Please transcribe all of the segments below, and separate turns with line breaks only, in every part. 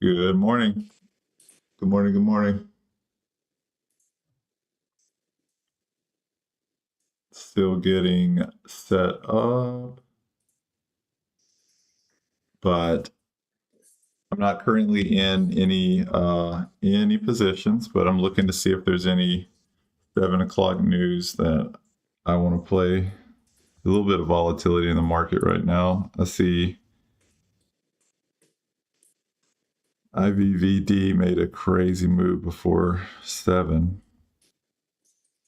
Good morning. Good morning. Good morning. Still getting set up, but I'm not currently in any positions, but I'm looking to see if there's any 7 o'clock news that I want to play. A little bit of volatility in the market right now. I see IVVD made a crazy move before 7.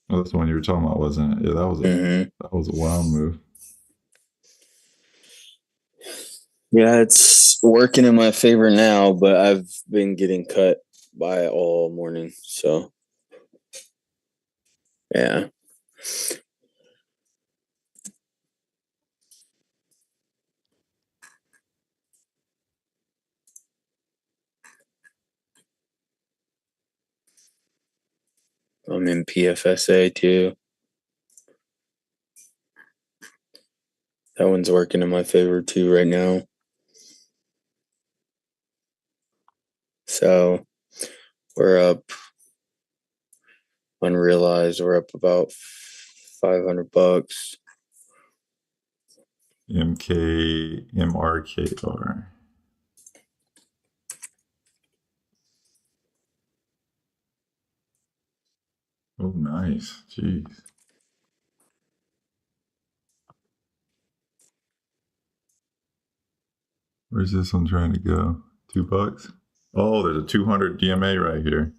Oh, that's the one you were talking about, wasn't it? Yeah, that was a wild move.
Yeah, it's working in my favor now, but I've been getting cut by all morning. So, yeah. I'm in PFSA too. That one's working in my favor too right now. So, we're up unrealized. We're up about $500.
MRKR. Oh, nice. Jeez. Where's this one trying to go? $2? Oh, there's a 200 DMA right here.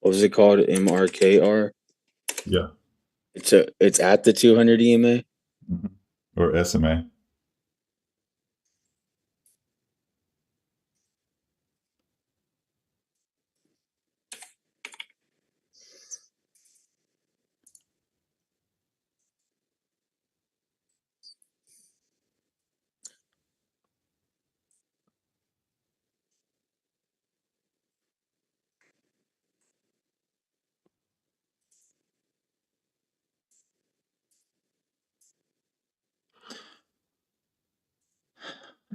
What was it called? MRKR?
Yeah.
It's at the 200 EMA?
Mm-hmm. Or SMA.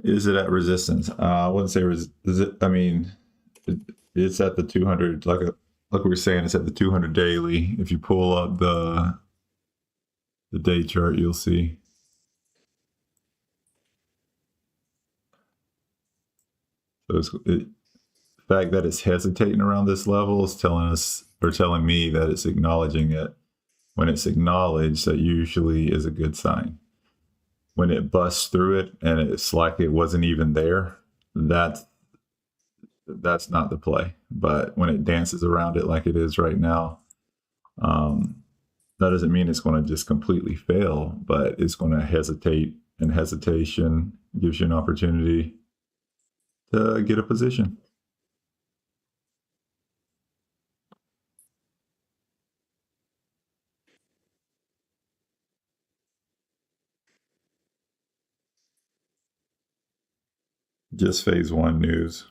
Is it at resistance? I wouldn't say is it. I mean, it's at the 200. Like we were saying, it's at the 200 daily. If you pull up the day chart, you'll see. So the fact that it's hesitating around this level is telling me that it's acknowledging it. When it's acknowledged, that usually is a good sign. When it busts through it and it's like it wasn't even there, that's not the play. But when it dances around it like it is right now, that doesn't mean it's going to just completely fail, but it's going to hesitate, and hesitation gives you an opportunity to get a position. Just phase 1 news.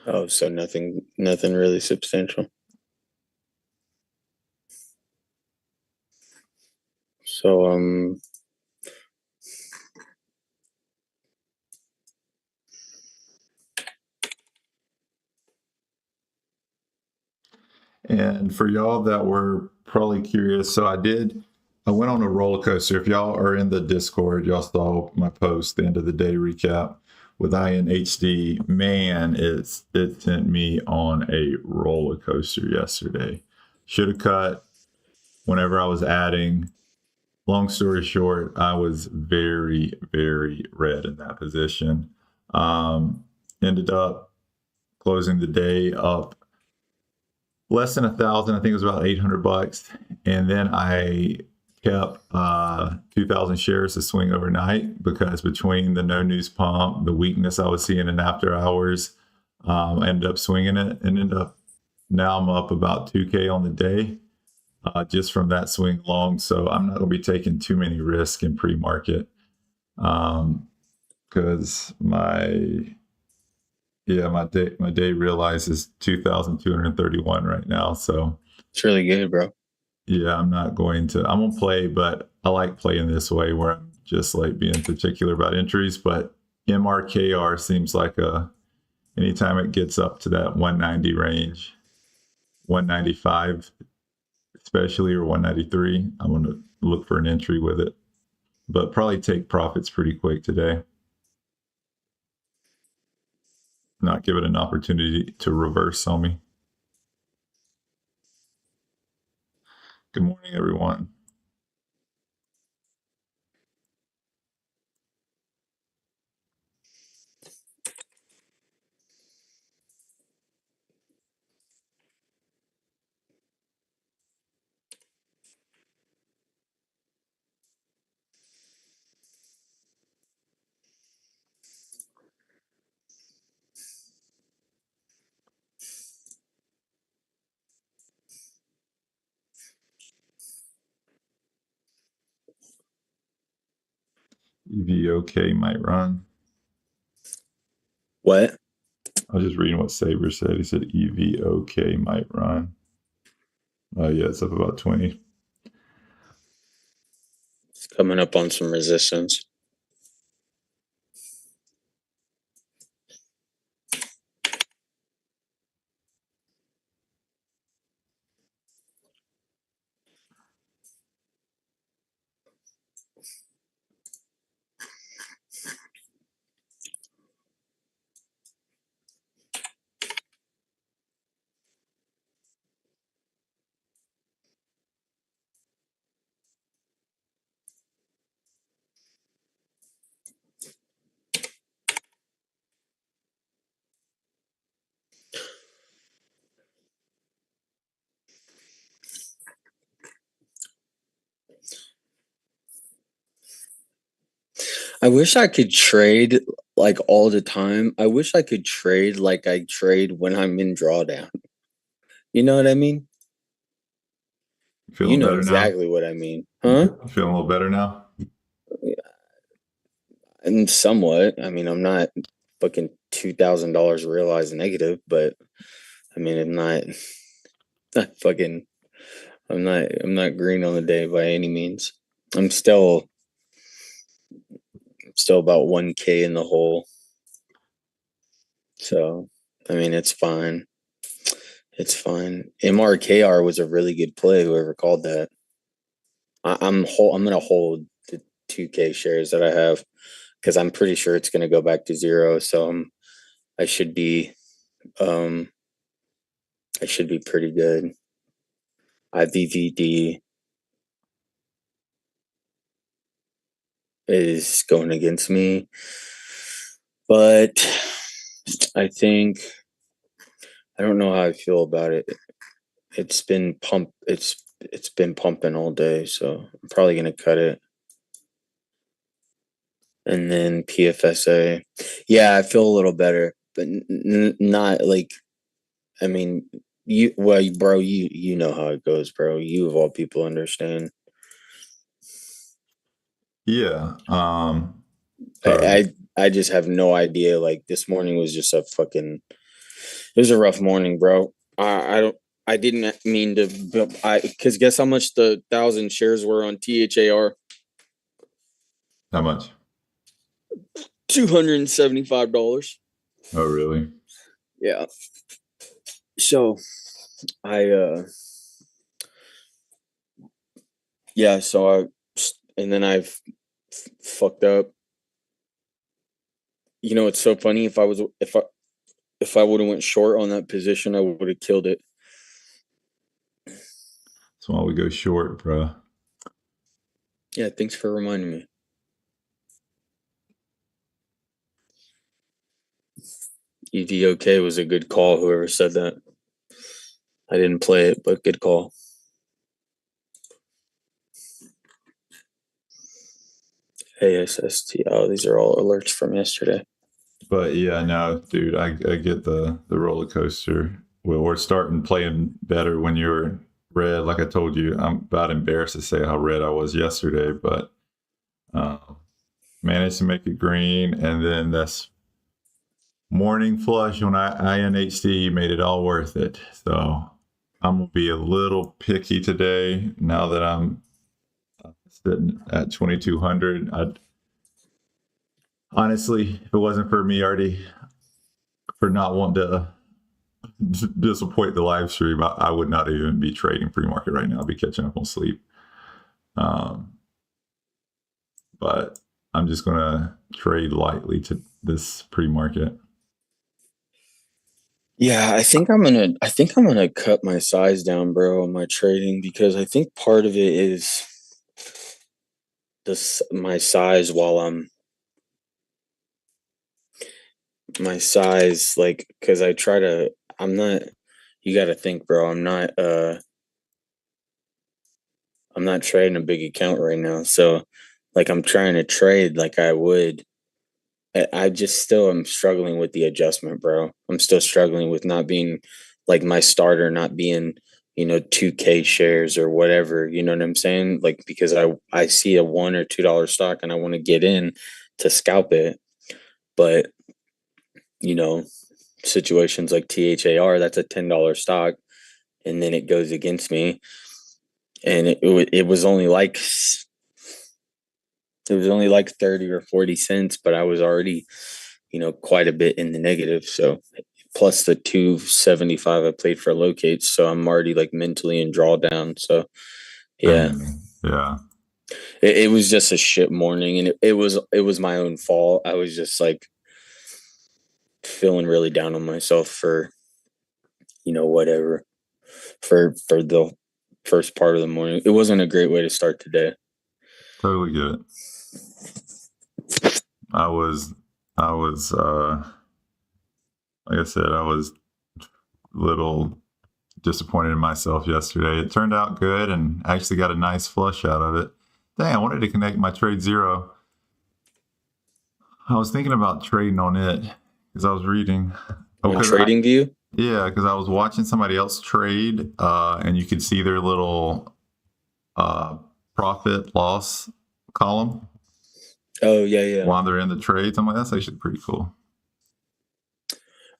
Oh, so nothing really substantial. So,
And for y'all that were probably curious, so I went on a roller coaster. If y'all are in the Discord, y'all saw my post, the end of the day recap with INHD. Man, it sent me on a roller coaster yesterday. Should have cut whenever I was adding. Long story short, I was very, very red in that position. Ended up closing the day up less than 1,000. I think it was about $800, and then I kept 2,000 shares to swing overnight because between the no news pump, the weakness I was seeing in after hours, I ended up swinging it and ended up Now I'm up about 2K on the day just from that swing long. So I'm not going to be taking too many risks in pre-market because my day realizes 2,231 right now. So
It's really good, bro.
yeah, I'm gonna play, but I like playing this way where I'm just like being particular about entries. But MRKR seems like anytime it gets up to that 190 range, 195 especially, or 193, I'm gonna look for an entry with it. But probably take profits pretty quick today. Not give it an opportunity to reverse on me. Good morning, everyone. EVOK might run.
What?
I was just reading what Saber said. He said EVOK might run. Oh, yeah, it's up about 20.
It's coming up on some resistance. I wish I could trade like all the time. I wish I could trade like I trade when I'm in drawdown. You know what I mean?
Feeling
You know
better now?
exactly what I mean. Huh?
Feeling a little better now?
And somewhat. I mean, I'm not fucking $2,000 realized negative, but I mean, not fucking, I'm not green on the day by any means. I'm still about 1K in the hole. So, I mean, it's fine. It's fine. MRKR was a really good play. Whoever called that, I'm gonna hold the 2K shares that I have because I'm pretty sure it's gonna go back to zero. So I should be um I should be pretty good. IVVD is going against me, but I think I don't know how I feel about it. It's been pumping all day, so I'm probably gonna cut it. And then PFSA, yeah, I feel a little better, but not like. I mean, bro, you know how it goes, bro. You of all people understand.
Yeah.
I just have no idea. Like this morning was just it was a rough morning, bro. I didn't mean to, because guess how much the 1,000 shares were on THAR?
How much?
$275.
Oh, really?
Yeah. So yeah, and then I've fucked up. You know, it's so funny. If I would have went short on that position, I would have killed it.
That's why we go short, bro.
Yeah, thanks for reminding me. EVOK was a good call, whoever said that. I didn't play it, but good call. ASST. Oh, these are all alerts from yesterday.
But yeah, no, dude, I get the roller coaster Well, we're starting playing better when you're red. Like I told you, I'm about embarrassed to say how red I was yesterday, but uh, managed to make it green. And then this morning flush when I INHD made it all worth it. So I'm going to be a little picky today now that I'm sitting at 2,200. Honestly, if it wasn't for me already for not wanting to disappoint the live stream, I would not even be trading pre-market right now. I'd be catching up on sleep. But I'm just gonna trade lightly to this pre-market.
Yeah, I think I'm gonna cut my size down, bro, on my trading, because I think part of it is my size my size, like, because I'm not, you got to think, bro, I'm not trading a big account right now. So like I'm trying to trade like I would. I just still am struggling with the adjustment, bro. I'm still struggling with not being like my starter, not being, 2K shares or whatever. You know what I'm saying? Like, because I see a $1 or $2 stock and I want to get in to scalp it. But, situations like THAR, that's a $10 stock. And then it goes against me. And it was only like 30 or 40 cents, but I was already, quite a bit in the negative. So plus the 275 I played for locates. So I'm already like mentally in drawdown. So yeah.
Yeah.
It was just a shit morning, and it was my own fault. I was just like feeling really down on myself for, whatever, for the first part of the morning. It wasn't a great way to start the day.
Totally get it. I was like I said, I was a little disappointed in myself yesterday. It turned out good and I actually got a nice flush out of it. Dang, I wanted to connect my TradeZero. I was thinking about trading on it because I was reading.
On TradingView?
Yeah, because I was watching somebody else trade and you could see their little profit loss column.
Oh, yeah.
While they're in the trades. I'm like, that's actually pretty cool.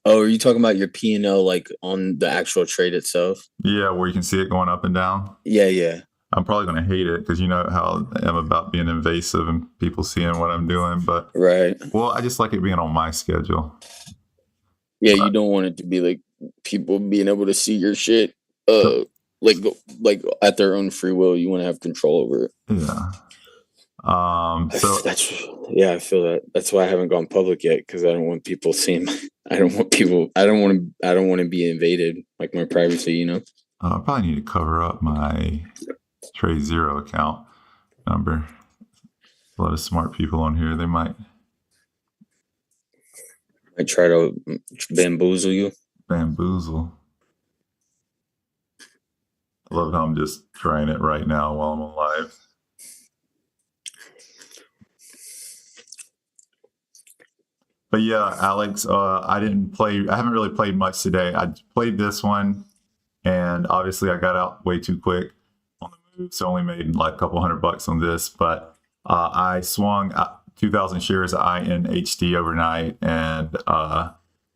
Oh, are you talking about your P&L like on the actual trade itself?
Yeah, where you can see it going up and down.
Yeah.
I'm probably going to hate it because you know how I'm about being invasive and people seeing what I'm doing. But
right.
Well, I just like it being on my schedule.
Yeah, you don't want it to be like people being able to see your shit like at their own free will. You want to have control over it.
Yeah.
I feel that. That's why I haven't gone public yet, because I don't want people seeing. I don't want to be invaded, like my privacy.
I probably need to cover up my TradeZero account number. A lot of smart people on here. They might
try to bamboozle you.
Bamboozle. I love how I'm just trying it right now while I'm on live. But yeah, Alex, I haven't really played much today. I played this one, and obviously I got out way too quick on the move, so only made like a couple $100 on this. But I swung 2,000 shares of INHD overnight and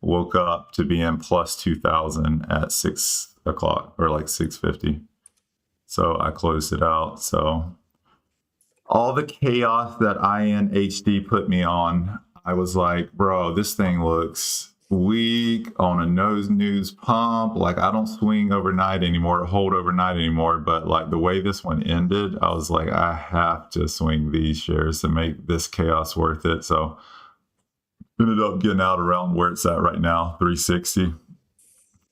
woke up to be in plus 2,000 at 6 o'clock or like 6:50. So I closed it out. So all the chaos that INHD put me on, I was like, bro, this thing looks weak on a nose news pump. Like, I don't swing overnight anymore, hold overnight anymore. But like the way this one ended, I was like, I have to swing these shares to make this chaos worth it. So ended up getting out around where it's at right now, 360,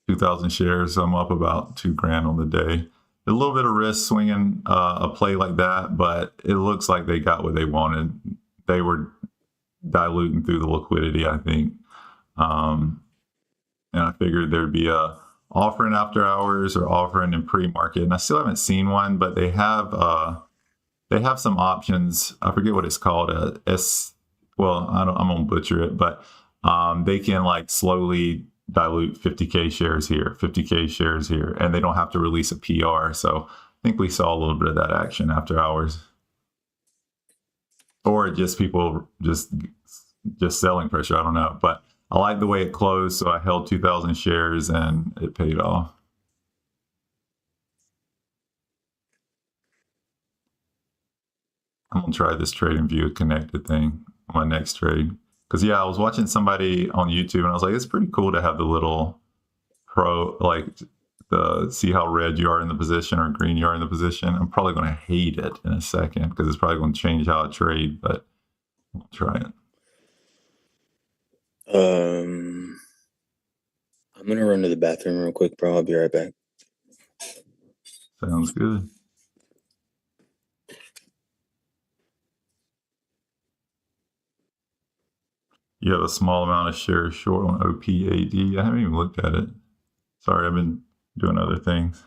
2,000 shares. So I'm up about $2,000 on the day. A little bit of risk swinging a play like that, but it looks like they got what they wanted. They were diluting through the liquidity, I think. And I figured there'd be a offering after hours or offering in pre-market. And I still haven't seen one, but they have some options. I forget what it's called. I'm gonna butcher it, but they can like slowly dilute 50K shares here, 50K shares here, and they don't have to release a PR. So I think we saw a little bit of that action after hours. Or just people just selling pressure. I don't know. But I like the way it closed. So I held 2,000 shares and it paid off. I'm going to try this TradingView connected thing on my next trade. Because, yeah, I was watching somebody on YouTube and I was like, it's pretty cool to have the little pro, like see how red you are in the position or green you are in the position. I'm probably going to hate it in a second because it's probably going to change how I trade, but I'll try it.
I'm gonna run to the bathroom real quick, bro. I'll be right back.
Sounds good. You have a small amount of shares short on OPAD. I haven't even looked at it. Sorry, I've been doing other things.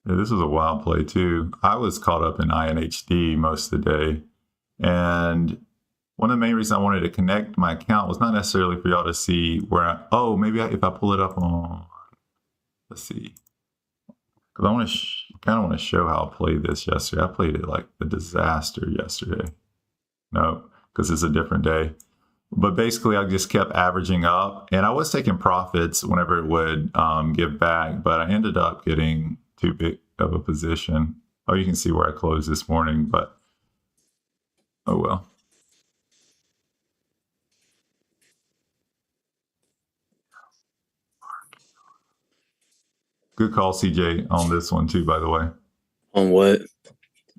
Yeah, this was a wild play too. I was caught up in INHD most of the day. And one of the main reasons I wanted to connect my account was not necessarily for y'all to see where maybe if I pull it up on, let's see. Because I want to kind of want to show how I played this yesterday. I played it like a disaster yesterday. No, because it's a different day. But basically, I just kept averaging up, and I was taking profits whenever it would give back. But I ended up getting too big of a position. Oh, you can see where I closed this morning, but oh well. Good call, CJ, on this one too, by the way.
On what?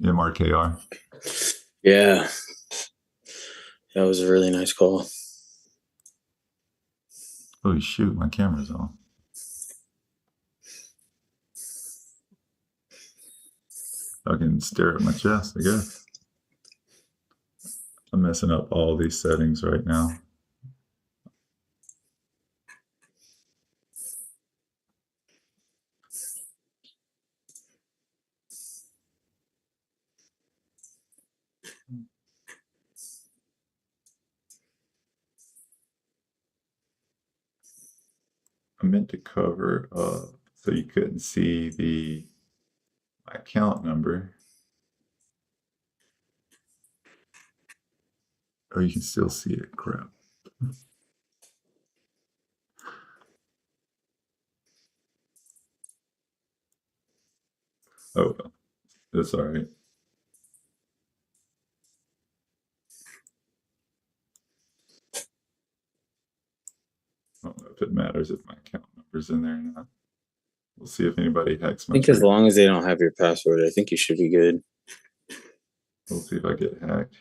MRKR.
Yeah. That was a really nice call.
Holy shoot, my camera's on. I can stare at my chest, I guess. I'm messing up all these settings right now. I meant to cover so you couldn't see my account number. Oh, you can still see it. Crap. Oh, well, that's all right. I don't know if it matters if my account number's in there or not. We'll see if anybody hacks my
I think as long as they don't have your password, I think you should be good.
We'll see if I get hacked.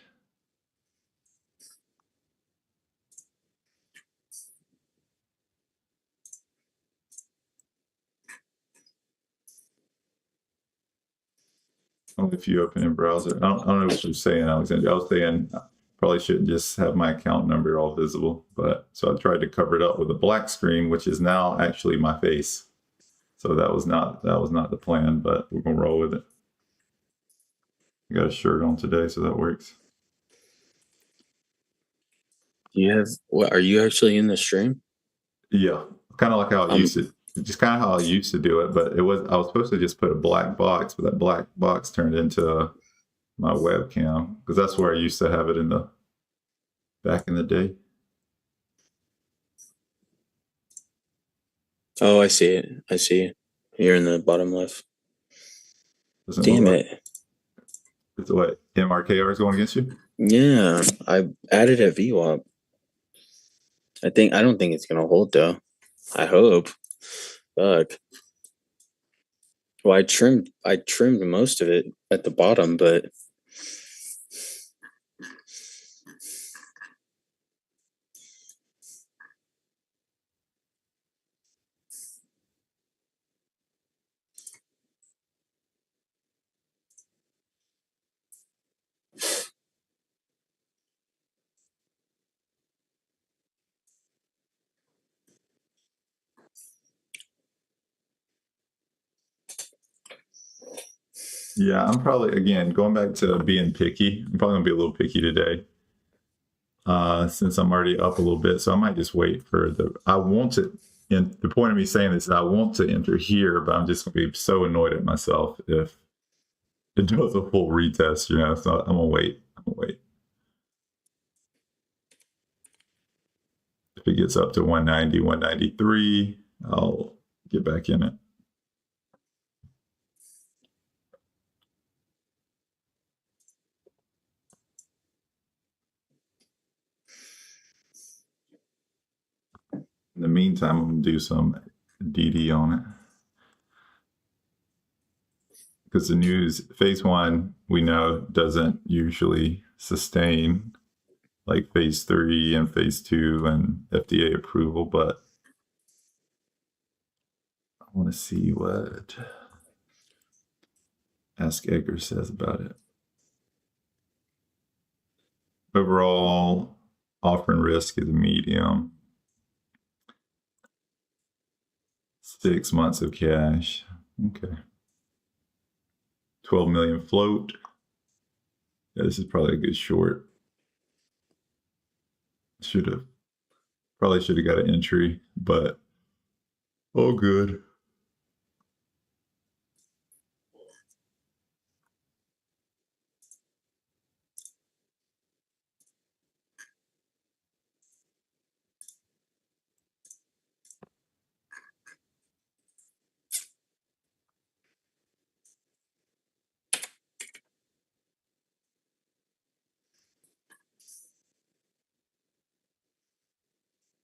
Only if you open in browser. I don't know what you're saying, Alexander. I was saying I probably shouldn't just have my account number all visible, but so I tried to cover it up with a black screen, which is now actually my face. So that was not the plan, but we're gonna roll with it. I got a shirt on today, so that works.
Are you actually in the stream?
Yeah, kind of like how I used to. Just kind of how I used to do it, but I was supposed to just put a black box, but that black box turned into my webcam because that's where I used to have it back in the day.
Oh, I see it. I see it. You're in the bottom left.
Doesn't
Damn
look
it.
like it's what MRKR is going against you.
Yeah, I added a VWAP. I don't think it's gonna hold though. I hope. Fuck. Well, I trimmed most of it at the bottom, but
Yeah, I'm probably, again, going back to being picky. I'm probably gonna be a little picky today, since I'm already up a little bit. So I might just wait for I want to, and the point of me saying this is I want to enter here, but I'm just gonna be so annoyed at myself if it does a full retest, so I'm gonna wait. If it gets up to 190, 193, I'll get back in it. In the meantime, I'm going to do some DD on it. Because the news, phase one, we know doesn't usually sustain like phase three and phase two and FDA approval, but I want to see what AskEdgar says about it. Overall, offering risk is medium. 6 months of cash. Okay. 12 million float. Yeah, this is probably a good short. Probably should have got an entry, but all good.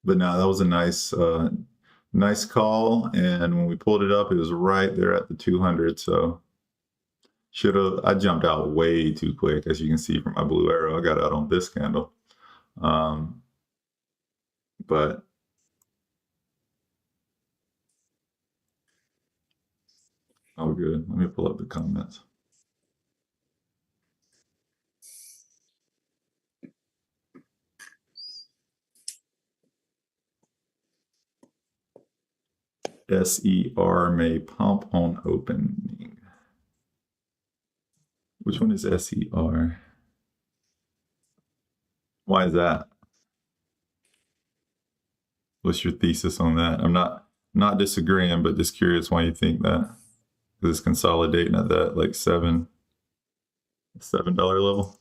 But no, that was a nice call. And when we pulled it up, it was right there at the 200. So I jumped out way too quick, as you can see from my blue arrow. I got out on this candle. But oh, good. Let me pull up the comments. SER may pump on opening. Which one is SER? Why is that? What's your thesis on that? I'm not disagreeing, but just curious why you think that. Because it's consolidating at that like $7 level.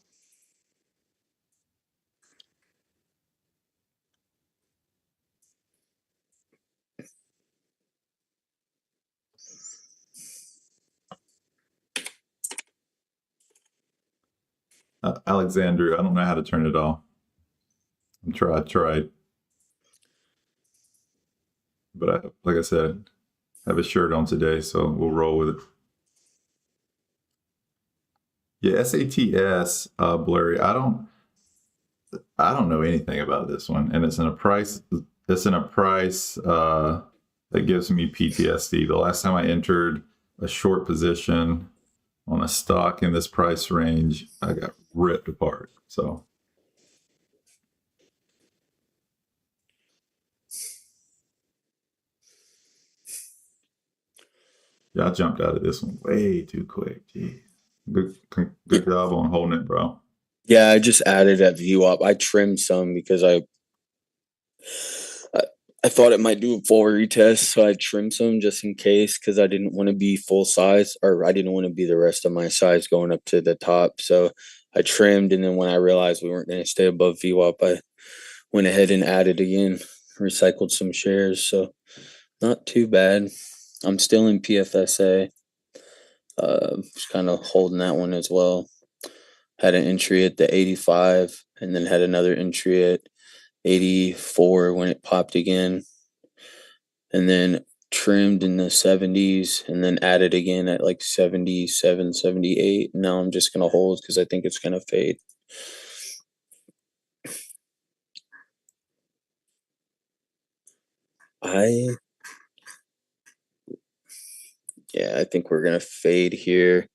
Alexandria, I don't know how to turn it off. I tried. But like I said, I have a shirt on today, so we'll roll with it. Yeah, SATS, blurry. I don't know anything about this one, and it's in a price. It's in a price that gives me PTSD. The last time I entered a short position on a stock in this price range, I got ripped apart. So yeah, I jumped out of this one way too quick. Jeez. Good job on holding it, bro.
Yeah, I just added at view up. I trimmed some because I thought it might do a full retest, so I trimmed some just in case because I didn't want to be full size, or I didn't want to be the rest of my size going up to the top. So I trimmed, and then when I realized we weren't going to stay above VWAP, I went ahead and added again, recycled some shares. So not too bad. I'm still in PFSA. Just kind of holding that one as well. Had an entry at the 85 and then had another entry at 84 when it popped again. And then trimmed in the 70s and then added again at like 77, 78. Now I'm just going to hold because I think it's going to fade. I think we're going to fade here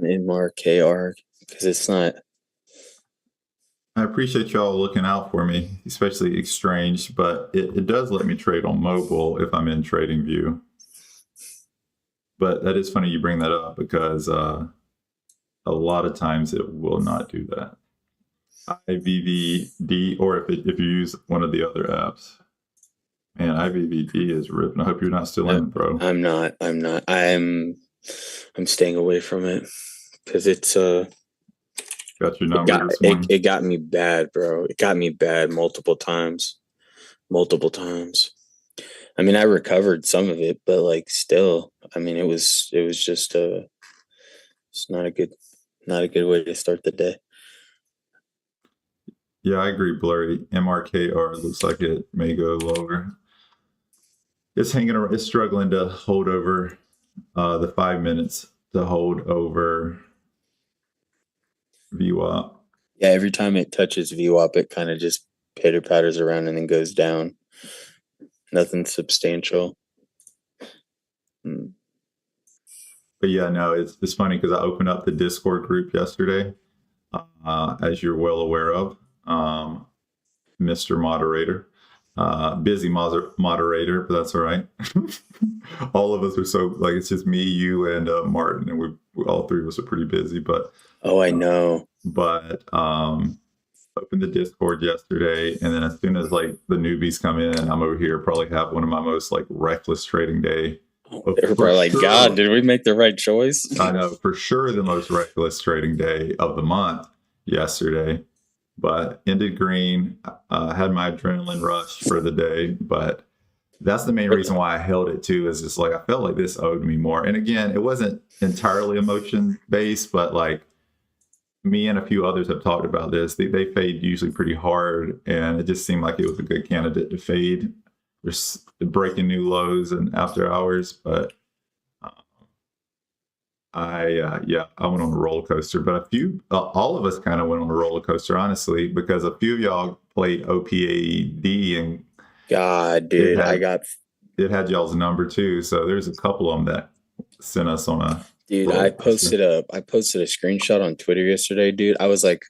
in KR because it's not.
I appreciate y'all looking out for me, especially Exchange, but it does let me trade on mobile if I'm in TradingView. But that is funny you bring that up because a lot of times it will not do that. IVVD, or if you use one of the other apps. Man, IVVD is ripping. I hope you're not still in it, bro.
I'm not. I'm staying away from it because it's
Got your number this morning.
it got me bad, bro. It got me bad multiple times. Multiple times. I mean, I recovered some of it, but like still, I mean, it was just it's not a good way to start the day.
Yeah, I agree, Blurry. MRKR looks like it may go lower. It's hanging around, it's struggling to hold over the 5 minutes to hold over VWAP.
Yeah, every time it touches VWAP, it kind of just pitter patters around and then goes down. Nothing substantial.
But yeah, no, it's funny because I opened up the Discord group yesterday, as you're well aware of, Mr. Moderator. Busy moderator, but that's all right. All of us are so like it's just me, you, and Martin, and we all three of us are pretty busy. But
Oh, I know.
But opened the Discord yesterday, and then as soon as like the newbies come in, I'm over here probably have one of my most like reckless trading day.
They're probably like, God, did we make the right choice?
I know for sure the most reckless trading day of the month yesterday. But ended green, had my adrenaline rush for the day. But that's the main reason why I held it too, is just like I felt like this owed me more. And again, it wasn't entirely emotion based, but like me and a few others have talked about this. They fade usually pretty hard, and it just seemed like it was a good candidate to fade. There's breaking new lows and after hours, but I went on a roller coaster, but all of us kind of went on a roller coaster, honestly, because a few of y'all played OPAD, and
God, dude,
it had y'all's number too. So there's a couple of them that sent us on a.
Dude, I posted a screenshot on Twitter yesterday, dude. I was like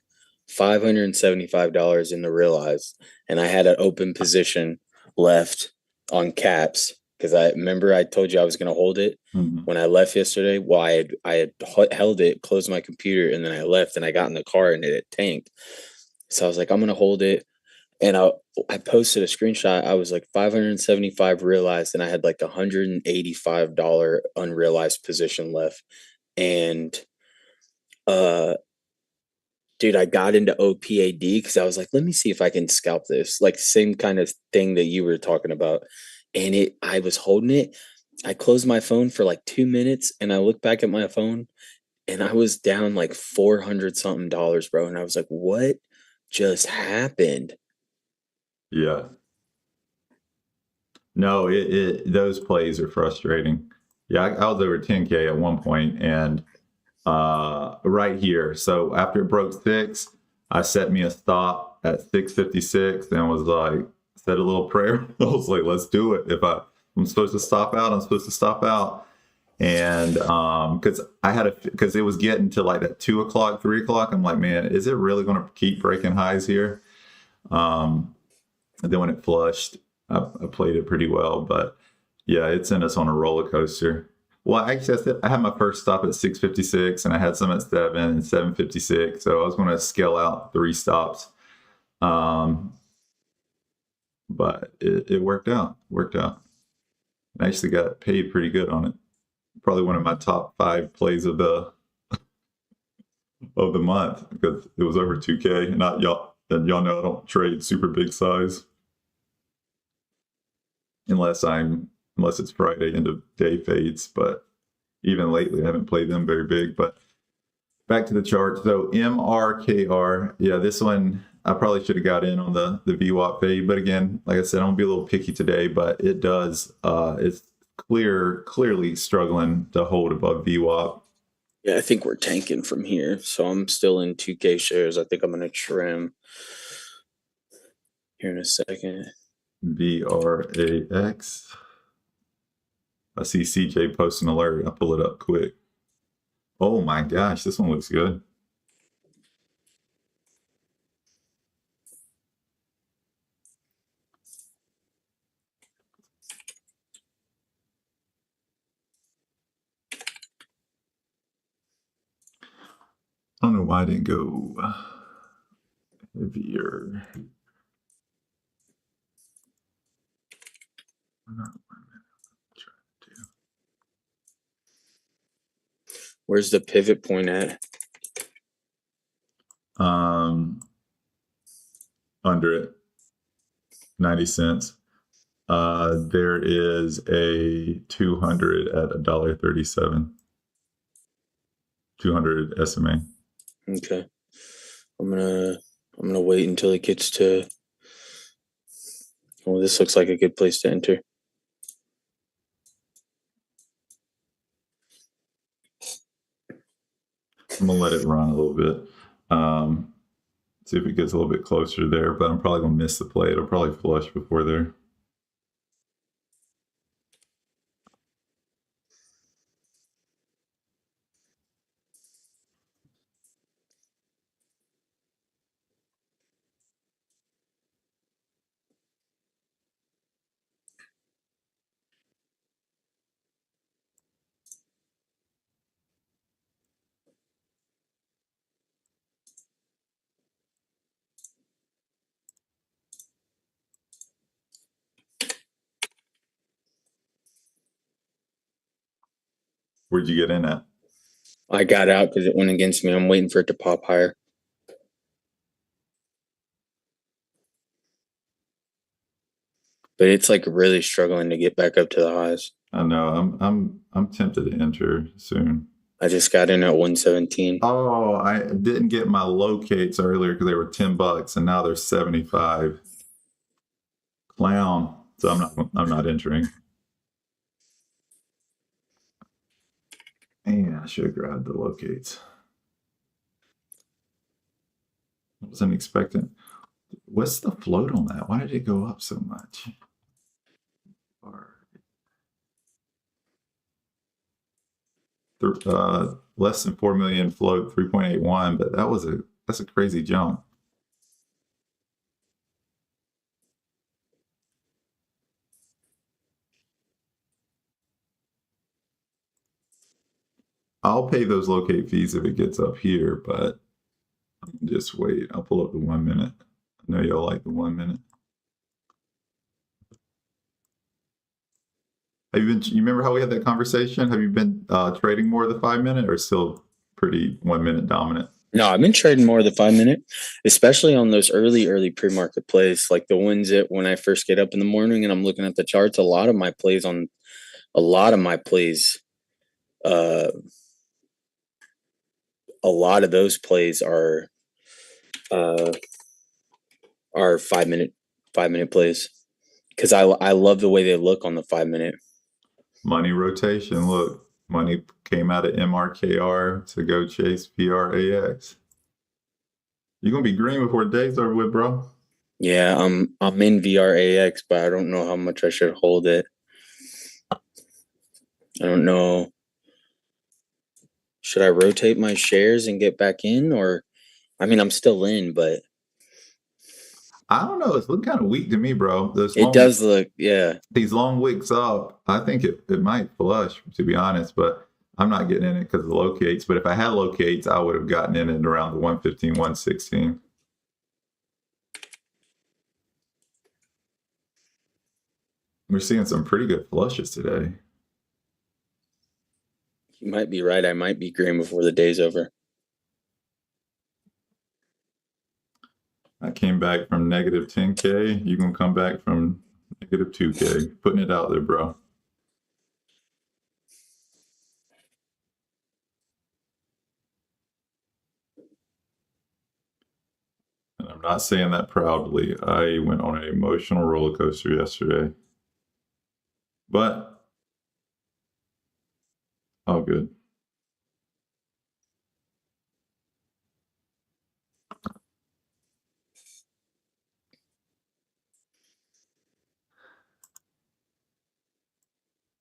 $575 in the realized, and I had an open position left on caps. Because I remember I told you I was going to hold it when I left yesterday. Well, I had held it, closed my computer, and then I left, and I got in the car, and it had tanked. So I was like, I'm going to hold it. And I posted a screenshot. I was like 575 realized, and I had like $185 unrealized position left. And dude, I got into OPAD because I was like, let me see if I can scalp this. Like same kind of thing that you were talking about. And I was holding it. I closed my phone for like 2 minutes, and I looked back at my phone, and I was down like 400 something dollars, bro. And I was like, what just happened?
Yeah. No, those plays are frustrating. Yeah, I was over 10K at one point, and right here. So after it broke 6, I set me a stop at 656 and was like, said a little prayer. I was like, let's do it. If I'm supposed to stop out, I'm supposed to stop out. And because it was getting to like that 2 o'clock, 3 o'clock, I'm like, man, is it really going to keep breaking highs here? And then when it flushed, I played it pretty well. But yeah, it sent us on a roller coaster. Well, actually, I had my first stop at 656, and I had some at 7 and 756. So I was going to scale out 3 stops. But it worked out. I actually got paid pretty good on it. Probably one of my top 5 plays of the month, because it was over 2K. And y'all know I don't trade super big size unless it's Friday, end of day fades. But even lately, I haven't played them very big. But back to the chart. So MRKR, yeah, this one I probably should have got in on the VWAP fade. But again, like I said, I'm gonna be a little picky today. But it does. It's clearly struggling to hold above VWAP.
Yeah, I think we're tanking from here. So I'm still in 2K shares. I think I'm gonna trim here in a second.
VRAX. I see CJ post an alert. I'll pull it up quick. Oh my gosh, this one looks good. why I didn't go heavier.
Where's the pivot point at?
Under it, 90 cents. There is a 200 at $1.37. 200 SMA.
Okay. I'm gonna wait until it gets to. Well, this looks like a good place to enter.
I'm gonna let it run a little bit. See if it gets a little bit closer there, but I'm probably gonna miss the play. It'll probably flush before there. Where'd you get in at?
I got out because it went against me. I'm waiting for it to pop higher. But it's like really struggling to get back up to the highs.
I know. I'm tempted to enter soon.
I just got in at 117.
Oh, I didn't get my locates earlier because they were $10, and now they're 75. Clown. So I'm not entering. Man, I should have grabbed the locates. I wasn't expecting. What's the float on that? Why did it go up so much? Less than 4 million float, 3.81, but that's a crazy jump. I'll pay those locate fees if it gets up here, but just wait. I'll pull up the 1 minute. I know y'all like the 1 minute. You remember how we had that conversation? Have you been trading more of the 5 minute or still pretty 1 minute dominant?
No, I've been trading more of the 5 minute, especially on those early pre-market plays, like the ones that when I first get up in the morning and I'm looking at the charts. A lot of my plays, a lot of those plays are 5 minute plays because I love the way they look on the 5 minute.
Money rotation. Look, money came out of MRKR to go chase PRAX. You're gonna be green before the day's over with, bro.
Yeah, I'm in VRAX, but I don't know how much I should hold it. I don't know. Should I rotate my shares and get back in, or I mean, I'm still in, but
I don't know. It's looking kind of weak to me, bro.
it does look, yeah.
These long wicks up, I think it might flush, to be honest, but I'm not getting in it because of the locates. But if I had locates, I would have gotten in it around the 115, 116. We're seeing some pretty good flushes today.
You might be right. I might be green before the day's over.
I came back from negative 10K. You can come back from negative 2K. Putting it out there, bro. And I'm not saying that proudly. I went on an emotional roller coaster yesterday. But all good.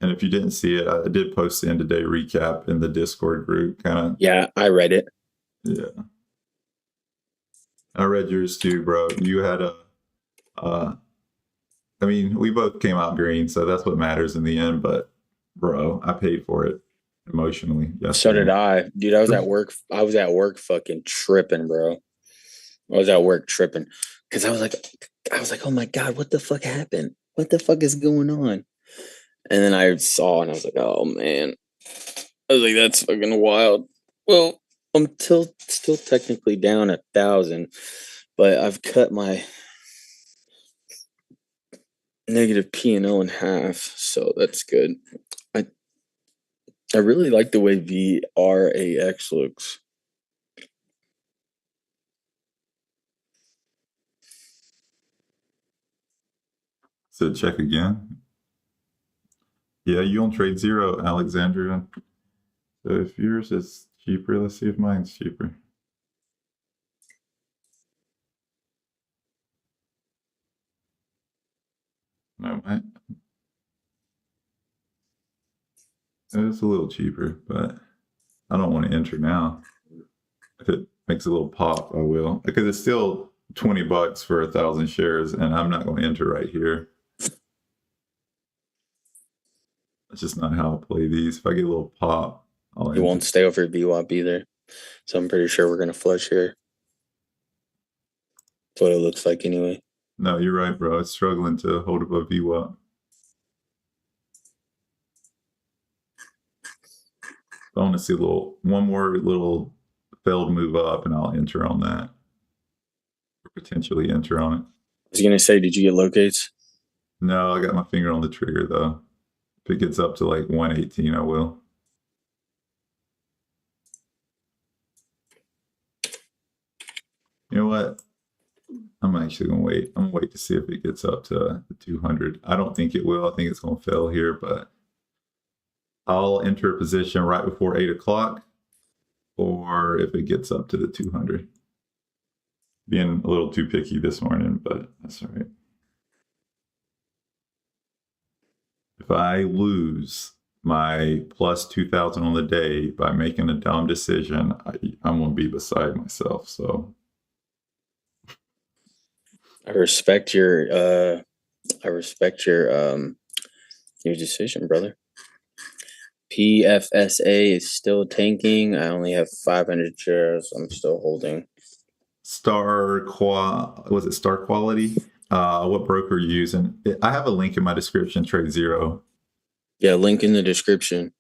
And if you didn't see it, I did post the end of day recap in the Discord group. Kind of.
Yeah, I read it.
Yeah. I read yours too, bro. You had I mean, we both came out green, so that's what matters in the end. But, bro, I paid for it. emotionally.
So did
Yesterday.
I, dude. I was at work. I was at work, fucking tripping, bro. I was at work tripping because I was like, oh my god, what the fuck happened? What the fuck is going on? And then I saw, and I was like, oh man. I was like, that's fucking wild. Well, I'm still technically down 1,000, but I've cut my negative P&L in half, so that's good. I really like the way VRAX looks.
So check again. Yeah, you on TradeZero, Alexandria. So if yours is cheaper, let's see if mine's cheaper. No, it's a little cheaper, but I don't want to enter now. If it makes a little pop, I will, because it's still $20 for 1,000 shares, and I'm not going to enter right here. That's just not how I play these. If I get a little pop, I'll enter.
It won't stay over VWAP either, so I'm pretty sure we're gonna flush here. That's what it looks like anyway.
No, you're right, bro. It's struggling to hold above VWAP. I want to see one more little failed move up, and I'll enter on that, or potentially enter on it.
I was gonna say, did you get locates?
No, I got my finger on the trigger though. If it gets up to like 118, I will. You know what? I'm actually gonna wait. I'm gonna wait to see if it gets up to the 200. I don't think it will. I think it's gonna fail here, but I'll enter a position right before 8 o'clock, or if it gets up to the 200. Being a little too picky this morning, but that's all right. If I lose my plus 2,000 on the day by making a dumb decision, I'm gonna be beside myself. So
I respect your your decision, brother. PFSA is still tanking. I only have 500 shares. I'm still holding.
was it Star Quality? What broker are you using? I have a link in my description, TradeZero.
Yeah, link in the description.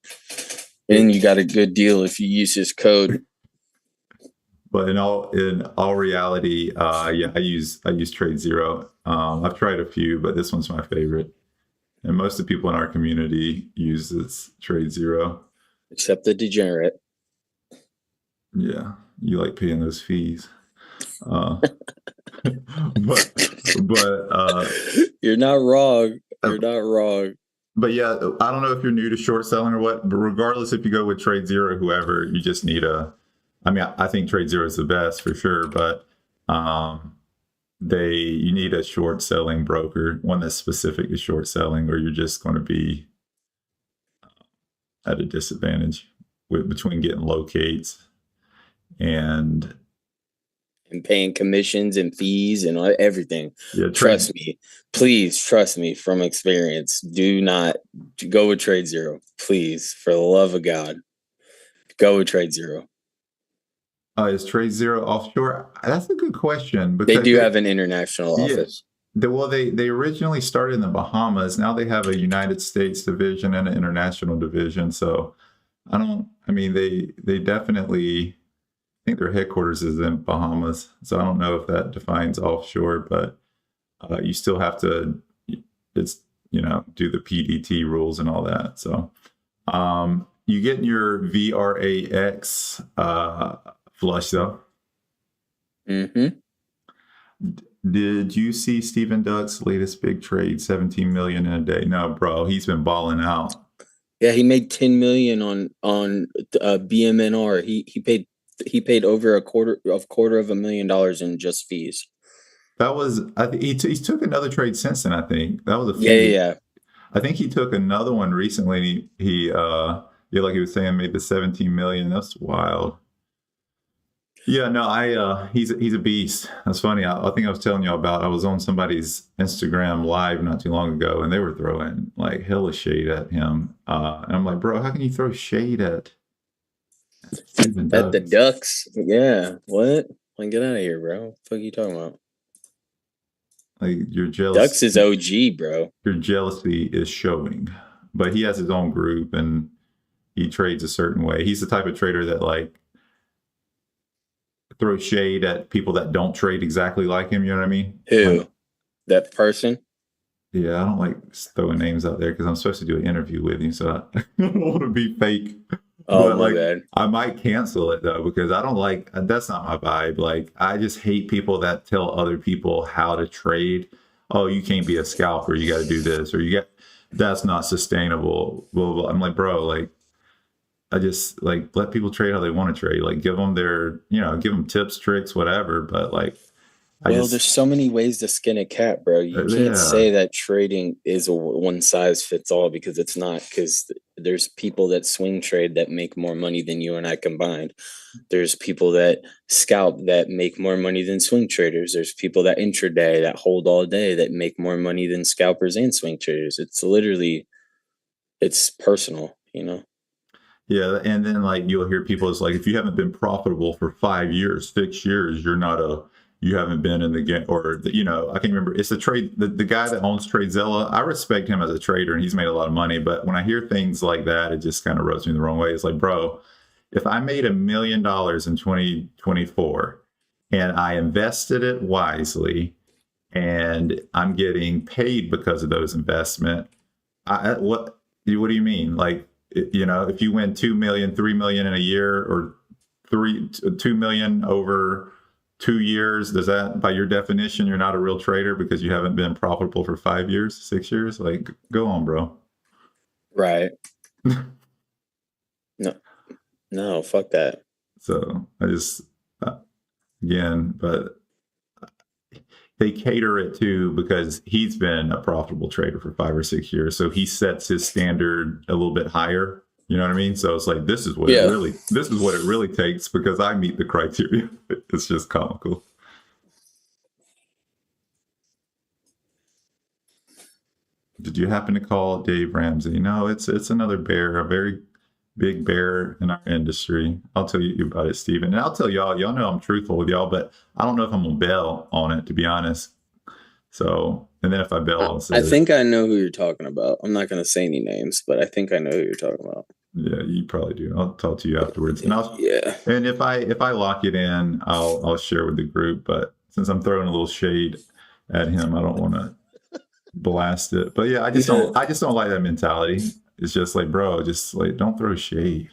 And you got a good deal if you use his code.
But in all reality, yeah, I use TradeZero. I've tried a few, but this one's my favorite. And most of the people in our community use this TradeZero.
Except the degenerate.
Yeah, you like paying those fees. But
you're not wrong. You're not wrong.
But yeah, I don't know if you're new to short selling or what, but regardless if you go with TradeZero or whoever, you just need I think TradeZero is the best for sure, but you need a short selling broker, one that's specific to short selling, or you're just going to be at a disadvantage between getting locates and
paying commissions and fees and everything.
Yeah,
trust me. Please trust me from experience. Do not go with TradeZero. Please, for the love of God, go with TradeZero.
Is TradeZero offshore? That's a good question.
Because they do have an international office.
Well, they originally started in the Bahamas. Now they have a United States division and an international division. So they definitely, I think their headquarters is in Bahamas. So I don't know if that defines offshore, but you still have to, do the PDT rules and all that. So you get your VRAX flush though.
Mm-hmm.
Did you see Stephen Duck's latest big trade, 17 million in a day? No, bro, he's been balling out.
Yeah, he made 10 million on BMNR. He paid over a quarter of $250,000 in just fees.
That was he took another trade since then. I think that was a few.
Yeah.
I think he took another one recently. He like he was saying, made the 17 million. That's wild. Yeah, no, he's a beast. That's funny. I think I was telling you about. I was on somebody's Instagram live not too long ago, and they were throwing like hella shade at him. And I'm like, bro, how can you throw shade at Stephen
At the
Ducks?
Ducks. Yeah. What? Like, get out of here, bro. What the fuck are you talking about?
Like you're jealous.
Ducks is OG, bro.
Your jealousy is showing. But he has his own group, and he trades a certain way. He's the type of trader that like throw shade at people that don't trade exactly like him. You know what I mean? Like,
Who? That person?
yeah, I don't like throwing names out there because I'm supposed to do an interview with you, so I don't want to be fake.
Oh,
But
my
like,
bad.
I might cancel it though because I don't like. That's not my vibe. Like, I just hate people that tell other people how to trade. Oh, you can't be a scalper. You got to do this, or you got. That's not sustainable. Well, I'm like, bro, like I just like let people trade how they want to trade. Like give them their, give them tips, tricks, whatever. But like, I
Well, there's
just,
so many ways to skin a cat, bro. You can't
yeah,
say that trading is a one size fits all because it's not. Because there's people that swing trade that make more money than you and I combined. There's people that scalp that make more money than swing traders. There's people that intraday that hold all day that make more money than scalpers and swing traders. It's literally, it's personal, you know?
yeah. And then like you'll hear people is like, if you haven't been profitable for 5 years, 6 years, you haven't been in the game. Or I can't remember. It's the guy that owns TradeZella. I respect him as a trader, and he's made a lot of money. But when I hear things like that, it just kind of rubs me the wrong way. It's like, bro, if I made $1 million in 2024 and I invested it wisely and I'm getting paid because of those investment, what do you mean? Like, if you win 2 million, 3 million in a year, or 2 million over 2 years, does that, by your definition, you're not a real trader because you haven't been profitable for 5 years, 6 years? Like, go on, bro.
Right. No, no, fuck that.
So I just, again, but they cater it to because he's been a profitable trader for 5 or 6 years. So he sets his standard a little bit higher. You know what I mean? So it's like
Yeah.
this is what it really takes because I meet the criteria. It's just comical. Did you happen to call Dave Ramsey? No, it's another bear, a very big bear in our industry. I'll tell you about it, Steven. And I'll tell y'all know I'm truthful with y'all, but I don't know if I'm gonna bail on it, to be honest. So, and then if I bail, I'll say
I
that.
think I know who you're talking about. I'm not going to say any names, but I think I know who you're talking about.
Yeah, you probably do. I'll talk to you afterwards.
Yeah.
And if I lock it in, I'll share with the group. But since I'm throwing a little shade at him, I don't want to blast it. But yeah, I just don't like that mentality. It's just like, bro, just like don't throw shade.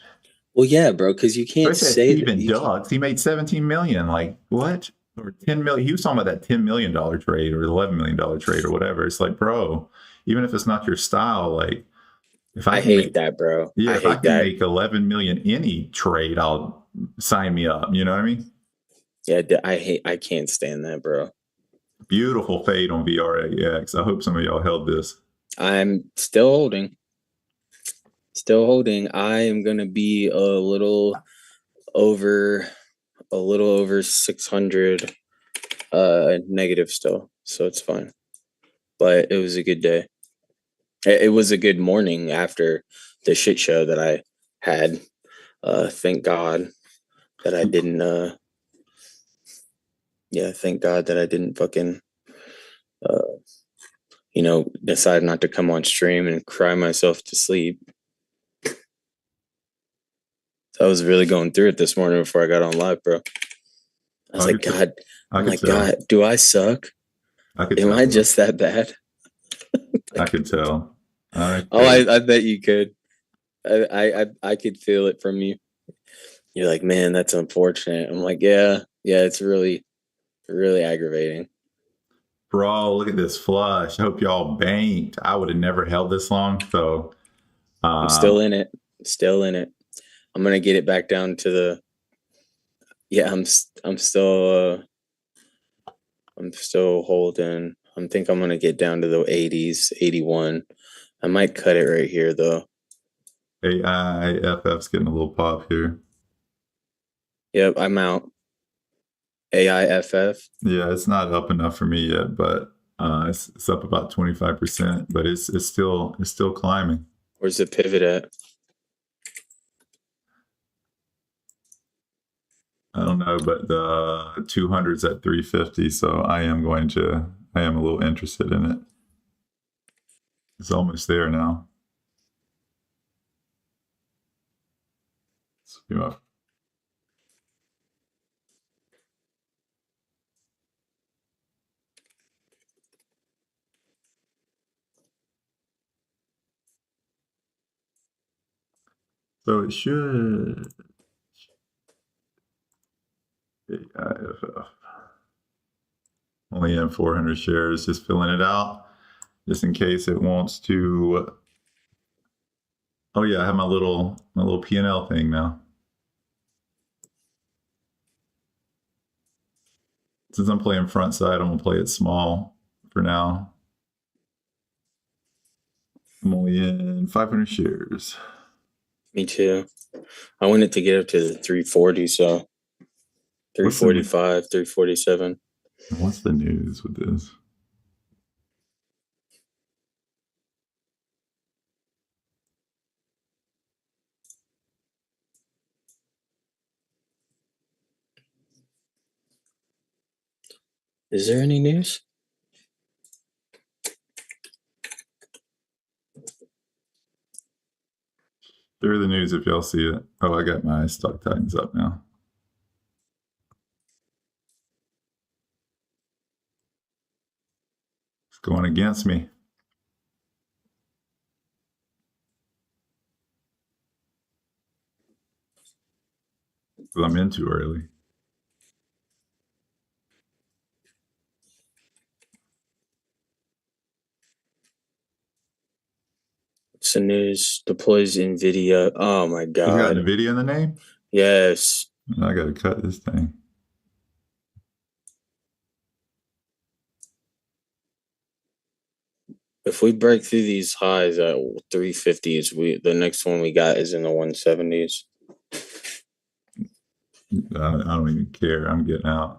Well, yeah, bro, because you can't
Especially at
say that.
Steven Ducks, he made 17 million. Like what? Or 10 million. He was talking about that $10 million trade or $11 million trade or whatever. It's like, bro, even if it's not your style, like if I
I
can
hate
make
that, bro.
yeah,
I
if I
hate
can
that.
make 11 million any trade, I'll sign me up. You know what I mean?
Yeah, I can't stand that, bro.
Beautiful fade on VRAX. I hope some of y'all held this.
I'm still holding. Still holding. I am going to be over a little over 600 negative still. So it's fine. But it was a good day. It was a good morning after the shit show that I had. Thank God that I didn't thank God that I didn't fucking decide not to come on stream and cry myself to sleep. So I was really going through it this morning before I got on live, bro. I was like, God,
I
I'm
could
like,
tell.
God, do I suck?
I could
Am
tell,
I
bro.
just that bad?
I could tell. I
Oh,
could.
I bet you could. I could feel it from you. You're like, man, that's unfortunate. I'm like, yeah, it's really, really aggravating.
Bro, look at this flush. I hope y'all banked. I would have never held this long. So,
I'm still in it. Still in it. I'm gonna get it back down to the. Yeah, I'm still holding. I think I'm gonna get down to the 80s, 81. I might cut it right here though.
AIFF's getting a little pop here.
Yep, I'm out. AIFF.
Yeah, it's not up enough for me yet, but it's up about 25%, but it's still climbing.
Where's the pivot at?
I don't know, but the 200's at 350, so I am a little interested in it. It's almost there now. So it should. AIFF. Only in 400 shares, just filling it out, just in case it wants to. Oh yeah, I have my little P&L thing now. Since I'm playing front side, I'm gonna play it small for now. I'm only in 500 shares.
Me too. I wanted to get up to the 340, so 345, 347.
What's the news with this?
Is there any news?
Share the news if y'all see it. Oh, I got my stock titans up now. It's going against me. But I'm in too early.
What's the news? Deploys NVIDIA. Oh my
You got
god.
NVIDIA in the name?
Yes.
I gotta cut this thing.
If we break through these highs at 350s, the next one we got is in the 170s.
I don't even care. I'm getting out.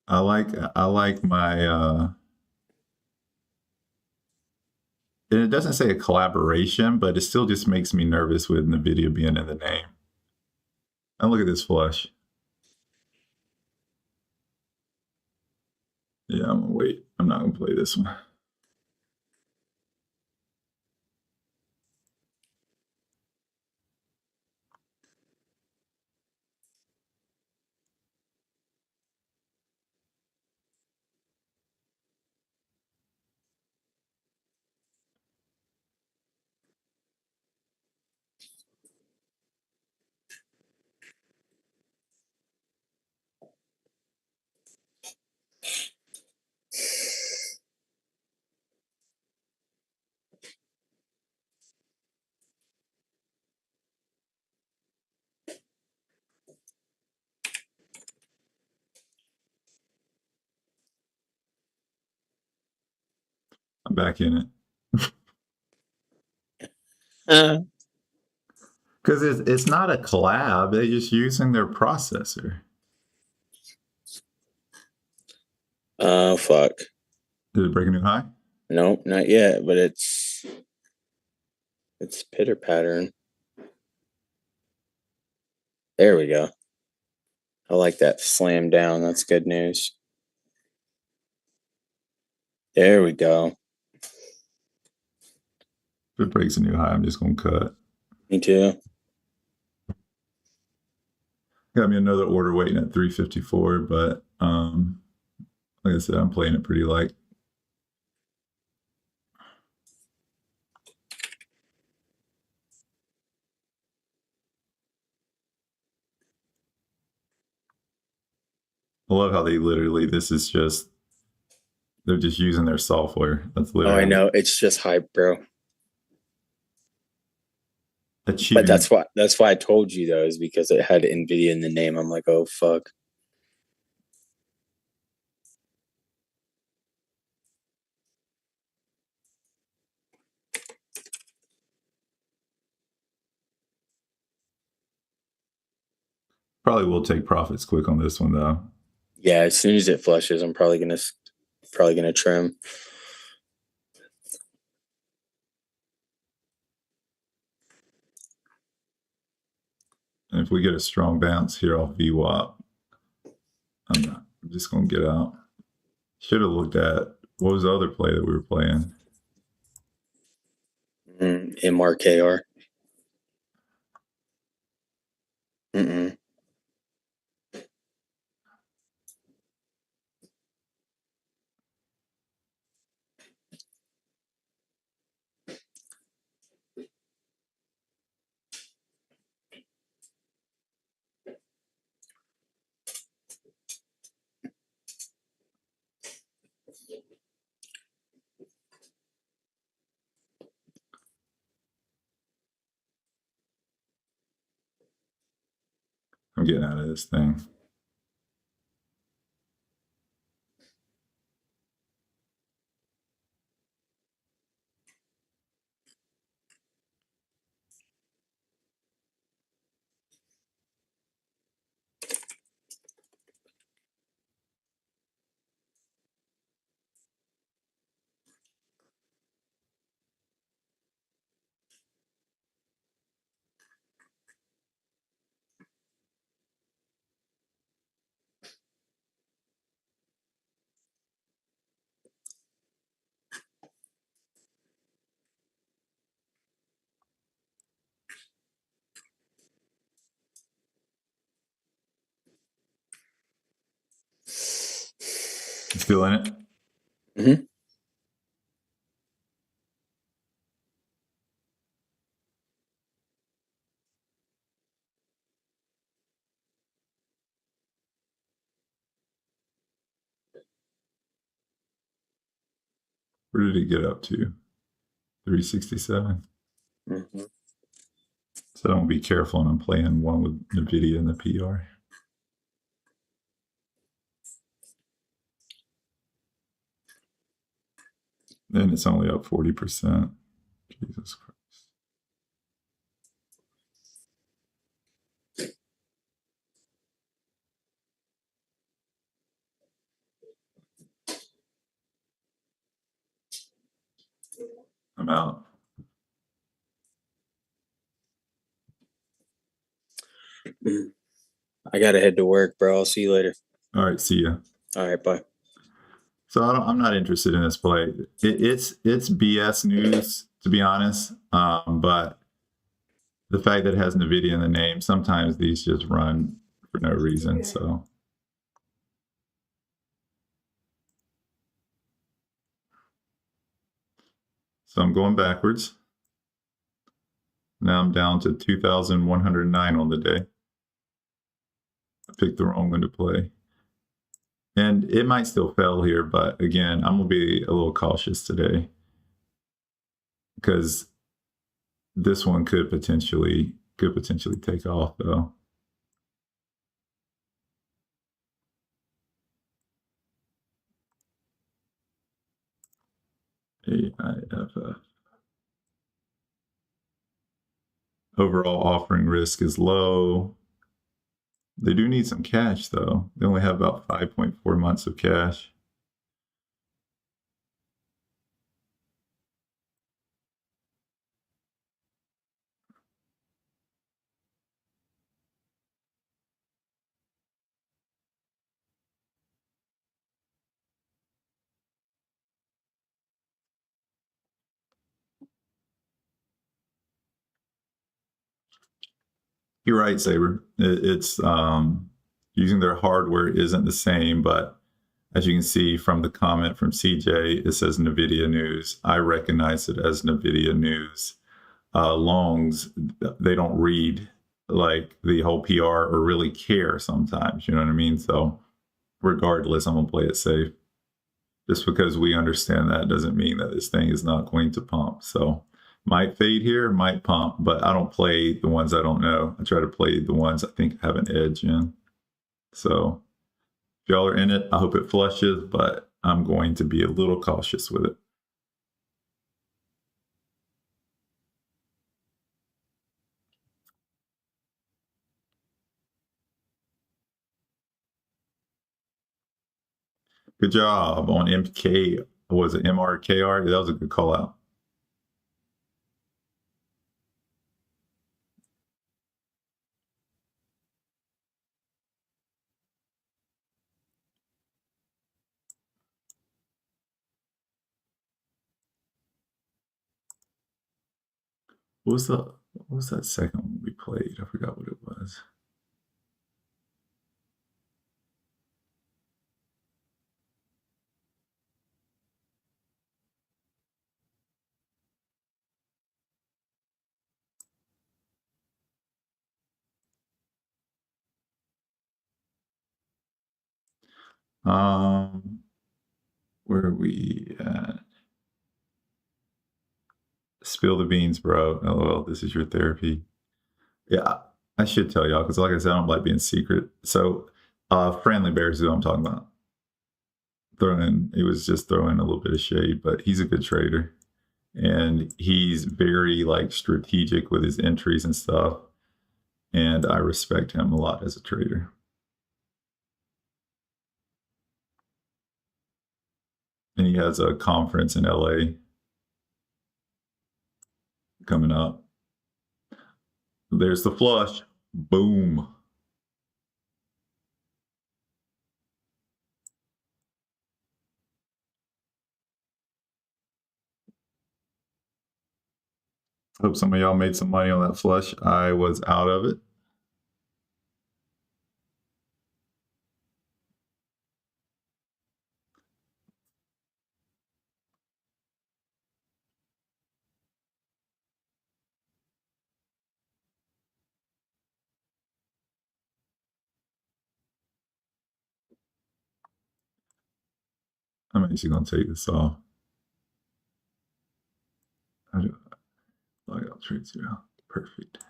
I like my and it doesn't say a collaboration, but it still just makes me nervous with NVIDIA being in the name. And look at this flush. Yeah, I'm gonna wait. I'm not gonna play this one. I'm back in it. Because it's not a collab. They're just using their processor.
Fuck.
Did it break a new high?
Nope, not yet, but it's pitter pattern. There we go. I like that slam down. That's good news. There we go.
If it breaks a new high, I'm just gonna cut.
Me too.
Got me another order waiting at 354, but like I said, I'm playing it pretty light. I love how they literally, they're just using their software. That's literally.
Oh, I know. It's just hype, bro.
Achieving.
But that's why I told you though, is because it had NVIDIA in the name. I'm like, oh fuck.
Probably will take profits quick on this one though.
Yeah, as soon as it flushes, I'm probably gonna trim.
And if we get a strong bounce here off VWAP, I'm just going to get out. Should have looked at, what was the other play that we were playing?
MRKR. Mm-mm.
I'm getting out of this thing. You still in it?
Mm-hmm.
Where did it get up to? 367.
Mm-hmm.
So don't be careful when I'm playing one with NVIDIA and the PR. Then it's only up 40%. Jesus Christ. I'm out.
I gotta head to work, bro. I'll see you later.
All right, see ya.
All right, bye.
So I'm not interested in this play. It's BS news, to be honest. But the fact that it has NVIDIA in the name, sometimes these just run for no reason. So I'm going backwards. Now I'm down to 2,109 on the day. I picked the wrong one to play. And it might still fail here, but again, I'm going to be a little cautious today because this one could potentially take off though. AIFF. Overall offering risk is low. They do need some cash though. They only have about 5.4 months of cash. You're right, Saber. It's using their hardware isn't the same, but as you can see from the comment from CJ, it says NVIDIA News. I recognize it as NVIDIA News. Longs, they don't read like the whole PR or really care sometimes, you know what I mean? So regardless, I'm gonna play it safe. Just because we understand that doesn't mean that this thing is not going to pump. So might fade here, might pump, but I don't play the ones I don't know. I try to play the ones I think have an edge in. So if y'all are in it, I hope it flushes, but I'm going to be a little cautious with it. Good job on MK. Was it MRKR? That was a good call out. What was that second one we played? I forgot what it was. Where are we at? Spill the beans, bro. Oh, well, this is your therapy. Yeah, I should tell y'all because, like I said, I don't like being secret. So, Friendly Bears is who I'm talking about. He was just throwing a little bit of shade, but he's a good trader, and he's very like strategic with his entries and stuff. And I respect him a lot as a trader. And he has a conference in LA coming up. There's the flush. Boom. Hope some of y'all made some money on that flush. I was out of it. I'm actually going to take this off. I do log out TradeZero. Perfect.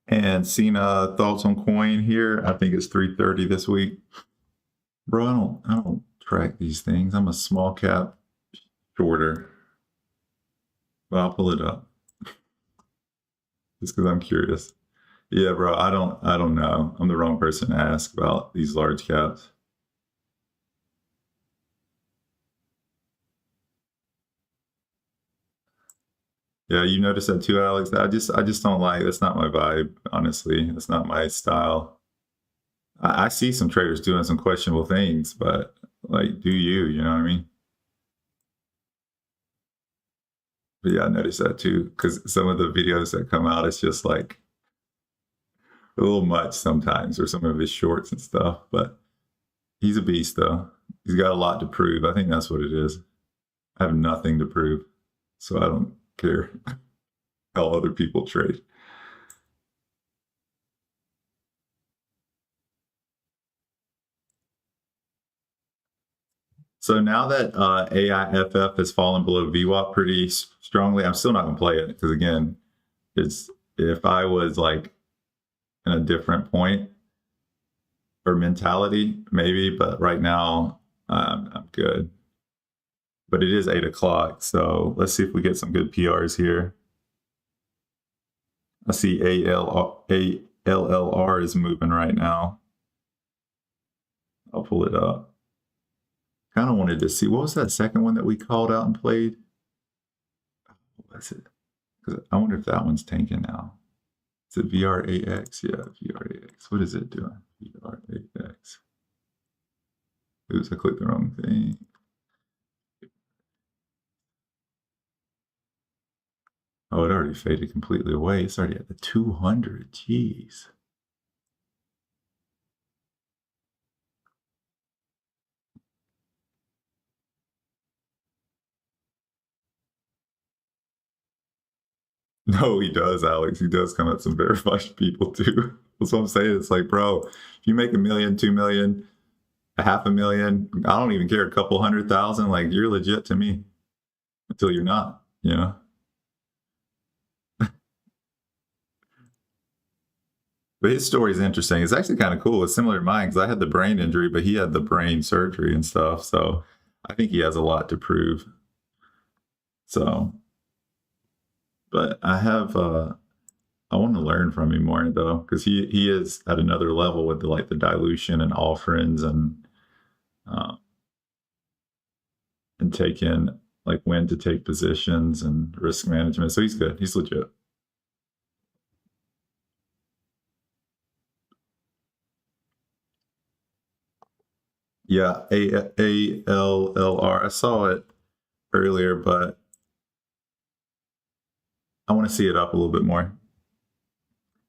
And Cena, thoughts on coin here? I think it's 330 this week. Bro, I don't track these things. I'm a small cap shorter. But I'll pull it up. Just because I'm curious. Yeah, bro, I don't know. I'm the wrong person to ask about these large caps. Yeah, you noticed that too, Alex. I just don't like. That's not my vibe. Honestly, that's not my style. I see some traders doing some questionable things, but like, do you? You know what I mean? But yeah, I noticed that too because some of the videos that come out, it's just like a little much sometimes, or some of his shorts and stuff. But he's a beast, though. He's got a lot to prove. I think that's what it is. I have nothing to prove, so I don't care how other people trade. So now that AIFF has fallen below VWAP pretty strongly, I'm still not going to play it because, again, it's if I was like in a different point or mentality, maybe, but right now I'm good. But it is 8 o'clock, so let's see if we get some good PRs here. I see ALLR is moving right now. I'll pull it up. Kind of wanted to see, what was that second one that we called out and played? What was it? Because I wonder if that one's tanking now. Is it VRAX? Yeah, VRAX. What is it doing? VRAX. Oops, I clicked the wrong thing. Oh, it already faded completely away. It's already at the 200. Jeez. No, he does, Alex. He does come at some verified people too. That's what I'm saying. It's like, bro, if you make $1 million, 2 million, $500,000, I don't even care, a couple 100,000, like you're legit to me until you're not, you know? But his story is interesting. It's actually kind of cool. It's similar to mine because I had the brain injury, but he had the brain surgery and stuff. So I think he has a lot to prove. So, but I want to learn from him more though, because he is at another level with the dilution and offerings uh, and taking like when to take positions and risk management. So he's good. He's legit. Yeah, ALLR. I saw it earlier, but I want to see it up a little bit more.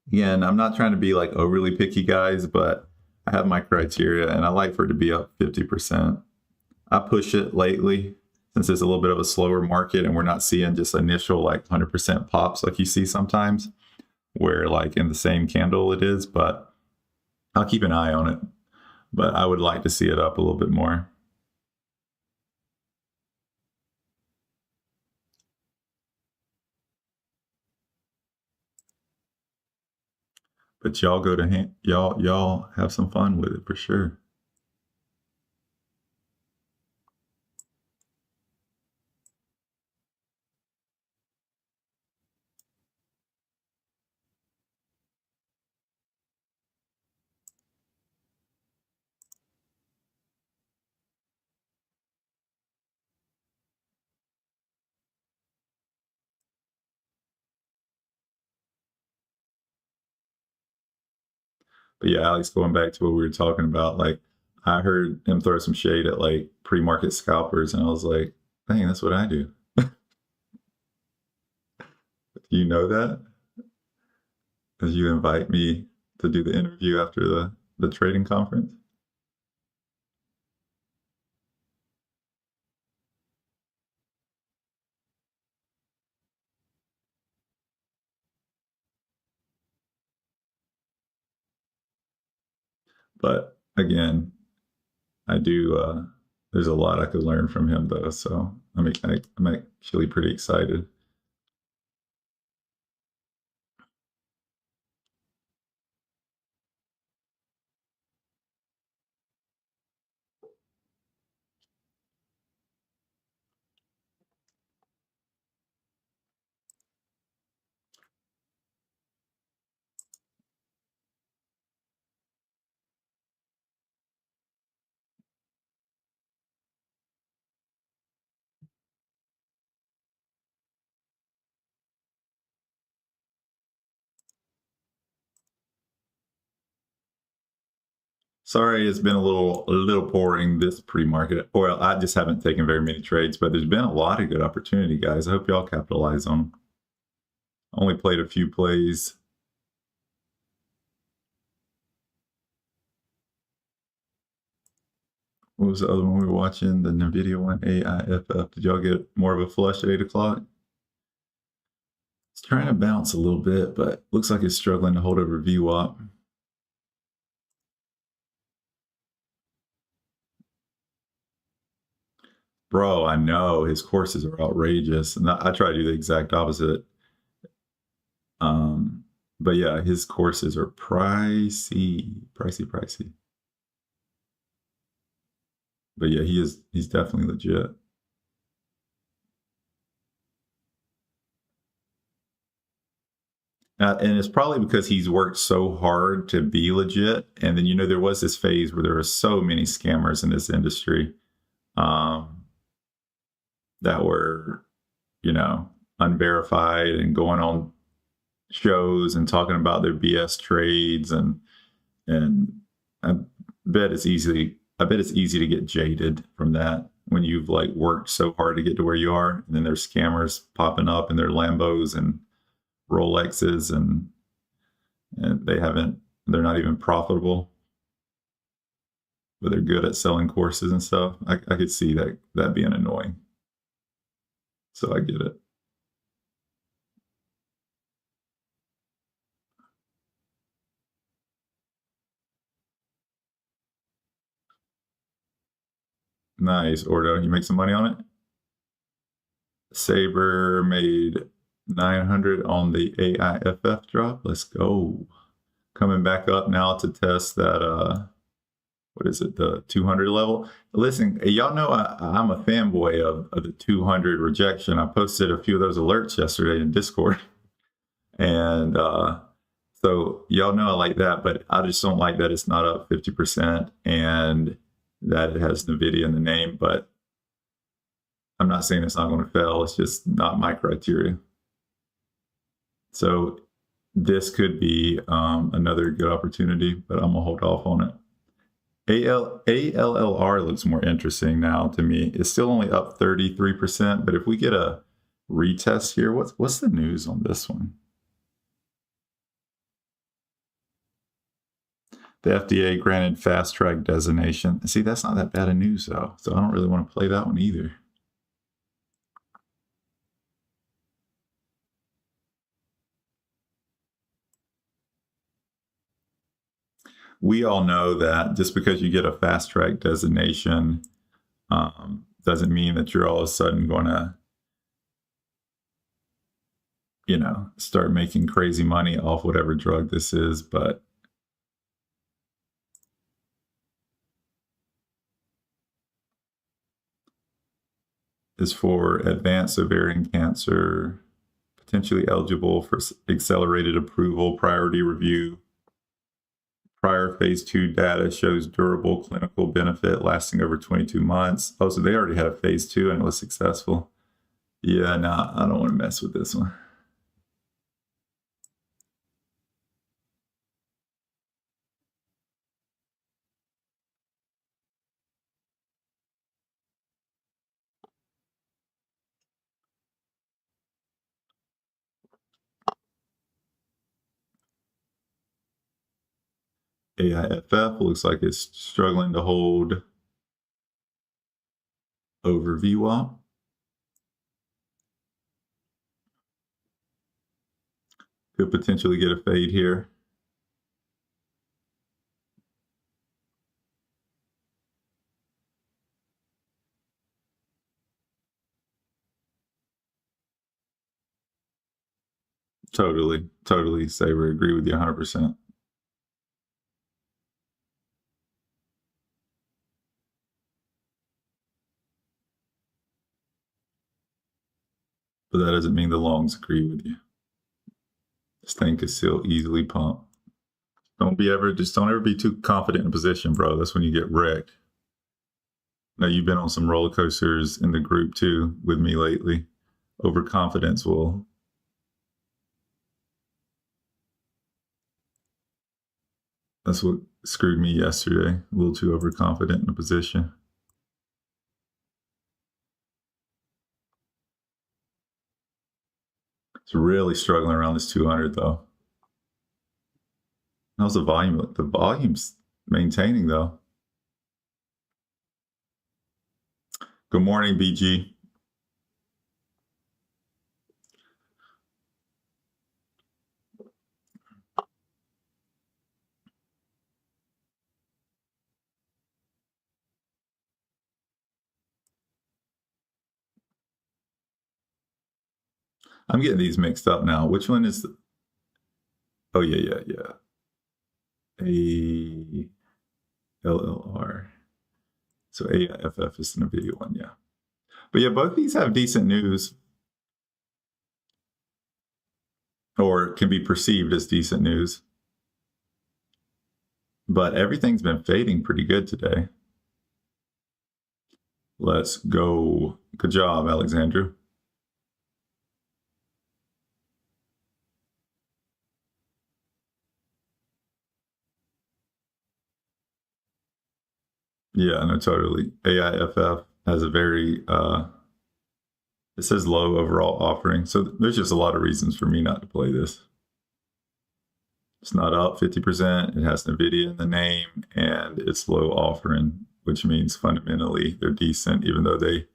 Again, I'm not trying to be like overly picky, guys, but I have my criteria and I like for it to be up 50%. I push it lately since it's a little bit of a slower market and we're not seeing just initial like 100% pops like you see sometimes, where like in the same candle it is, but I'll keep an eye on it. But I would like to see it up a little bit more. But y'all go to y'all have some fun with it for sure. But yeah, Alex, going back to what we were talking about, like I heard him throw some shade at like pre-market scalpers, and I was like, dang, that's what I do. Do you know that? As you invite me to do the interview after the trading conference? But again, I do. There's a lot I could learn from him, though. So I'm actually pretty excited. Sorry, it's been a little boring this pre-market. Well, I just haven't taken very many trades, but there's been a lot of good opportunity, guys. I hope y'all capitalize on them. Only played a few plays. What was the other one we were watching? The NVIDIA one, AIFF. Did y'all get more of a flush at 8 o'clock? It's trying to bounce a little bit, but looks like it's struggling to hold a review up. Bro, I know his courses are outrageous, and I try to do the exact opposite. But yeah, his courses are pricey. But yeah, he's definitely legit. And it's probably because he's worked so hard to be legit. And then, there was this phase where there were so many scammers in this industry that were, unverified and going on shows and talking about their BS trades. And I bet it's easy to get jaded from that when you've like worked so hard to get to where you are. And then there's scammers popping up in their Lambos and Rolexes and they're not even profitable, but they're good at selling courses and stuff. I could see that being annoying. So I get it. Nice, Ordo. You make some money on it? Saber made 900 on the AIFF drop. Let's go. coming back up now to test that, what is it, the 200 level. Listen, y'all know I'm a fanboy of the 200 rejection. I posted a few of those alerts yesterday in Discord. And so y'all know I like that, but I just don't like that it's not up 50% and that it has NVIDIA in the name. But I'm not saying it's not going to fail. It's just not my criteria. So this could be another good opportunity, but I'm going to hold off on it. ALLR looks more interesting now to me. It's still only up 33%, but if we get a retest here, what's the news on this one? The FDA granted fast track designation. See, that's not that bad of news though, so I don't really want to play that one either. We all know that just because you get a fast track designation doesn't mean that you're all of a sudden going to, start making crazy money off whatever drug this is. But is for advanced ovarian cancer, potentially eligible for accelerated approval, priority review. Prior phase 2 data shows durable clinical benefit lasting over 22 months. Oh, so they already had a phase 2 and it was successful. Yeah, no, I don't want to mess with this one. AIFF looks like it's struggling to hold over VWAP. Could potentially get a fade here. Totally, Saber. Agree with you 100%. But that doesn't mean the longs agree with you. This thing could still easily pump. Don't ever be too confident in a position, bro. That's when you get wrecked. Now you've been on some roller coasters in the group too with me lately. Overconfidence will. That's what screwed me yesterday. A little too overconfident in a position. It's really struggling around this 200 though. How's the volume look? The volume's maintaining though. Good morning, BG. I'm getting these mixed up now. Which one is the... Oh, yeah. ALLR. So AIFF is the NVIDIA one, yeah. But yeah, both these have decent news. Or can be perceived as decent news. But everything's been fading pretty good today. Let's go. Good job, Alexandra. Yeah, no, totally. AIFF has a very, it says low overall offering. So there's just a lot of reasons for me not to play this. It's not up 50%. It has NVIDIA in the name and it's low offering, which means fundamentally they're decent, even though they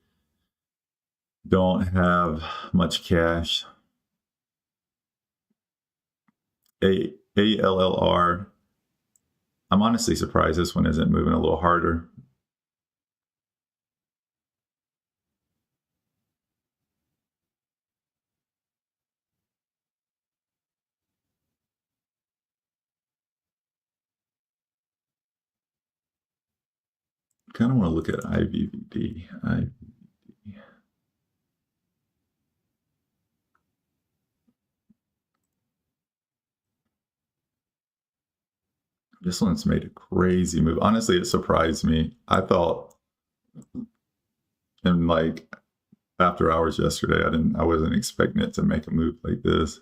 don't have much cash. ALLR. I'm honestly surprised this one isn't moving a little harder. kind of want to look at IVVD. This one's made a crazy move. Honestly, it surprised me. I thought in like after hours yesterday, I wasn't expecting it to make a move like this.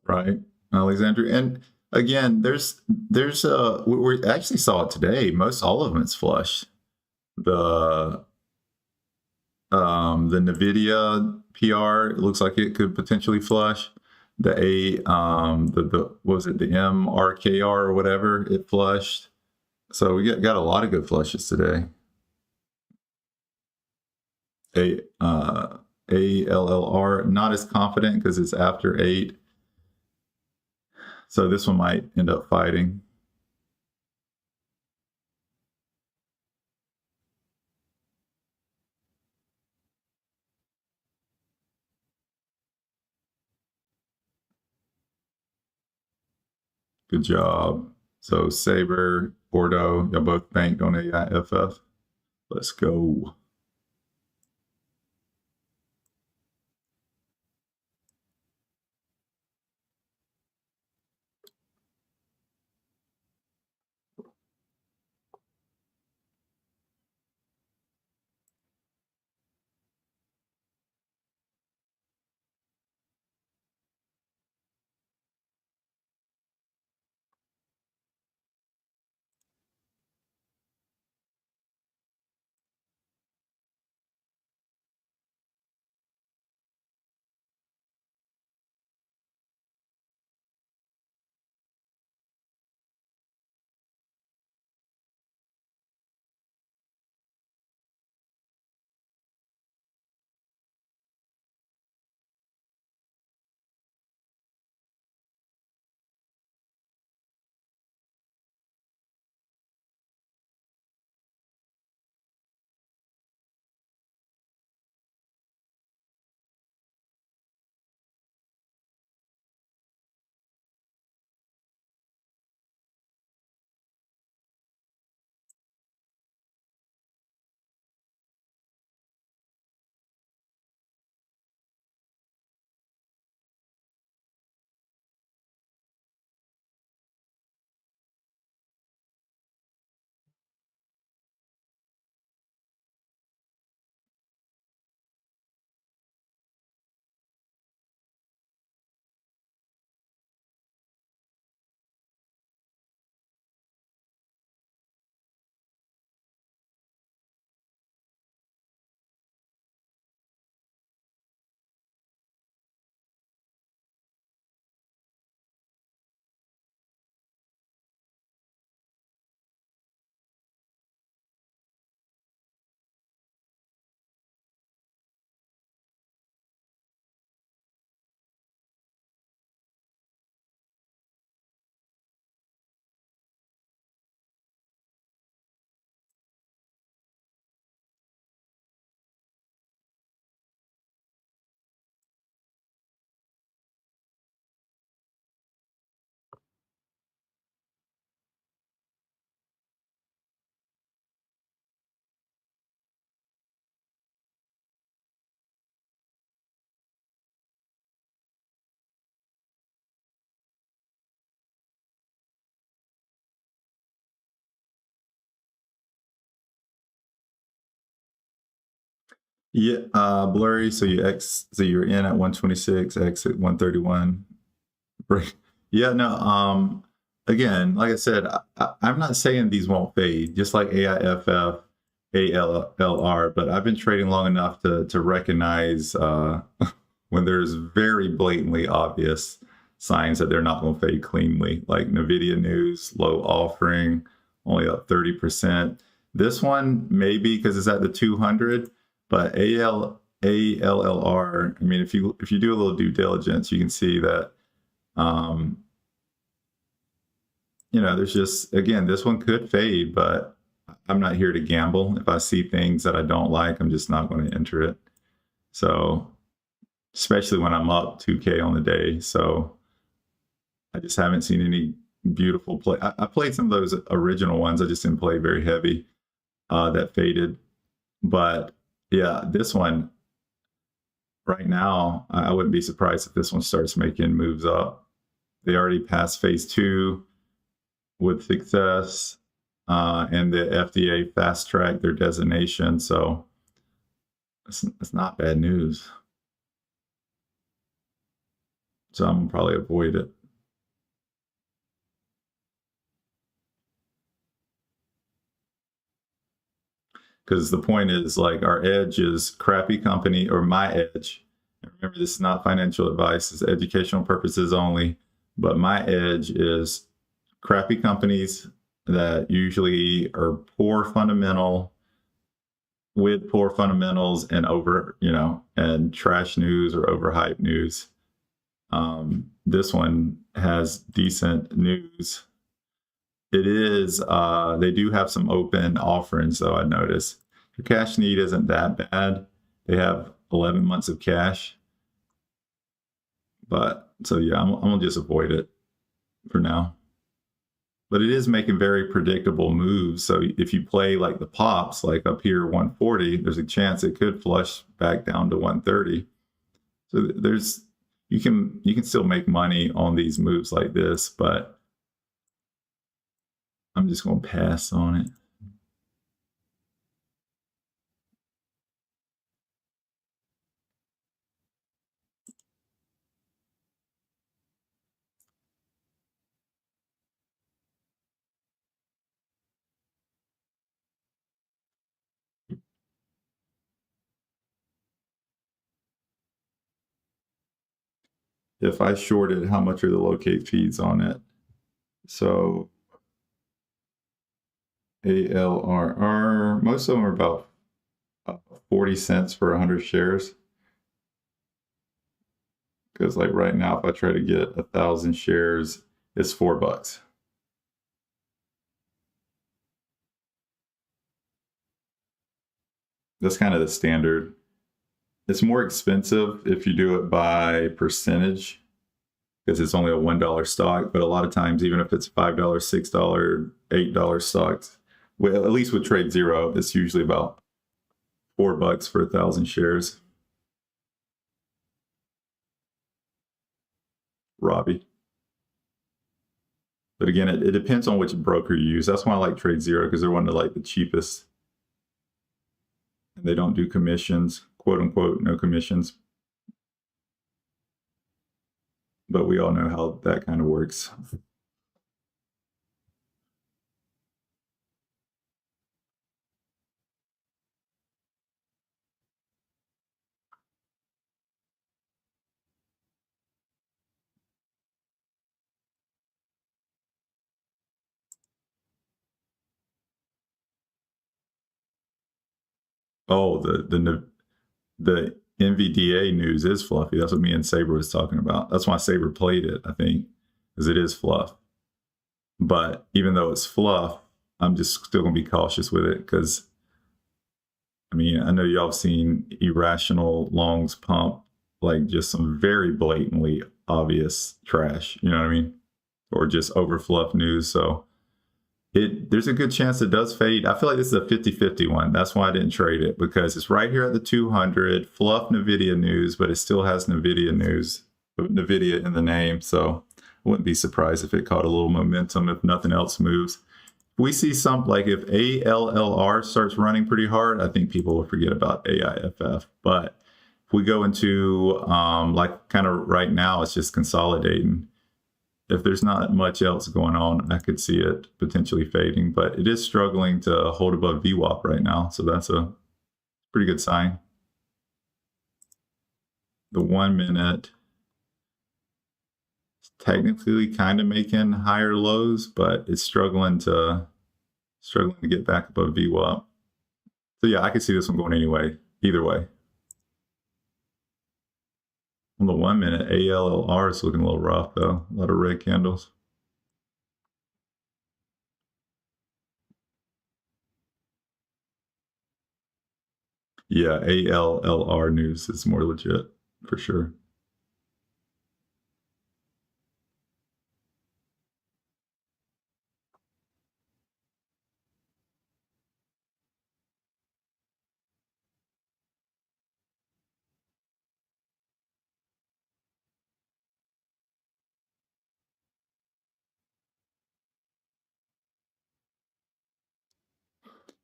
Right, Alexandria. And again, we actually saw it today. Most all of them it's flush. The Nvidia PR, it looks like it could potentially flush. The what was it, the MRKR or whatever, it flushed. So we got a lot of good flushes today. ALLR, not as confident because it's after 8. So this one might end up fighting. Good job. So Saber, Bordeaux, y'all both banked on AIFF. Let's go. Yeah, blurry. So you're in at 126, exit 131. Break. Yeah, no. Again, like I said, I'm not saying these won't fade, just like AIFF, ALLR. But I've been trading long enough to recognize when there's very blatantly obvious signs that they're not going to fade cleanly, like Nvidia news, low offering, only up 30%. This one maybe because it's at the 200, but ALLR. I mean, if you do a little due diligence, you can see that there's just, again, this one could fade, but I'm not here to gamble. If I see things that I don't like, I'm just not going to enter it. So, especially when I'm up 2K on the day. So, I just haven't seen any beautiful play. I played some of those original ones. I just didn't play very heavy that faded. But yeah, this one right now, I wouldn't be surprised if this one starts making moves up. They already passed phase 2 with success, and the FDA fast tracked their designation. So it's not bad news. So I'm gonna probably avoid it. Because the point is, like, our edge is crappy company, or my edge. And remember, this is not financial advice, it's educational purposes only. But my edge is crappy companies that usually are poor fundamental, with poor fundamentals and and trash news or overhyped news. This one has decent news. It is, they do have some open offerings, though, I noticed. Your cash need isn't that bad. They have 11 months of cash. But, so yeah, I'm going to just avoid it for now. But it is making very predictable moves. So if you play like the pops, like up here 140, there's a chance it could flush back down to 130. So you can still make money on these moves like this, but I'm just going to pass on it. If I shorted, how much are the locate fees on it? So ALRR, most of them are about 40 cents for 100 shares. Because like right now, if I try to get 1,000 shares, it's $4. That's kind of the standard. It's more expensive if you do it by percentage because it's only a $1 stock. But a lot of times, even if it's $5, $6, $8 stocks, well, at least with TradeZero, it's usually about $4 for 1,000 shares. Robbie. But again, it depends on which broker you use. That's why I like TradeZero, because they're one of the cheapest. And they don't do commissions, quote unquote, no commissions. But we all know how that kind of works. Oh, the NVDA news is fluffy. That's what me and Saber was talking about. That's why Saber played it, I think, because it is fluff. But even though it's fluff, I'm just still gonna be cautious with it because, I mean, I know y'all have seen irrational longs pump, like just some very blatantly obvious trash. You know what I mean? Or just over fluff news. So there's a good chance it does fade. I feel like this is a 50-50 one. That's why I didn't trade it, because it's right here at the 200, fluff Nvidia news, but it still has Nvidia news, Nvidia in the name. So I wouldn't be surprised if it caught a little momentum if nothing else moves. we see some, like if ALLR starts running pretty hard, I think people will forget about AIFF. But if we go into like kind of right now, it's just consolidating. If there's not much else going on, I could see it potentially fading, but it is struggling to hold above VWAP right now. So that's a pretty good sign. The 1 minute is technically kind of making higher lows, but it's struggling to get back above VWAP. So yeah, I could see this one going either way. On the 1 minute, ALLR is looking a little rough though. A lot of red candles. Yeah, ALLR news is more legit for sure.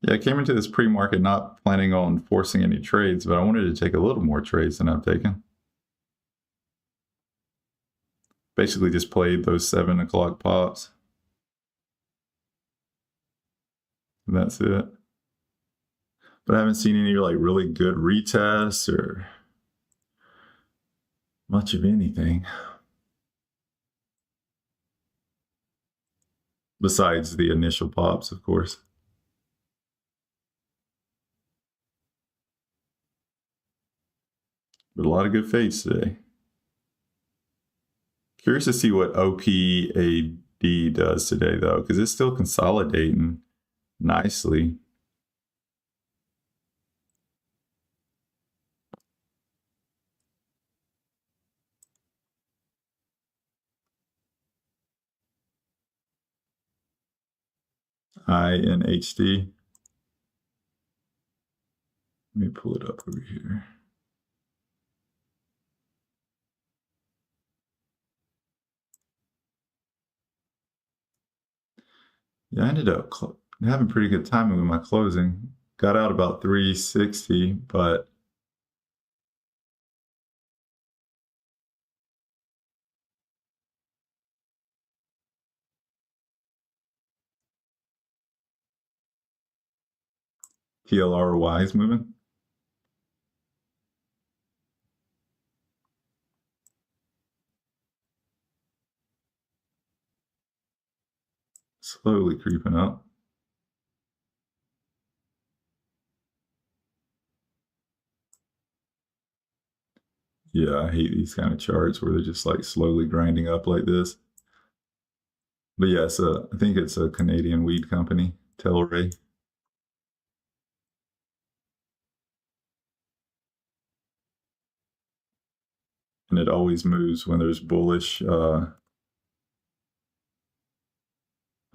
Yeah, I came into this pre-market not planning on forcing any trades, but I wanted to take a little more trades than I've taken. Basically just played those 7 o'clock pops. And that's it. But I haven't seen any like really good retests or much of anything. Besides the initial pops, of course. But a lot of good fades today. Curious to see what OPAD does today, though, because it's still consolidating nicely. INHD. Let me pull it up over here. Yeah, I ended up having pretty good timing with my closing. Got out about 360, but TLRY is moving. Slowly creeping up. Yeah, I hate these kind of charts where they're just like slowly grinding up like this. But yeah, I think it's a Canadian weed company, Telray. And it always moves when there's bullish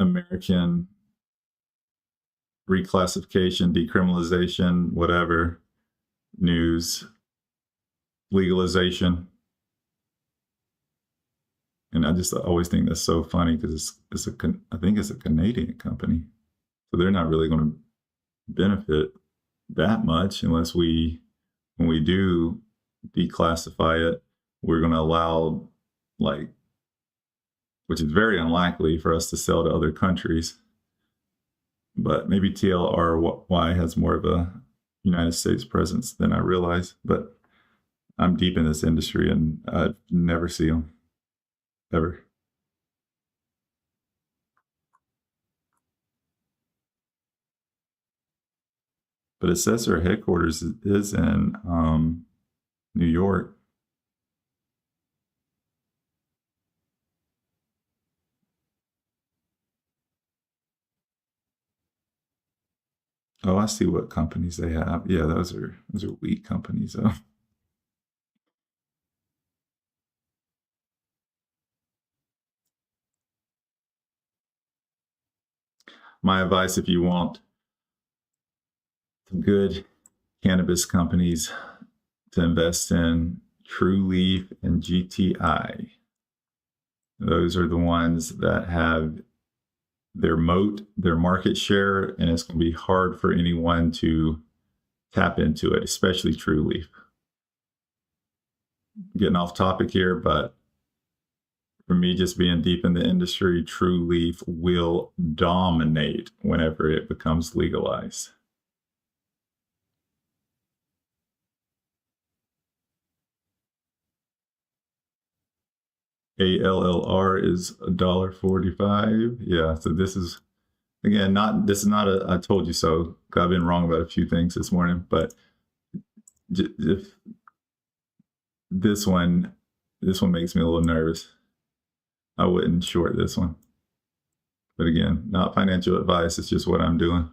American reclassification, decriminalization, whatever, news, legalization. And I just always think that's so funny because I think it's a Canadian company. So they're not really going to benefit that much unless when we do declassify it, we're going to allow, like, which is very unlikely for us to sell to other countries. But maybe TLRY has more of a United States presence than I realize. But I'm deep in this industry and I never see them, ever. But it says their headquarters is in New York. Oh, I see what companies they have. Yeah, those are weak companies though. My advice, if you want some good cannabis companies to invest in, True Leaf and GTI. Those are the ones that have their moat, their market share, and it's going to be hard for anyone to tap into it, especially TrueLeaf. Getting off topic here, but for me, just being deep in the industry, TrueLeaf will dominate whenever it becomes legalized. ALLR is $1.45. Yeah, so this is, again, this is not a I told you so. I've been wrong about a few things this morning, but if this one makes me a little nervous. I wouldn't short this one. But again, not financial advice. It's just what I'm doing.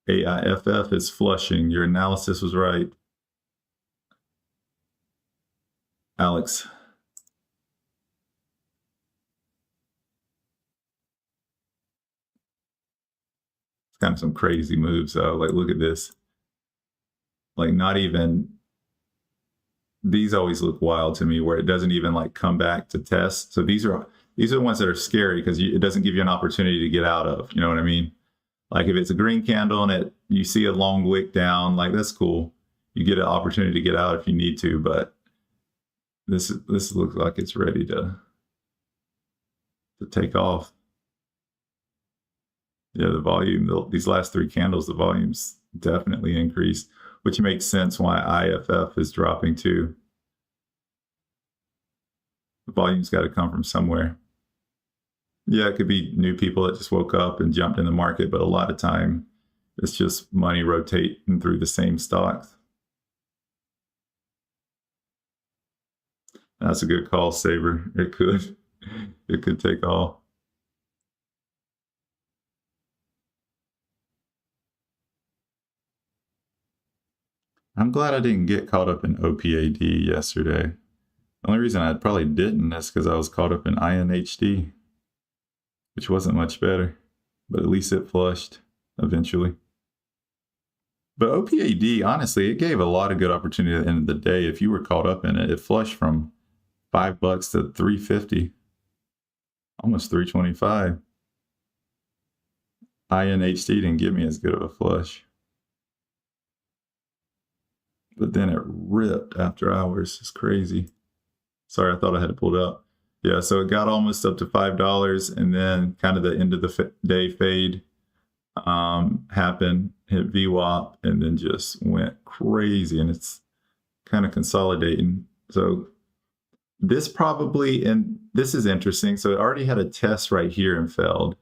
AIFF is flushing. Your analysis was right, Alex. It's kind of some crazy moves though. Like, look at this. Like, not even, these always look wild to me where it doesn't even like come back to test. So these are the ones that are scary because it doesn't give you an opportunity to get out of. You know what I mean? Like if it's a green candle and you see a long wick down, like that's cool. You get an opportunity to get out if you need to, but this looks like it's ready to take off. Yeah, the volume, these last three candles, the volume's definitely increased, which makes sense why IFF is dropping too. The volume's got to come from somewhere. Yeah, it could be new people that just woke up and jumped in the market, but a lot of time it's just money rotating through the same stocks. That's a good call, Saber. It could take off. I'm glad I didn't get caught up in OPAD yesterday. The only reason I probably didn't is because I was caught up in INHD, which wasn't much better, but at least it flushed eventually. But OPAD, honestly, it gave a lot of good opportunity at the end of the day. If you were caught up in it, it flushed from $5 to $3.50, almost $3.25. INHD didn't give me as good of a flush. But then it ripped after hours. It's crazy. Sorry, I thought I had it pulled up. Yeah, so it got almost up to $5, and then kind of the end of the day fade happened, hit VWAP, and then just went crazy, and it's kind of consolidating. So this probably, and this is interesting. So it already had a test right here and failed.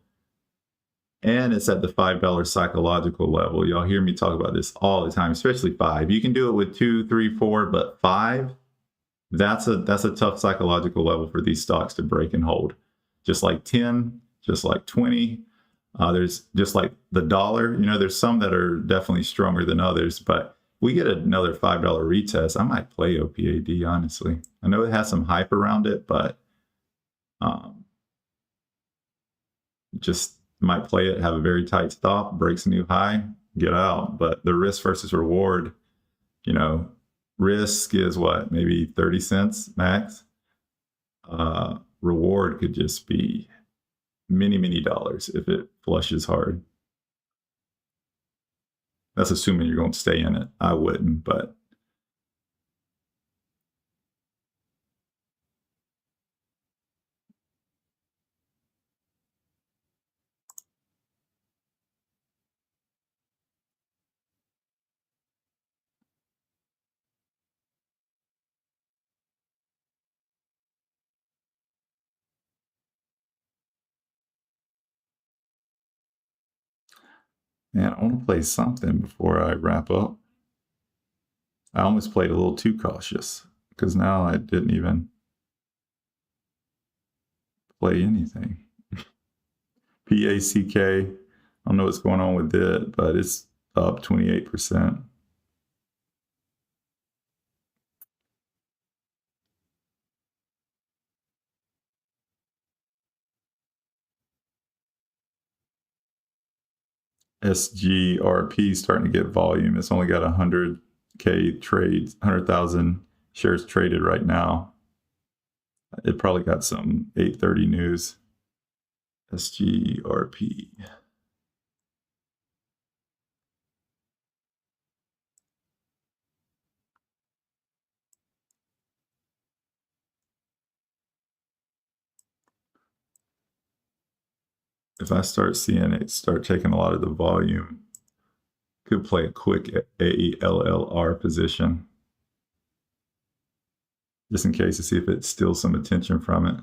And it's at the $5 psychological level. Y'all hear me talk about this all the time, especially 5. You can do it with 2, 3, 4, but 5, that's a tough psychological level for these stocks to break and hold. Just like 10, just like 20. There's just like the dollar. You know, there's some that are definitely stronger than others, but we get another $5 retest, I might play OPAD, honestly. I know it has some hype around it, but just might play it, have a very tight stop, breaks a new high, get out. But the risk versus reward, you know, risk is what, maybe 30 cents max. Reward could just be many, many dollars if it flushes hard. That's assuming you're going to stay in it. I wouldn't, but man, I want to play something before I wrap up. I almost played a little too cautious because now I didn't even play anything. PACK, I don't know what's going on with it, but it's up 28%. SGRP starting to get volume. It's only got 100K trades, 100,000 shares traded right now. It probably got some 8:30 news. SGRP. If I start seeing it start taking a lot of the volume, could play a quick ALLR position just in case to see if it steals some attention from it.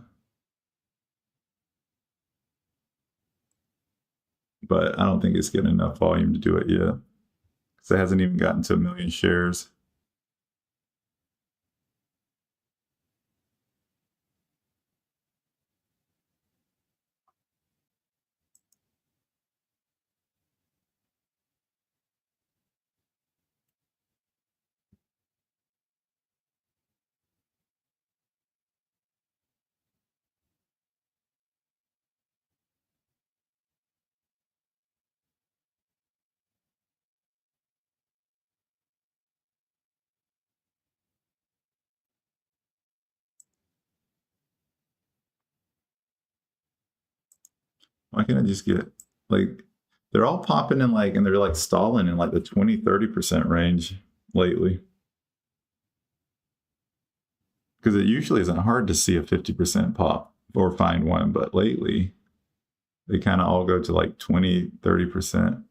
But I don't think it's getting enough volume to do it yet because it hasn't even gotten to 1 million shares. Why can't I just get like they're all popping in like and they're like stalling in like the 20-30% range lately? Because it usually isn't hard to see a 50% pop or find one, but lately they kind of all go to like 20-30%.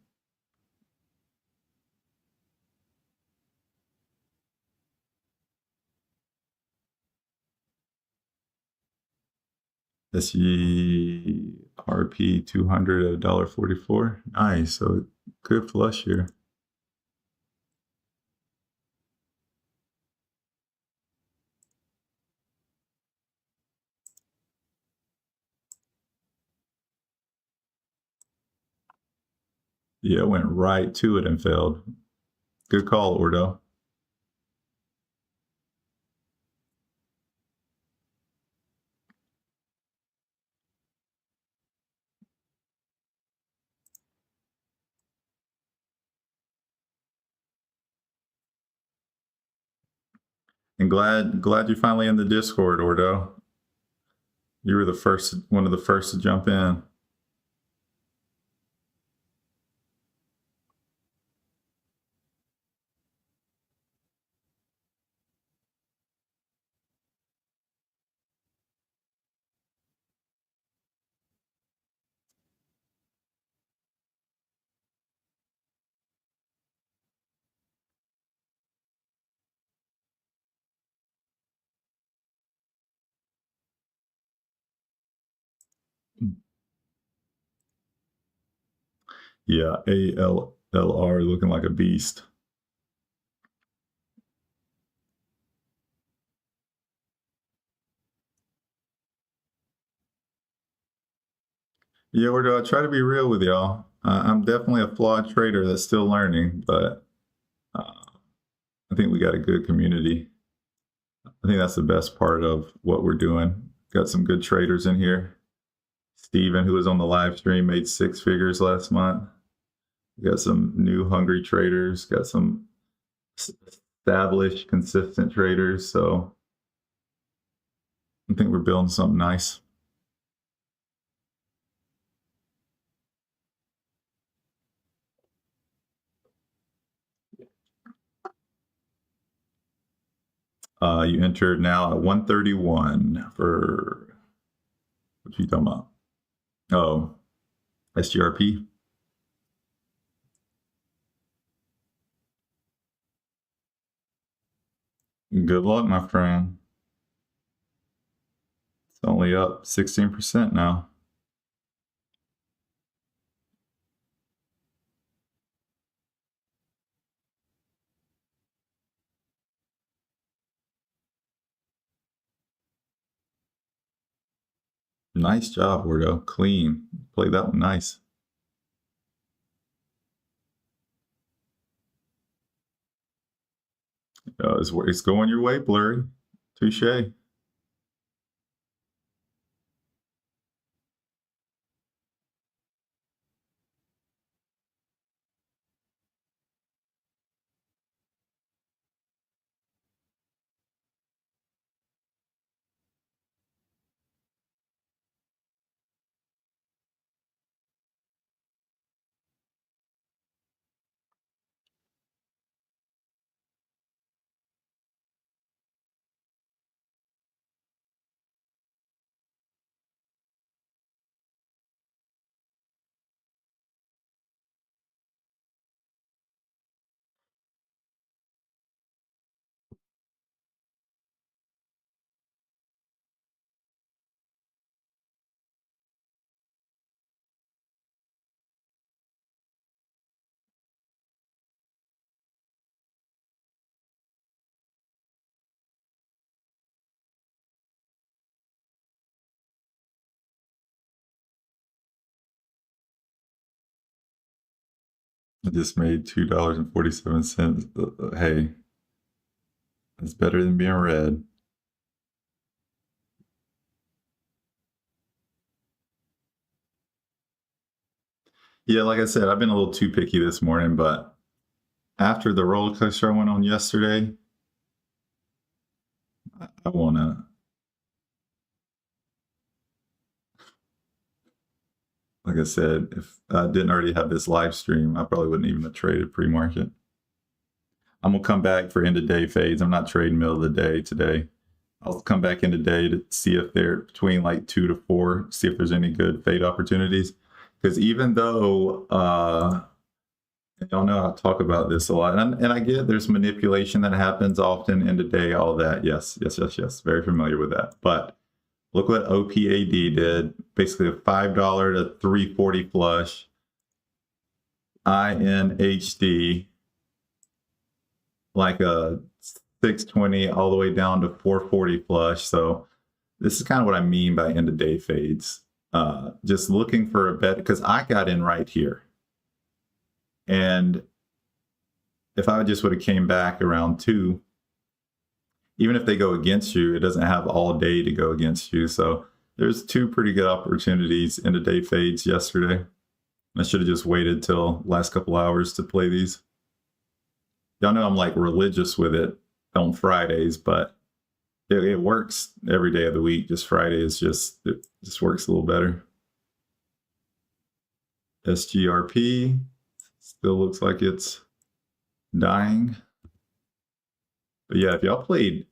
SGRP 200 at $1.44. Nice. So good flush here. Yeah, went right to it and failed. Good call, Ordo. And glad you're finally in the Discord, Ordo. You were one of the first to jump in. Yeah, ALLR looking like a beast. Yeah, Ordo, I try to be real with y'all. I'm definitely a flawed trader that's still learning, but I think we got a good community. I think that's the best part of what we're doing. Got some good traders in here. Steven, who was on the live stream, made 6 figures last month. We got some new hungry traders, got some established, consistent traders. So I think we're building something nice. You entered now at 131 for what you talking about? Oh, SGRP. Good luck, my friend. It's only up 16% now. Nice job, Ordo. Clean. Played that one nice. It's going your way, Blurry. Touche. I just made $2.47. Hey, it's better than being red. Yeah, like I said, I've been a little too picky this morning, but after the roller coaster I went on yesterday, I want to, like I said, if I didn't already have this live stream, I probably wouldn't even have traded pre-market. I'm going to come back for end of day fades. I'm not trading middle of the day today. I'll come back in today to see if they're between like 2 to 4, see if there's any good fade opportunities. Because even though, y'all know I talk about this a lot, and I get there's manipulation that happens often in the day, all that. Yes. Very familiar with that. But look what OPAD did. Basically a $5 to 340 flush. INHD, like a 620 all the way down to 440 flush. So this is kind of what I mean by end of day fades. Just looking for a bet, because I got in right here. And if I just would have came back around 2, even if they go against you, it doesn't have all day to go against you. So there's 2 pretty good opportunities in the day fades yesterday. I should have just waited till last couple hours to play these. Y'all know I'm like religious with it on Fridays, but it works every day of the week. Just Friday is it just works a little better. SGRP still looks like it's dying. But yeah, if y'all played,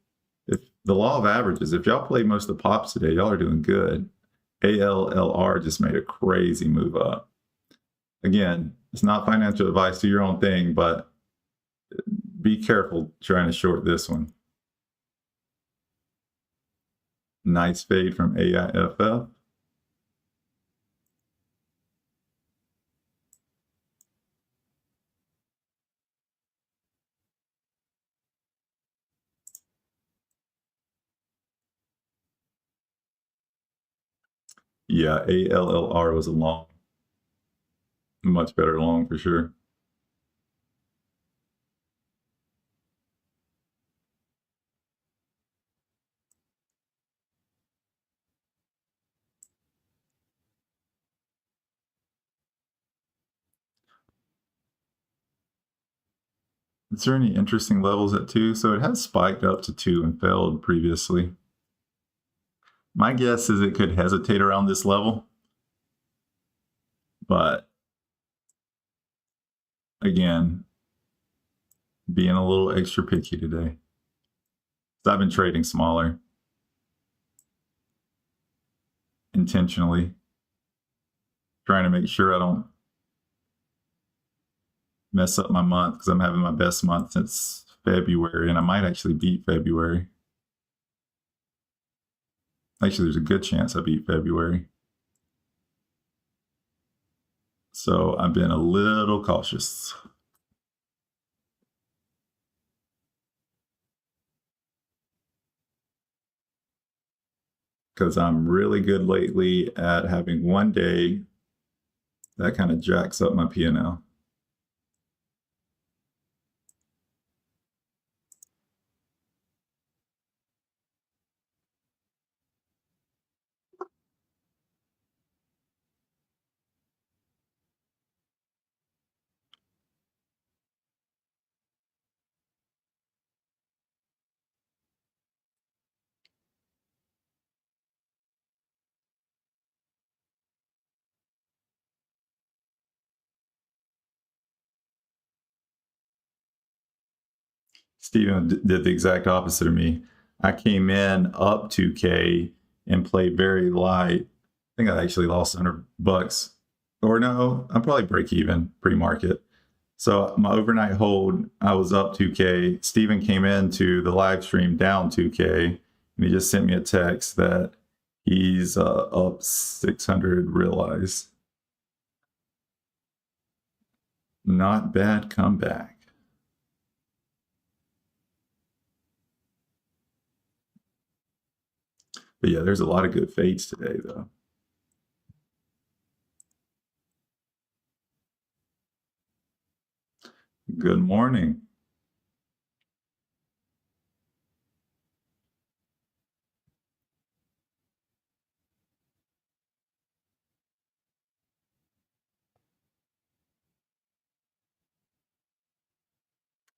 if the law of averages, if y'all played most of the pops today, y'all are doing good. ALLR just made a crazy move up. Again, it's not financial advice, do your own thing, but be careful trying to short this one. Nice fade from AIFF. Yeah, ALLR was a long, much better long for sure. Is there any interesting levels at 2? So it has spiked up to 2 and failed previously. My guess is it could hesitate around this level. But again, being a little extra picky today. So I've been trading smaller intentionally, trying to make sure I don't mess up my month, because I'm having my best month since February, and I might actually beat February. Actually, there's a good chance I beat February. So I've been a little cautious. Because I'm really good lately at having one day that kind of jacks up my P&L. Steven did the exact opposite of me. I came in up 2K and played very light. I think I actually lost $100. Or no, I'm probably break even pre-market. So my overnight hold, I was up 2K. Steven came into the live stream down 2K, and he just sent me a text that he's up 600 realized. Not bad comeback. But yeah, there's a lot of good fades today, though. Good morning.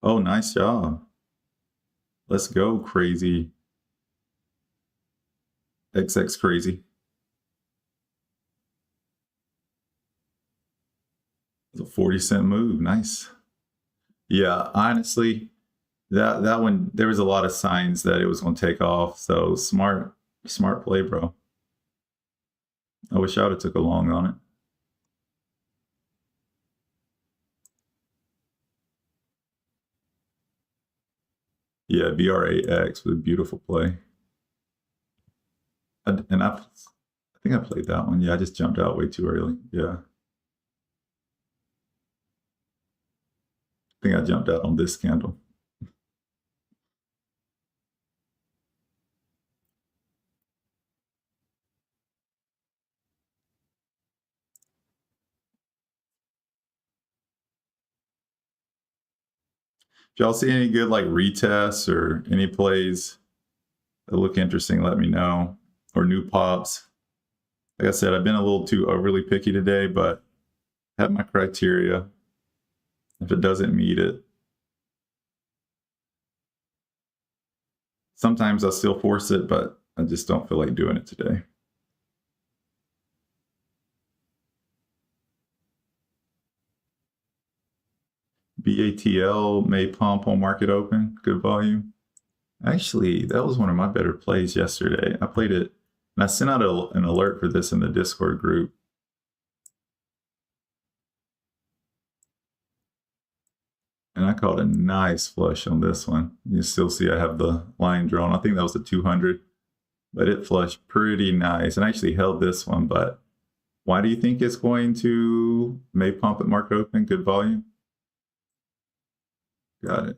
Oh, nice job. Let's go, crazy. XX crazy. It's a 40-cent move. Nice. Yeah, honestly, that one, there was a lot of signs that it was going to take off. So smart play, bro. I wish I would have took a long on it. Yeah, VRAX was a beautiful play. And I think I played that one. Yeah, I just jumped out way too early. Yeah. I think I jumped out on this candle. If y'all see any good like retests or any plays that look interesting, let me know. Or new pops. Like I said, I've been a little too overly picky today, but I have my criteria. If it doesn't meet it, sometimes I'll still force it, but I just don't feel like doing it today. BATL may pump on market open, good volume. Actually, that was one of my better plays yesterday. I played it, and I sent out an alert for this in the Discord group. And I caught a nice flush on this one. You still see I have the line drawn. I think that was a 200, but it flushed pretty nice and actually held this one. But why do you think it's going to may pump at market open? Good volume. Got it.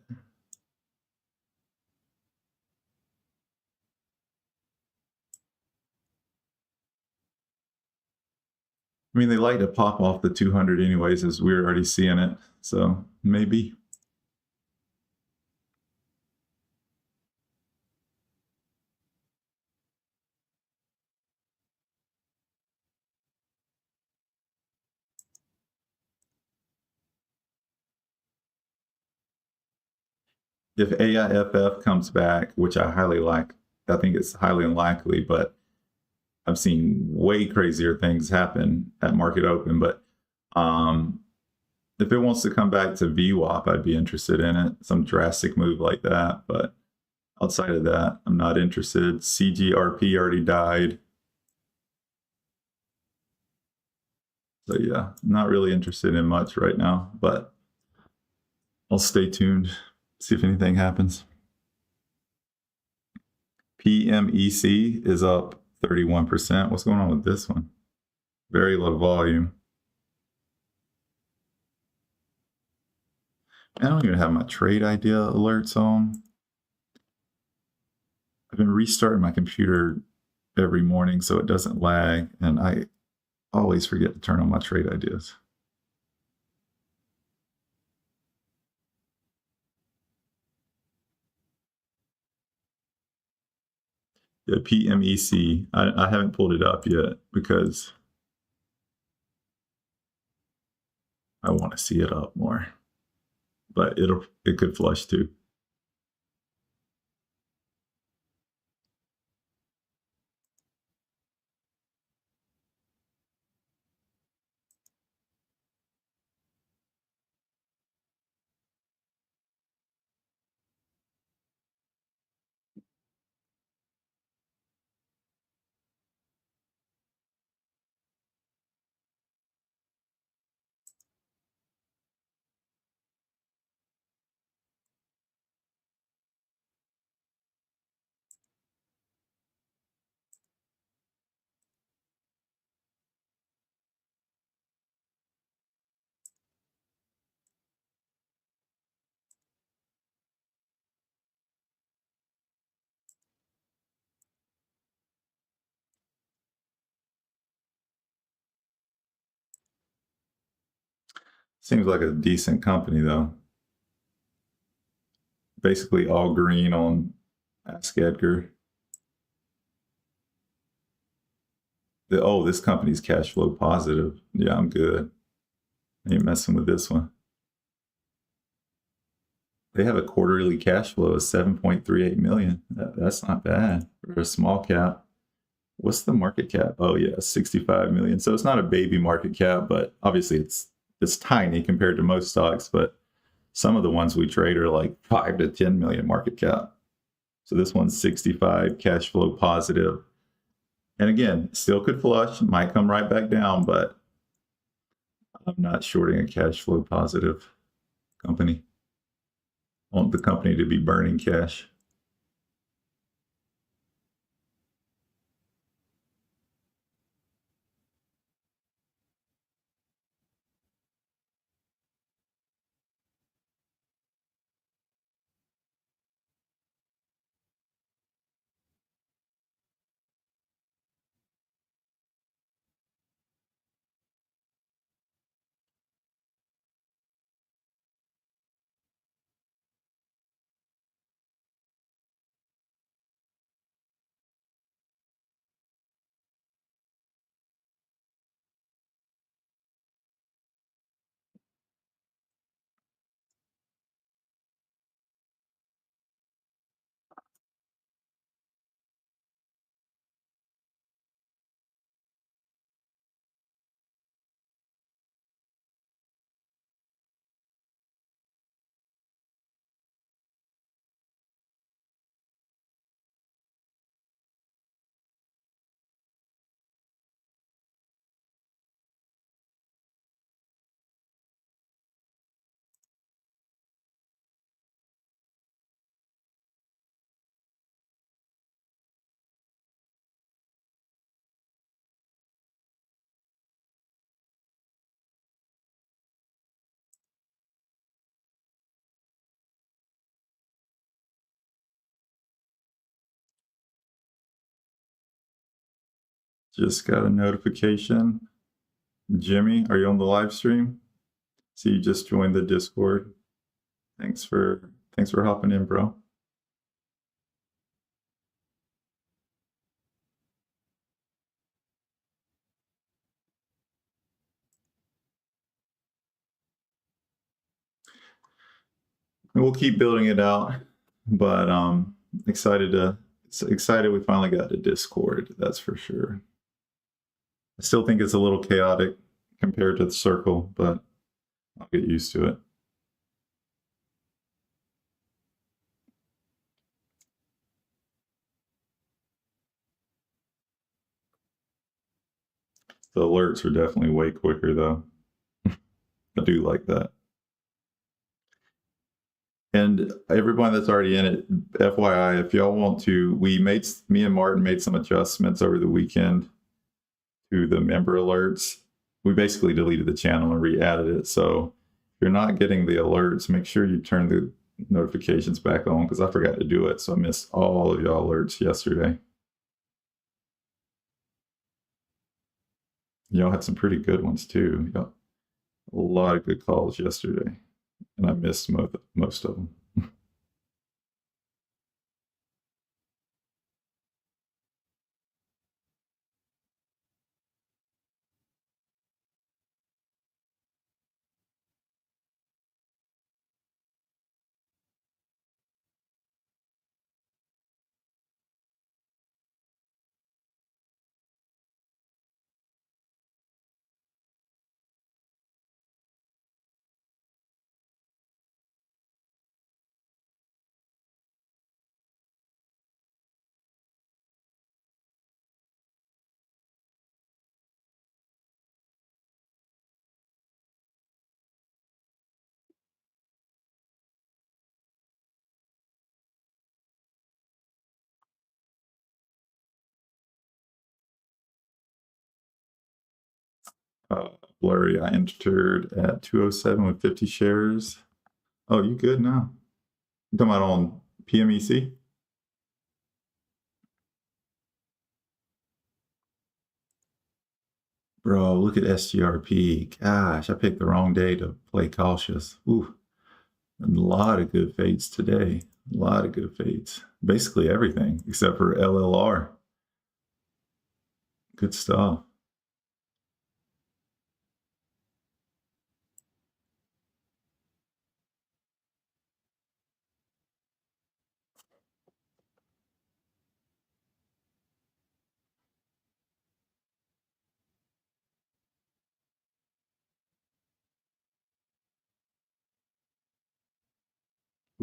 I mean, they like to pop off the 200 anyways, as we're already seeing it. So maybe. If AIFF comes back, which I highly like, I think it's highly unlikely, but I've seen way crazier things happen at market open. But if it wants to come back to VWAP, I'd be interested in it. Some drastic move like that. But outside of that, I'm not interested. CGRP already died. So yeah, not really interested in much right now, but I'll stay tuned, see if anything happens. PMEC is up 31%. What's going on with this one? Very low volume. I don't even have my trade idea alerts on. I've been restarting my computer every morning so it doesn't lag, and I always forget to turn on my trade ideas. Yeah, PMEC. I haven't pulled it up yet because I want to see it up more. But it could flush too. Seems like a decent company though. basically all green on AskEdgar. Oh, this company's cash flow positive. Yeah, I'm good. Ain't messing with this one. They have a quarterly cash flow of 7.38 million. That's not bad for a small cap. What's the market cap? Oh yeah, 65 million. So it's not a baby market cap, but obviously it's tiny compared to most stocks. But some of the ones we trade are like 5 to 10 million market cap. So this one's 65, cash flow positive. And again, still could flush, might come right back down, but I'm not shorting a cash flow positive company. I want the company to be burning cash. Just got a notification. Jimmy, are you on the live stream? See, you just joined the Discord. Thanks for hopping in, bro. And we'll keep building it out, but excited we finally got to Discord, that's for sure. I still think it's a little chaotic compared to the circle, but I'll get used to it. The alerts are definitely way quicker though. I do like that. And everyone that's already in it, FYI, if y'all want to, me and Martin made some adjustments over the weekend to the member alerts. We basically deleted the channel and re-added it. So if you're not getting the alerts, make sure you turn the notifications back on, because I forgot to do it. So I missed all of y'all alerts yesterday. Y'all had some pretty good ones too. Y'all, a lot of good calls yesterday, and I missed most of them. Blurry, I entered at 207 with 50 shares. Oh, you good now? You talking about on PMEC? Bro, look at SGRP. Gosh, I picked the wrong day to play cautious. Ooh, A lot of good fades today. A lot of good fades. Basically everything except for LLR. Good stuff.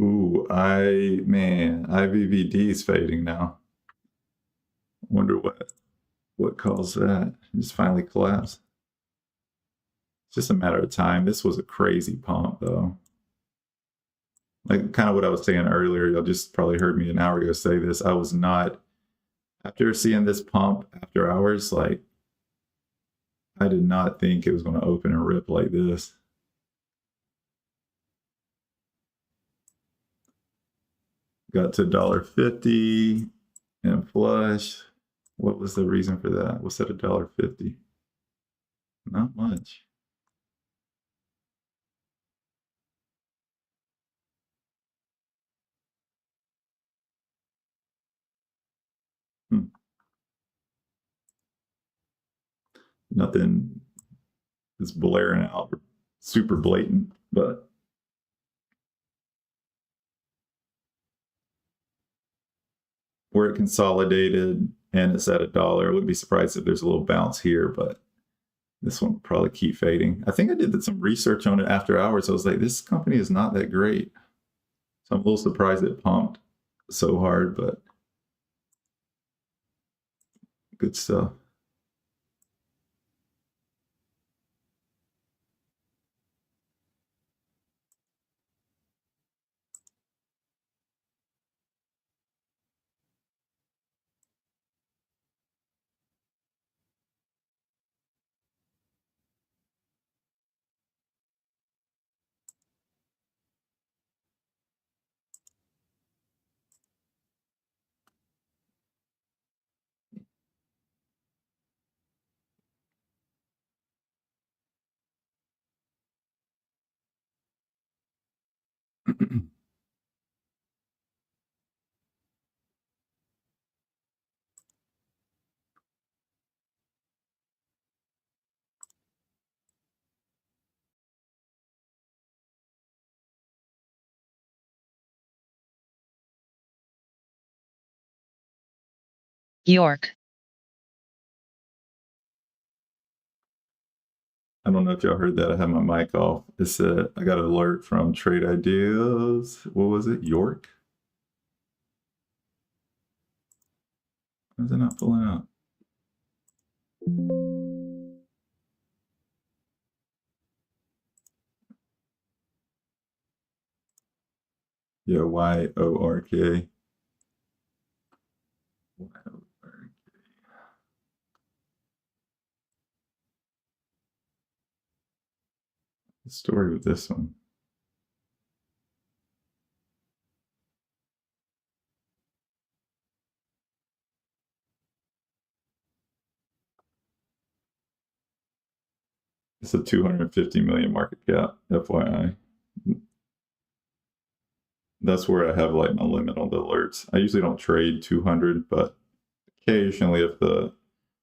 Ooh, IVVD is fading now. Wonder what caused that. Just finally collapsed. It's just a matter of time. This was a crazy pump though. Like kind of what I was saying earlier, y'all just probably heard me an hour ago say this. I was not, after seeing this pump after hours, like I did not think it was going to open and rip like this. Got to $1.50 and flush. What was the reason for that? What's at $1.50? Not much. Nothing is blaring out super blatant, but where it consolidated and it's at $1, I wouldn't be surprised if there's a little bounce here, but this one will probably keep fading. I think I did some research on it after hours. I was like, this company is not that great. So I'm a little surprised it pumped so hard, but good stuff.
York.
I don't know if y'all heard that. I had my mic off. It said I got an alert from Trade Ideas. What was it? York? Why is it not pulling out? Yeah, YORK. The story with this one. It's a 250 million market cap, FYI. That's where I have like my limit on the alerts. I usually don't trade 200, but occasionally if it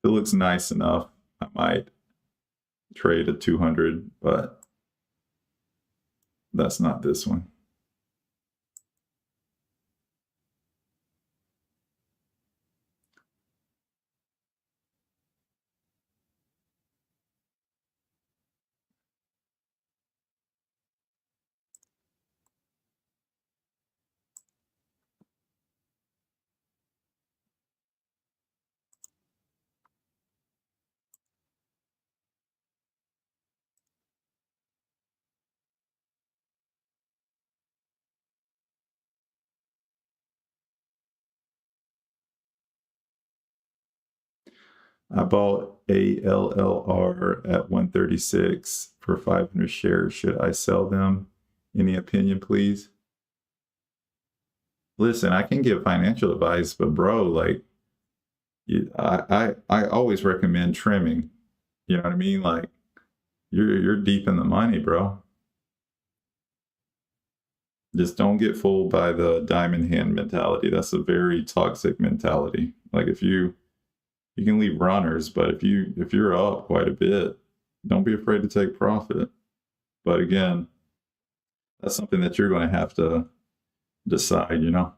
looks nice enough, I might trade at 200, but that's not this one. I bought ALLR at 136 for 500 shares. Should I sell them? Any opinion, please? Listen, I can give financial advice, but bro, like, I always recommend trimming. You know what I mean? Like, you're deep in the money, bro. Just don't get fooled by the diamond hand mentality. That's a very toxic mentality. Like if you can leave runners, but if you're up quite a bit, don't be afraid to take profit. But again, that's something that you're going to have to decide, you know,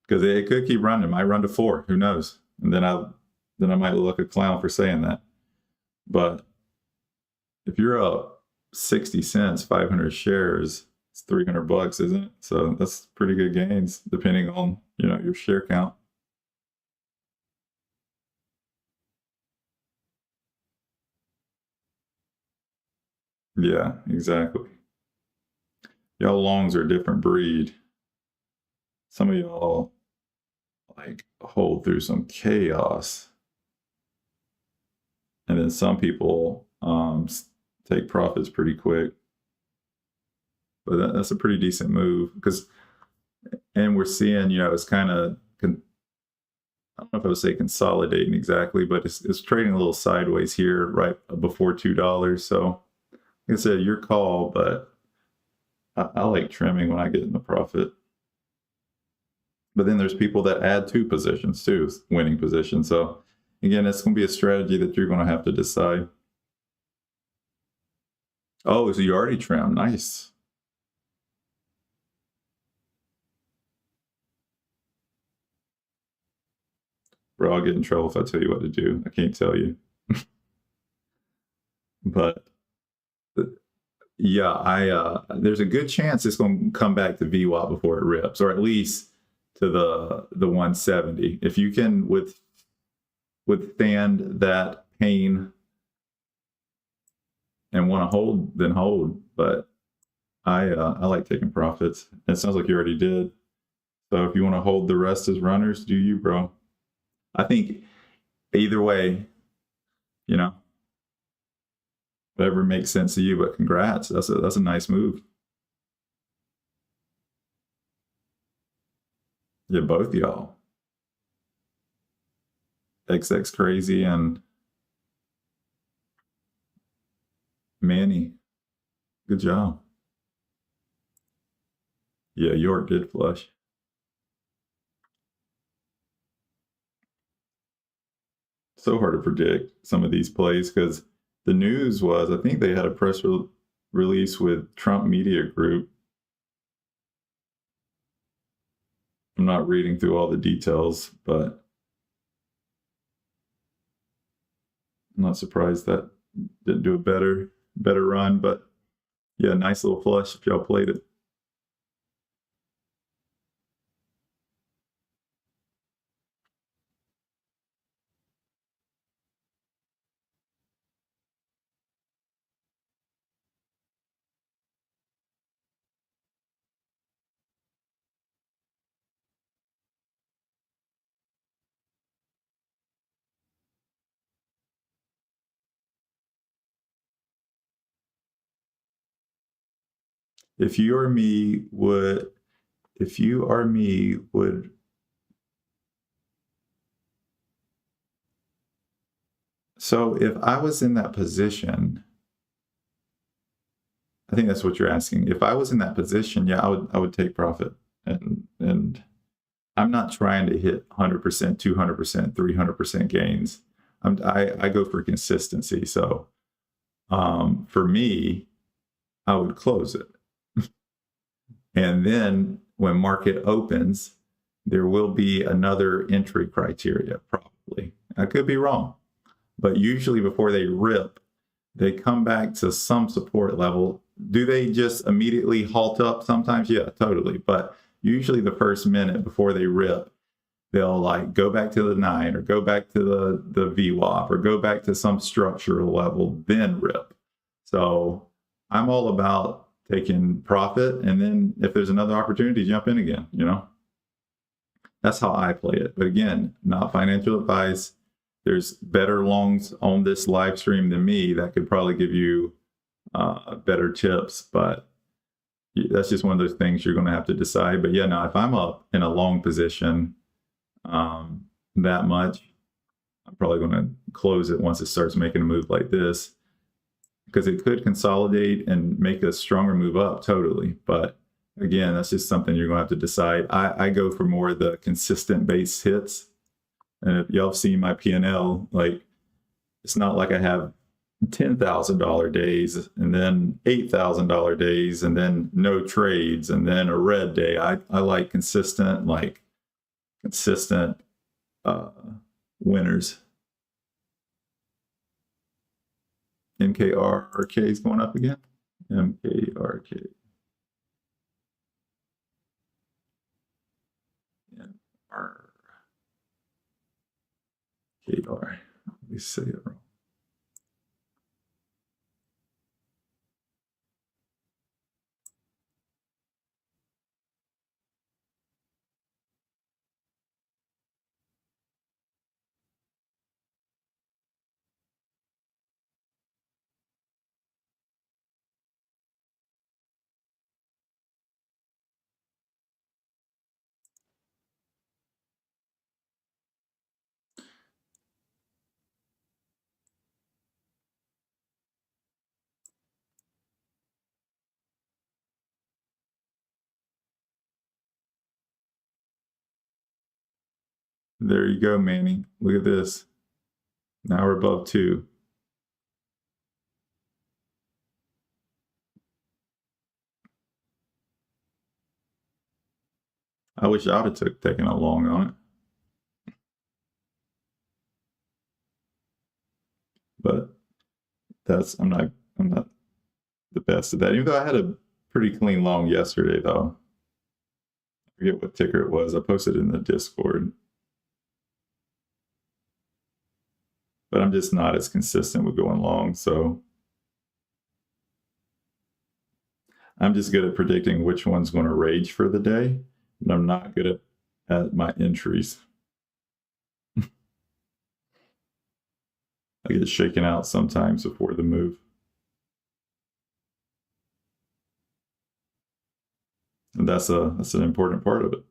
because it could keep running. It might run to 4. Who knows? And then I might look a clown for saying that. But if you're up 60 cents, 500 shares, it's $300, isn't it? So that's pretty good gains, depending on, you know, your share count. Yeah, exactly. Y'all longs are a different breed. Some of y'all like hold through some chaos, and then some people take profits pretty quick. But that's a pretty decent move, and we're seeing, you know, it's kind of, I don't know if I would say consolidating exactly, but it's trading a little sideways here right before $2. So like I said, your call, but I like trimming when I get in the profit. But then there's people that add 2 positions too, winning positions. So again, it's going to be a strategy that you're going to have to decide. Oh, so you already trimmed. Nice. Bro, I'll get in trouble if I tell you what to do. I can't tell you. But yeah, there's a good chance it's going to come back to VWAP before it rips, or at least to the 170. If you can withstand that pain and want to hold, then hold. But I like taking profits. It sounds like you already did. So if you want to hold the rest as runners, do you, bro? I think either way, you know, whatever makes sense to you. But congrats, that's a nice move. Yeah, both y'all, XX Crazy and Manny, good job. Yeah, York did flush. So hard to predict some of these plays because the news was, I think they had a press release with Trump Media Group. I'm not reading through all the details, but I'm not surprised that didn't do a better run. But yeah, nice little flush if y'all played it. If you are me, would so if I was in that position, I think that's what you're asking. If I was in that position, yeah, I would take profit. And I'm not trying to hit 100%, 200%, 300% gains. I go for consistency. So for me, I would close it. And then when market opens, there will be another entry criteria, probably. I could be wrong. But usually before they rip, they come back to some support level. Do they just immediately halt up sometimes? Yeah, totally. But usually the first minute before they rip, they'll like go back to the 9 or go back to the VWAP or go back to some structural level, then rip. So I'm all about taking profit, and then if there's another opportunity, jump in again, you know? That's how I play it. But again, not financial advice. There's better longs on this live stream than me that could probably give you better tips, but that's just one of those things you're going to have to decide. But yeah, no, if I'm up in a long position that much, I'm probably going to close it once it starts making a move like this. because it could consolidate and make a stronger move up totally. But again, that's just something you're going to have to decide. I go for more of the consistent base hits. And if y'all have seen my P&L, like, it's not like I have $10,000 days and then $8,000 days and then no trades and then a red day. I like consistent winners. MKRK is going up again. MKRK. KR. Let me say it wrong. There you go, Manny. Look at this. Now we're above 2. I wish I would have taken a long on it. But I'm not the best at that. Even though I had a pretty clean long yesterday, though. I forget what ticker it was. I posted it in the Discord. But I'm just not as consistent with going long, so I'm just good at predicting which one's going to rage for the day, but I'm not good at my entries. I get shaken out sometimes before the move. And that's an important part of it.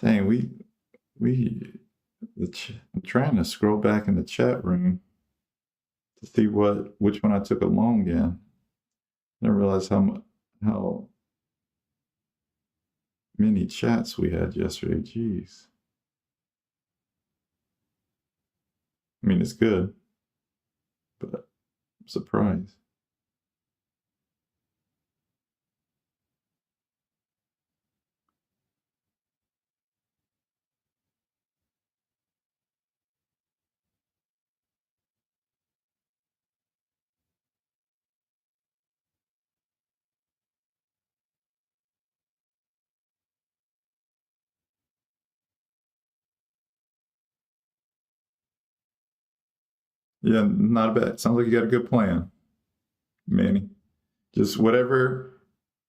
Dang, I'm trying to scroll back in the chat room to see which one I took a long in. I didn't realize how many chats we had yesterday. Jeez. I mean, it's good, but I'm surprised. Yeah, not bad. Sounds like you got a good plan, Manny. Just whatever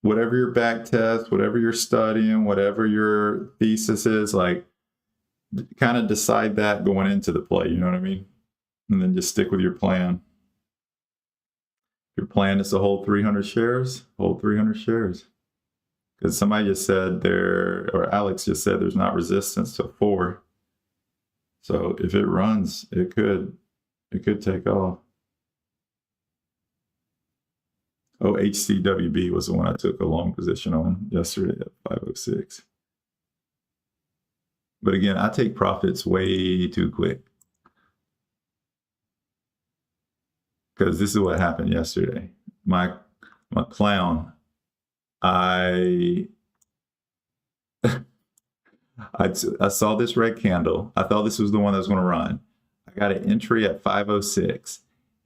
your back test, whatever you're studying, whatever your thesis is, like, kind of decide that going into the play, you know what I mean? And then just stick with your plan. Your plan is to hold 300 shares, hold 300 shares. Because somebody just said or Alex just said there's not resistance to 4. So if it runs, it could take off. Oh, HCWB was the one I took a long position on yesterday at 506. But again, I take profits way too quick. Because this is what happened yesterday. My clown, I saw this red candle. I thought this was the one that was going to run. I got an entry at 506.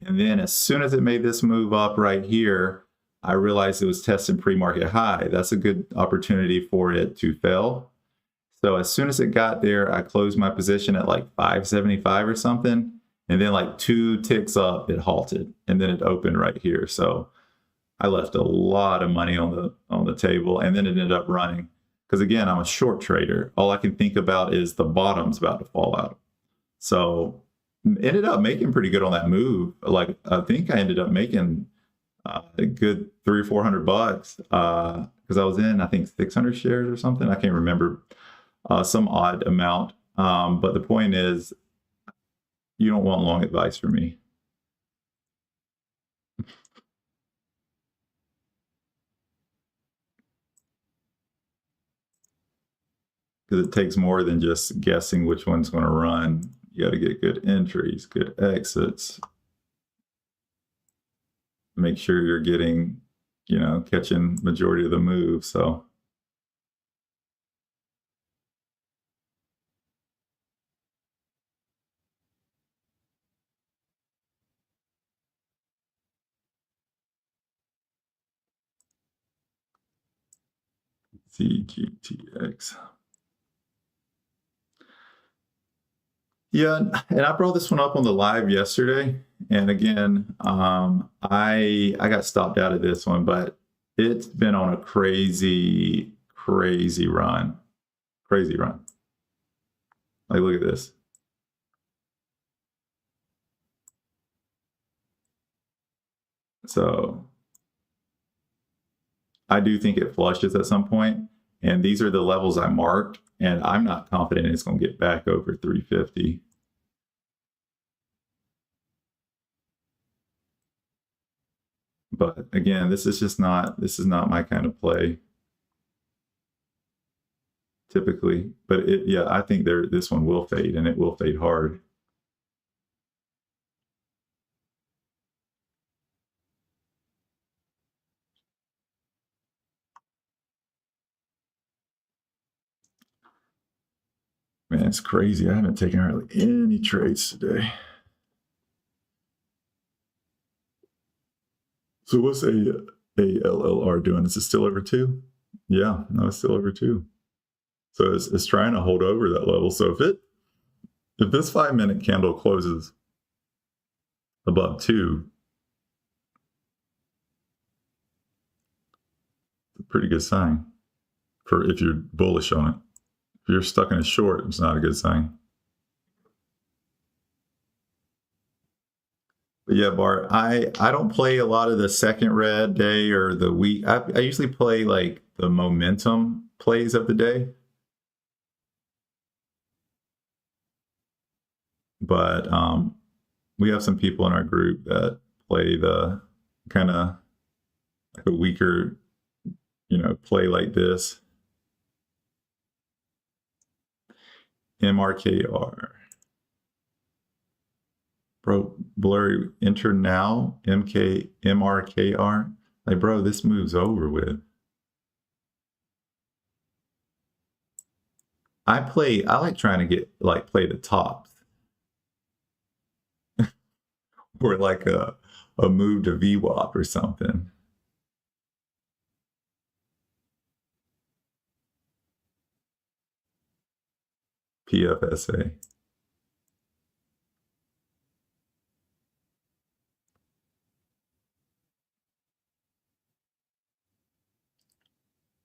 And then as soon as it made this move up right here, I realized it was testing pre-market high. That's a good opportunity for it to fail. So as soon as it got there, I closed my position at like 575 or something. And then like 2 ticks up, it halted, and then it opened right here. So I left a lot of money on the table, and then it ended up running. Because again, I'm a short trader. All I can think about is the bottom's about to fall out. So ended up making pretty good on that move. Like I think I ended up making a good $300 or $400 because I was in, I think, 600 shares or something. I can't remember, some odd amount. But the point is, you don't want long advice from me. Because it takes more than just guessing which one's going to run. You got to get good entries, good exits. Make sure you're getting, catching majority of the move. So CGTX. Yeah, and I brought this one up on the live yesterday. And again, I got stopped out of this one, but it's been on a crazy run. Crazy run. Like, look at this. So I do think it flushes at some point, and these are the levels I marked, and I'm not confident it's going to get back over 350. But again, this is not my kind of play typically. But yeah, I think this one will fade, and it will fade hard. Man, it's crazy. I haven't taken hardly any trades today. So what's ALLR doing? Is it still over 2? Yeah, no, it's still over 2. So it's trying to hold over that level. So if this 5-minute candle closes above 2, it's a pretty good sign for if you're bullish on it. If you're stuck in a short, it's not a good sign. But yeah, Bart, I don't play a lot of the second red day or the week. I usually play like the momentum plays of the day. But we have some people in our group that play the kind of like a weaker, play like this. MRKR. Bro, blurry, enter now, MRKR. Like, bro, this move's over with. I like trying to play the tops. Or like a move to VWAP or something. PFSA.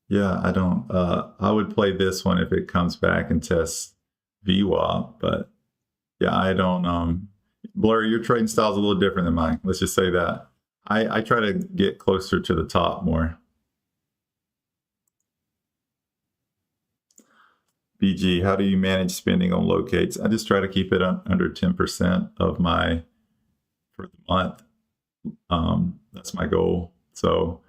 Yeah, I don't, I would play this one if it comes back and tests VWAP, but yeah, I don't, Blurry, your trading style is a little different than mine. Let's just say that. I try to get closer to the top more. BG, how do you manage spending on locates? I just try to keep it under 10% of my, for the month. That's my goal. So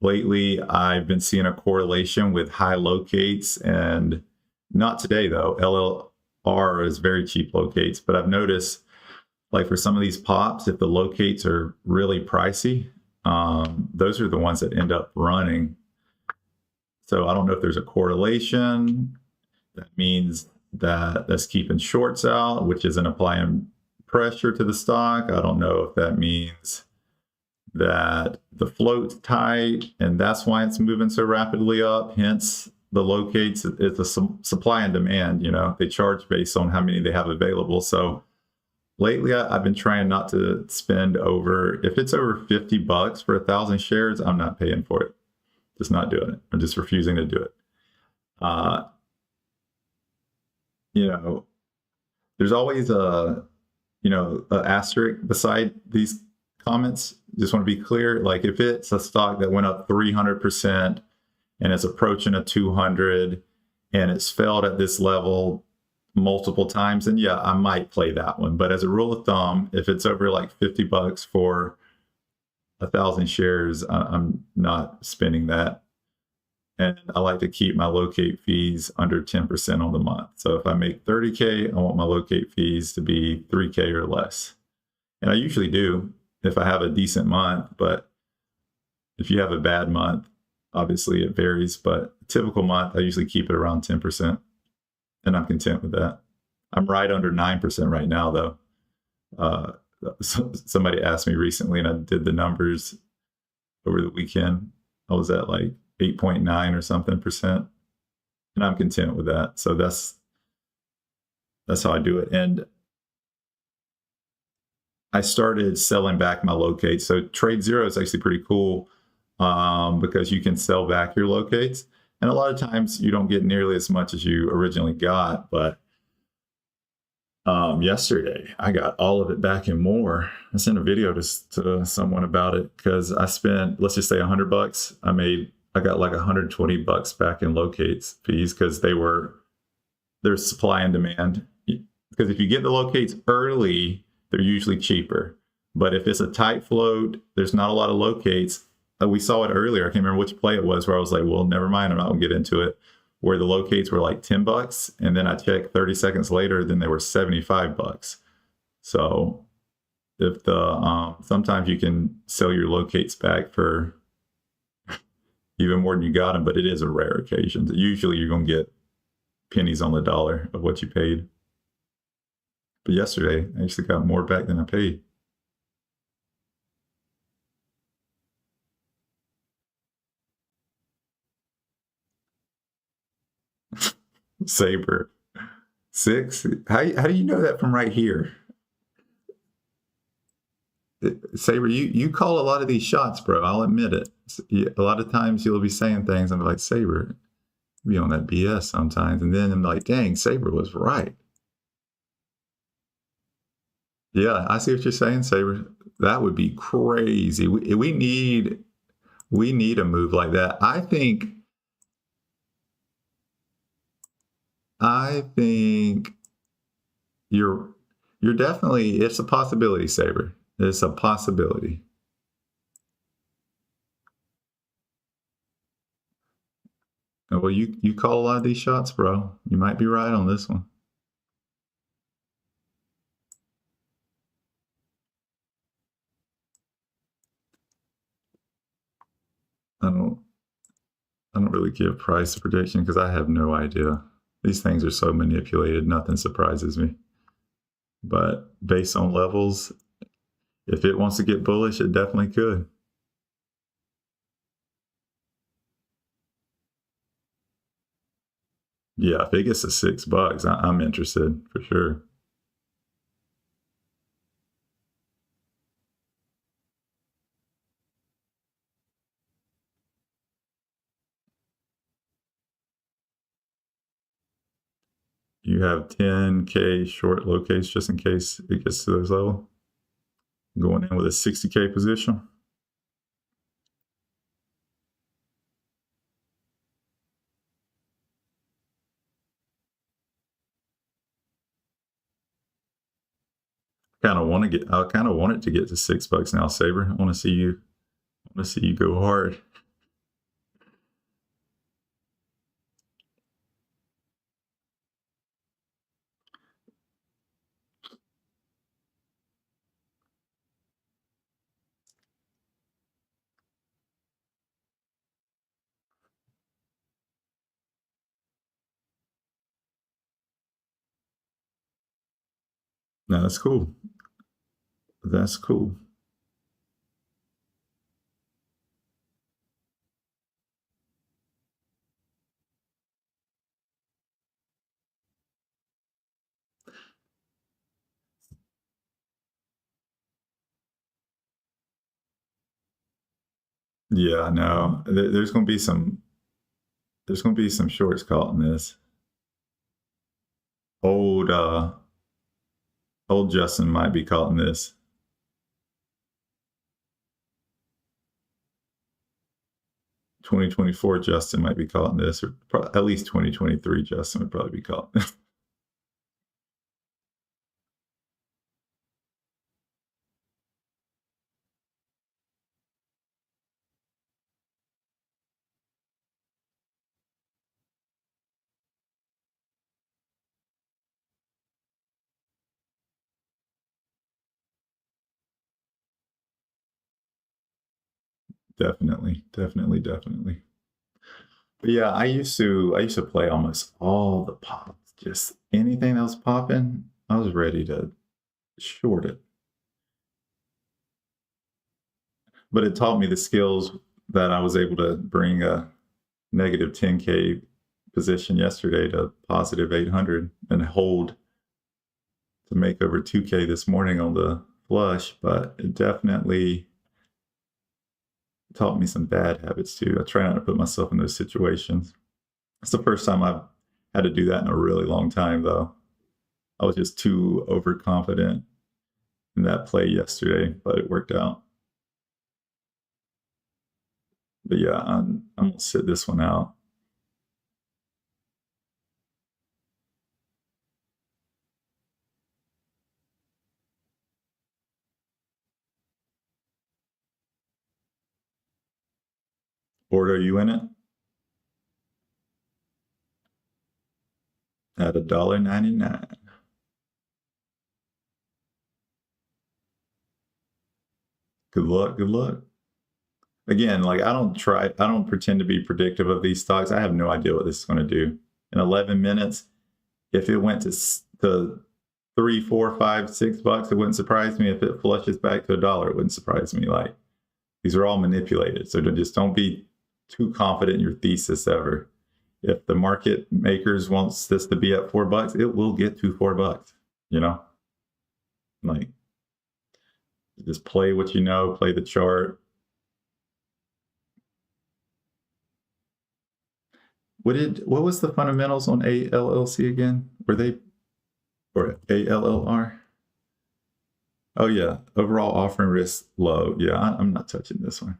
lately, I've been seeing a correlation with high locates, and not today though. LLR is very cheap locates, but I've noticed like for some of these pops, if the locates are really pricey, those are the ones that end up running. So I don't know if there's a correlation. That means that that's keeping shorts out, which isn't applying pressure to the stock. I don't know if that means that the float's tight and that's why it's moving so rapidly up. Hence the locates, it's a supply and demand, they charge based on how many they have available. So lately I've been trying not to spend over, if it's over $50 for 1,000 shares, I'm not paying for it. Just not doing it. I'm just refusing to do it. Uh, you know, there's always a asterisk beside these comments. Just want to be clear. Like if it's a stock that went up 300% and it's approaching a 200 and it's failed at this level multiple times, then yeah, I might play that one. But as a rule of thumb, if it's over like $50 for 1,000 shares, I'm not spending that. And I like to keep my locate fees under 10% on the month. So if I make 30K, I want my locate fees to be 3K or less. And I usually do if I have a decent month, but if you have a bad month, obviously it varies, but a typical month, I usually keep it around 10%, and I'm content with that. I'm right under 9% right now, though. Somebody asked me recently, and I did the numbers over the weekend. I was at like 8.9 or something percent, and I'm content with that. So that's how I do it. And I started selling back my locates. So TradeZero is actually pretty cool because you can sell back your locates. And a lot of times you don't get nearly as much as you originally got. But yesterday I got all of it back and more. I sent a video to someone about it because I spent, let's just say $100. I got like $120 back in locates fees because there's supply and demand. Because if you get the locates early, they're usually cheaper. But if it's a tight float, there's not a lot of locates. We saw it earlier. I can't remember which play it was where I was like, well, never mind. I'm not going to get into it. Where the locates were like $10. And then I checked 30 seconds later, then they were $75. So if sometimes you can sell your locates back for even more than you got them, but it is a rare occasion. Usually you're going to get pennies on the dollar of what you paid. But yesterday, I actually got more back than I paid. Saber 6. How do you know that from right here? Saber, you call a lot of these shots, bro. I'll admit it. A lot of times you'll be saying things, and I'm like, Saber, be on that BS sometimes, and then I'm like, dang, Saber was right. Yeah, I see what you're saying, Saber. That would be crazy. We need a move like that. I think you're definitely, it's a possibility, Saber. It's a possibility. Well, you call a lot of these shots, bro. You might be right on this one. I don't really give price prediction because I have no idea. These things are so manipulated, nothing surprises me. But based on levels, if it wants to get bullish, it definitely could. Yeah, if it gets to $6, I'm interested for sure. You have 10K short locates just in case it gets to those levels. Going in with a 60K position. I kind of want it to get to $6 now, Saber. I want to see you go hard. No, that's cool. That's cool. Yeah, no, there's going to be some shorts caught in this. Old Justin might be caught in this. "2024 Justin might be caught in this, or at least 2023 Justin would probably be caught." Definitely. But yeah, I used to play almost all the pops. Just anything that was popping, I was ready to short it. But it taught me the skills that I was able to bring a negative 10K position yesterday to positive 800 and hold to make over 2K this morning on the flush. But it definitely taught me some bad habits too. I try not to put myself in those situations. It's the first time I've had to do that in a really long time, though. I was just too overconfident in that play yesterday, but it worked out. But yeah, I'm gonna sit this one out. Order, you in it? At $1.99. Good luck. Good luck. Again, like I don't pretend to be predictive of these stocks. I have no idea what this is going to do. In 11 minutes, if it went to 3, 4, 5, $6, it wouldn't surprise me. If it flushes back to $1, it wouldn't surprise me. Like these are all manipulated. So just don't be too confident in your thesis ever. If the market makers wants this to be at $4, it will get to $4, you know? Like just play what you know, play the chart. What was the fundamentals on ALLC again? Were they, or ALLR? Oh yeah, overall offering risk low. Yeah, I'm not touching this one.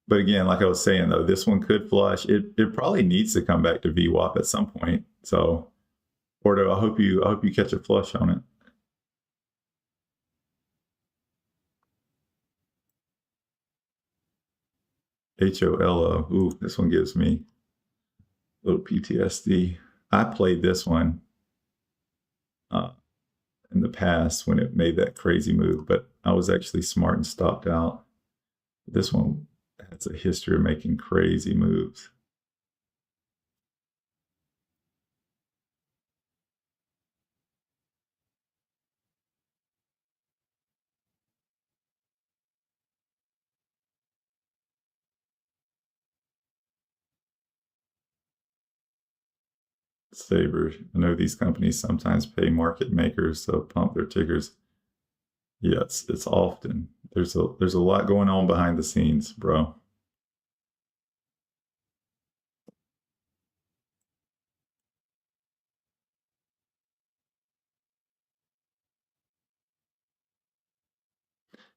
But again, like I was saying though, this one could flush. It probably needs to come back to VWAP at some point. So, Porto, I hope you catch a flush on it. HOLO. Ooh, this one gives me a little PTSD. I played this one in the past when it made that crazy move, but I was actually smart and stopped out. This one has a history of making crazy moves. Saber. I know these companies sometimes pay market makers to pump their tickers. Yeah, it's often. There's a lot going on behind the scenes, bro.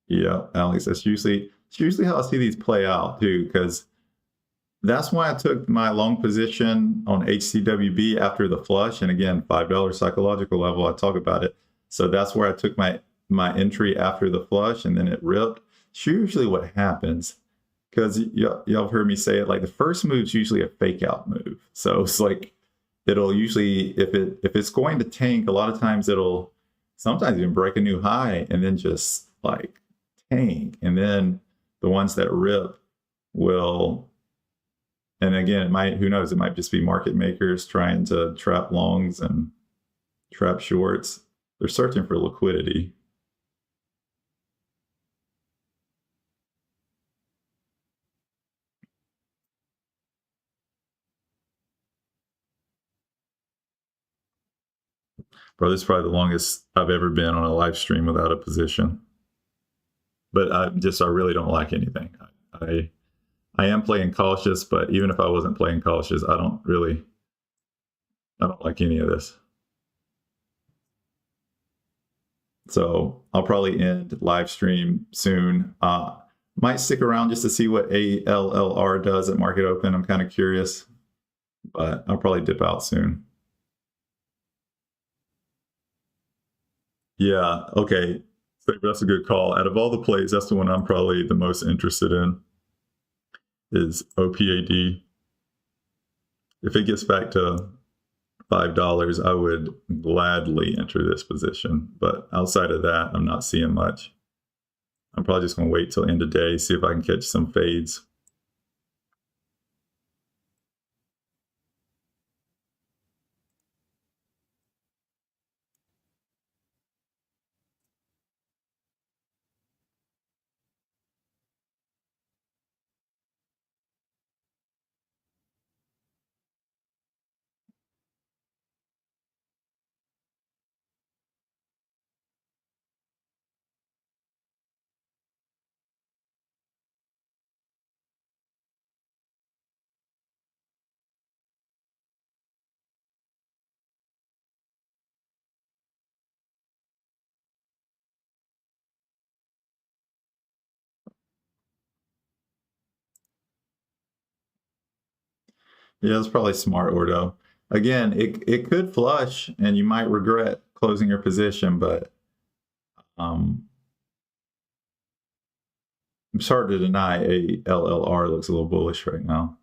Yeah, Alex, it's usually how I see these play out too, because that's why I took my long position on HCWB after the flush. And again, $5 psychological level, I talk about it. So that's where I took my entry after the flush, and then it ripped. It's usually what happens, because y'all have heard me say it, like the first move is usually a fake out move. So it's like it'll usually, if it's going to tank, a lot of times it'll sometimes even break a new high and then just like tank. And then the ones that rip will, and again, it might, who knows, it might just be market makers trying to trap longs and trap shorts. They're searching for liquidity. Bro, this is probably the longest I've ever been on a live stream without a position. But I really don't like anything. I am playing cautious, but even if I wasn't playing cautious, I don't like any of this. So I'll probably end live stream soon. Might stick around just to see what ALLR does at market open. I'm kind of curious, but I'll probably dip out soon. Yeah, okay. So that's a good call. Out of all the plays, that's the one I'm probably the most interested in is OPAD. If it gets back to $5, I would gladly enter this position. But outside of that, I'm not seeing much. I'm probably just going to wait till end of day, see if I can catch some fades. Yeah, that's probably smart, Ordo. Again, it could flush and you might regret closing your position, but it's hard to deny ALLR looks a little bullish right now.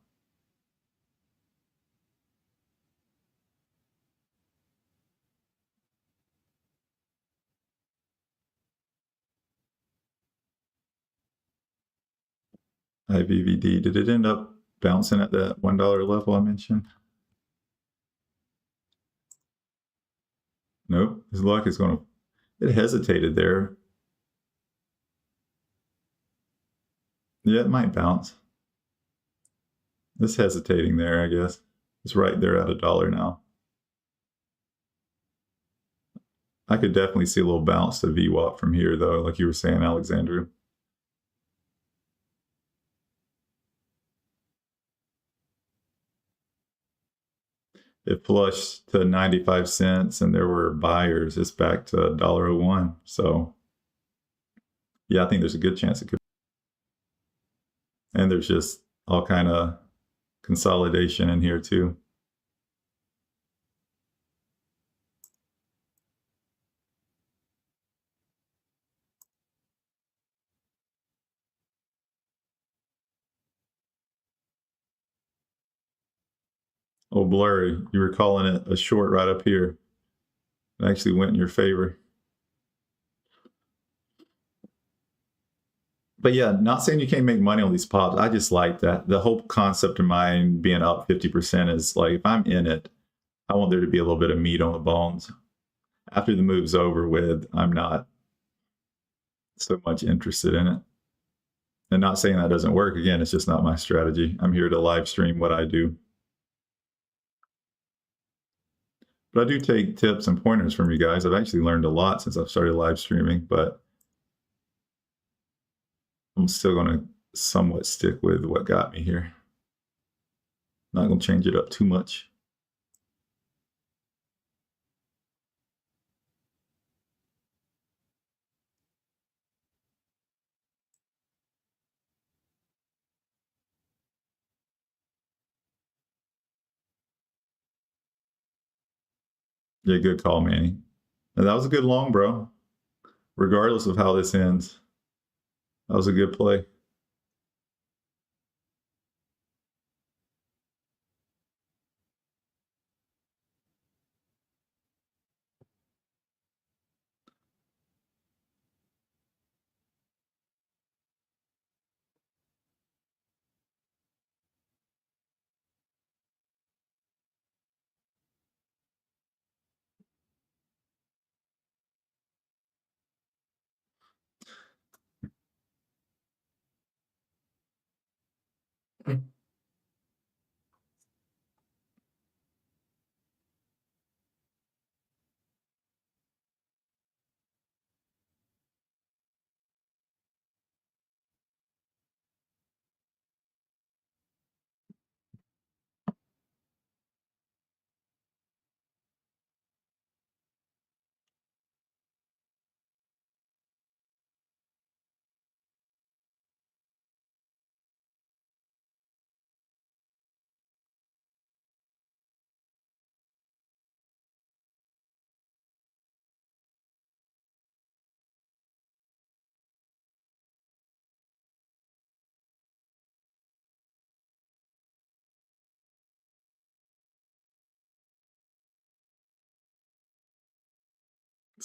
IVVD, did it end up bouncing at that $1 level I mentioned? Nope. His luck is going to, it hesitated there. Yeah, it might bounce. It's hesitating there, I guess. It's right there at $1 now. I could definitely see a little bounce to VWAP from here, though, like you were saying, Alexandru. It flushed to 95 cents and there were buyers. It's back to $1.01. So, yeah, I think there's a good chance it could. And there's just all kind of consolidation in here, too. Oh, blurry. You were calling it a short right up here. It actually went in your favor. But yeah, not saying you can't make money on these pops. I just like that. The whole concept of mine being up 50% is like, if I'm in it, I want there to be a little bit of meat on the bones. After the move's over with, I'm not so much interested in it. And not saying that doesn't work. Again, it's just not my strategy. I'm here to live stream what I do. But I do take tips and pointers from you guys. I've actually learned a lot since I've started live streaming, but I'm still going to somewhat stick with what got me here. Not going to change it up too much. Yeah, good call, Manny. And that was a good long, bro. Regardless of how this ends, that was a good play.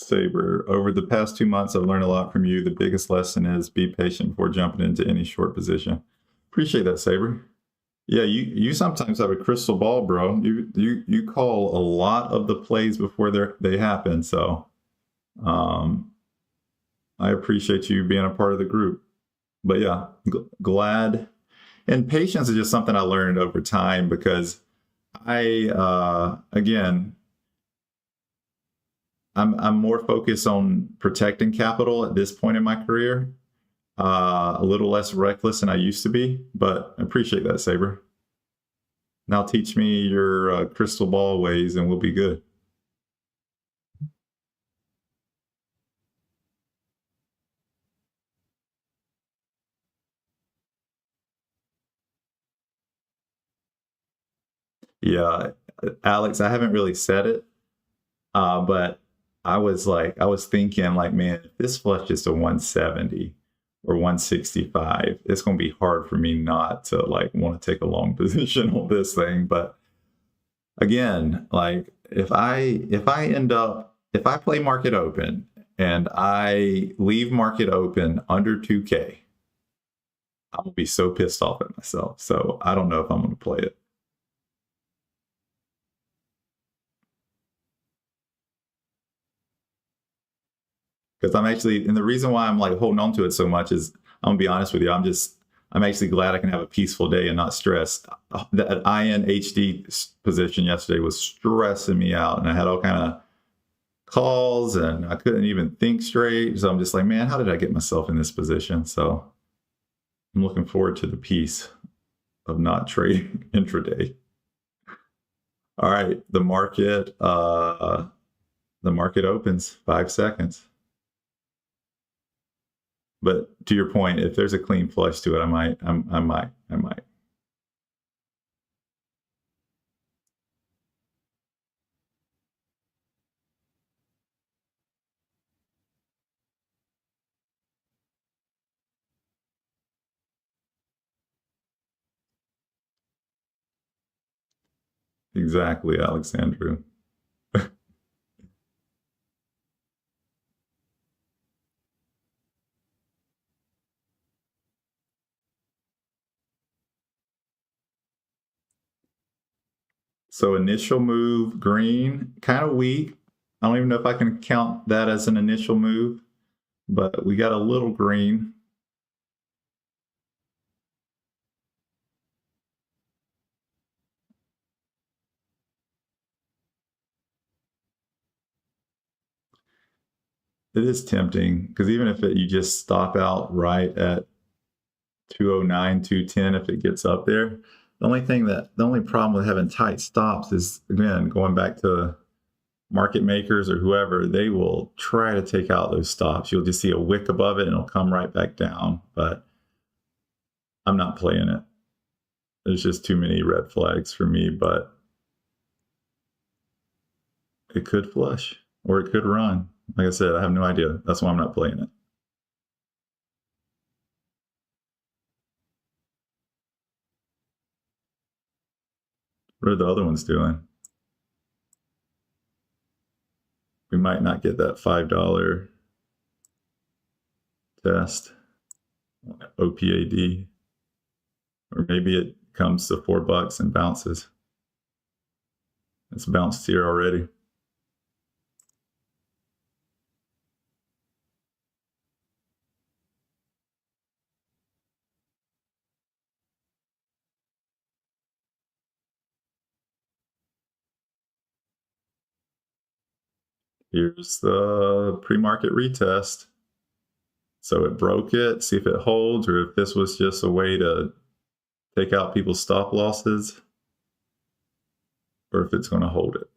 Saber, over the past 2 months, I've learned a lot from you. The biggest lesson is be patient before jumping into any short position. Appreciate that, Saber. Yeah, you sometimes have a crystal ball, bro. You call a lot of the plays before they happen. So I appreciate you being a part of the group. But yeah, glad. And patience is just something I learned over time because again, I'm more focused on protecting capital at this point in my career. A little less reckless than I used to be, but I appreciate that, Saber. Now teach me your crystal ball ways and we'll be good. Yeah, Alex, I haven't really said it, but I was thinking like, man, if this flush is to 170 or 165, it's going to be hard for me not to like want to take a long position on this thing. But again, like if I play market open and I leave market open under 2K, I'm gonna be so pissed off at myself. So I don't know if I'm gonna play it. Because I'm actually, and the reason why I'm like holding on to it so much is, I'm gonna be honest with you, I'm actually glad I can have a peaceful day and not stressed. That INHD position yesterday was stressing me out, and I had all kind of calls, and I couldn't even think straight. So I'm just like, man, how did I get myself in this position? So I'm looking forward to the peace of not trading intraday. All right, the market opens 5 seconds. But to your point, if there's a clean flush to it, I might. Exactly, Alexandru. So initial move, green, kind of weak. I don't even know if I can count that as an initial move, but we got a little green. It is tempting because even if you just stop out right at 209, 210, if it gets up there, the only problem with having tight stops is, again, going back to market makers or whoever, they will try to take out those stops. You'll just see a wick above it and it'll come right back down. But I'm not playing it. There's just too many red flags for me, but it could flush or it could run. Like I said, I have no idea. That's why I'm not playing it. What are the other ones doing? We might not get that $5 test, OPAD, or maybe it comes to $4 and bounces. It's bounced here already. Here's the pre-market retest. So it broke it. See if it holds or if this was just a way to take out people's stop losses or if it's going to hold it.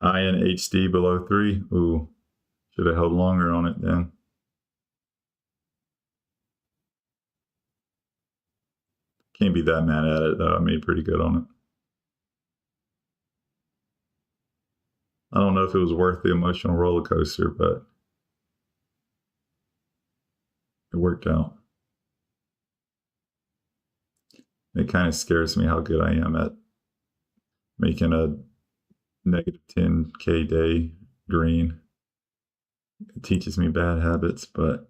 INHD below 3. Ooh, should have held longer on it then. Can't be that mad at it though. I made pretty good on it. I don't know if it was worth the emotional roller coaster, but it worked out. It kind of scares me how good I am at making a negative 10K day green. It teaches me bad habits, but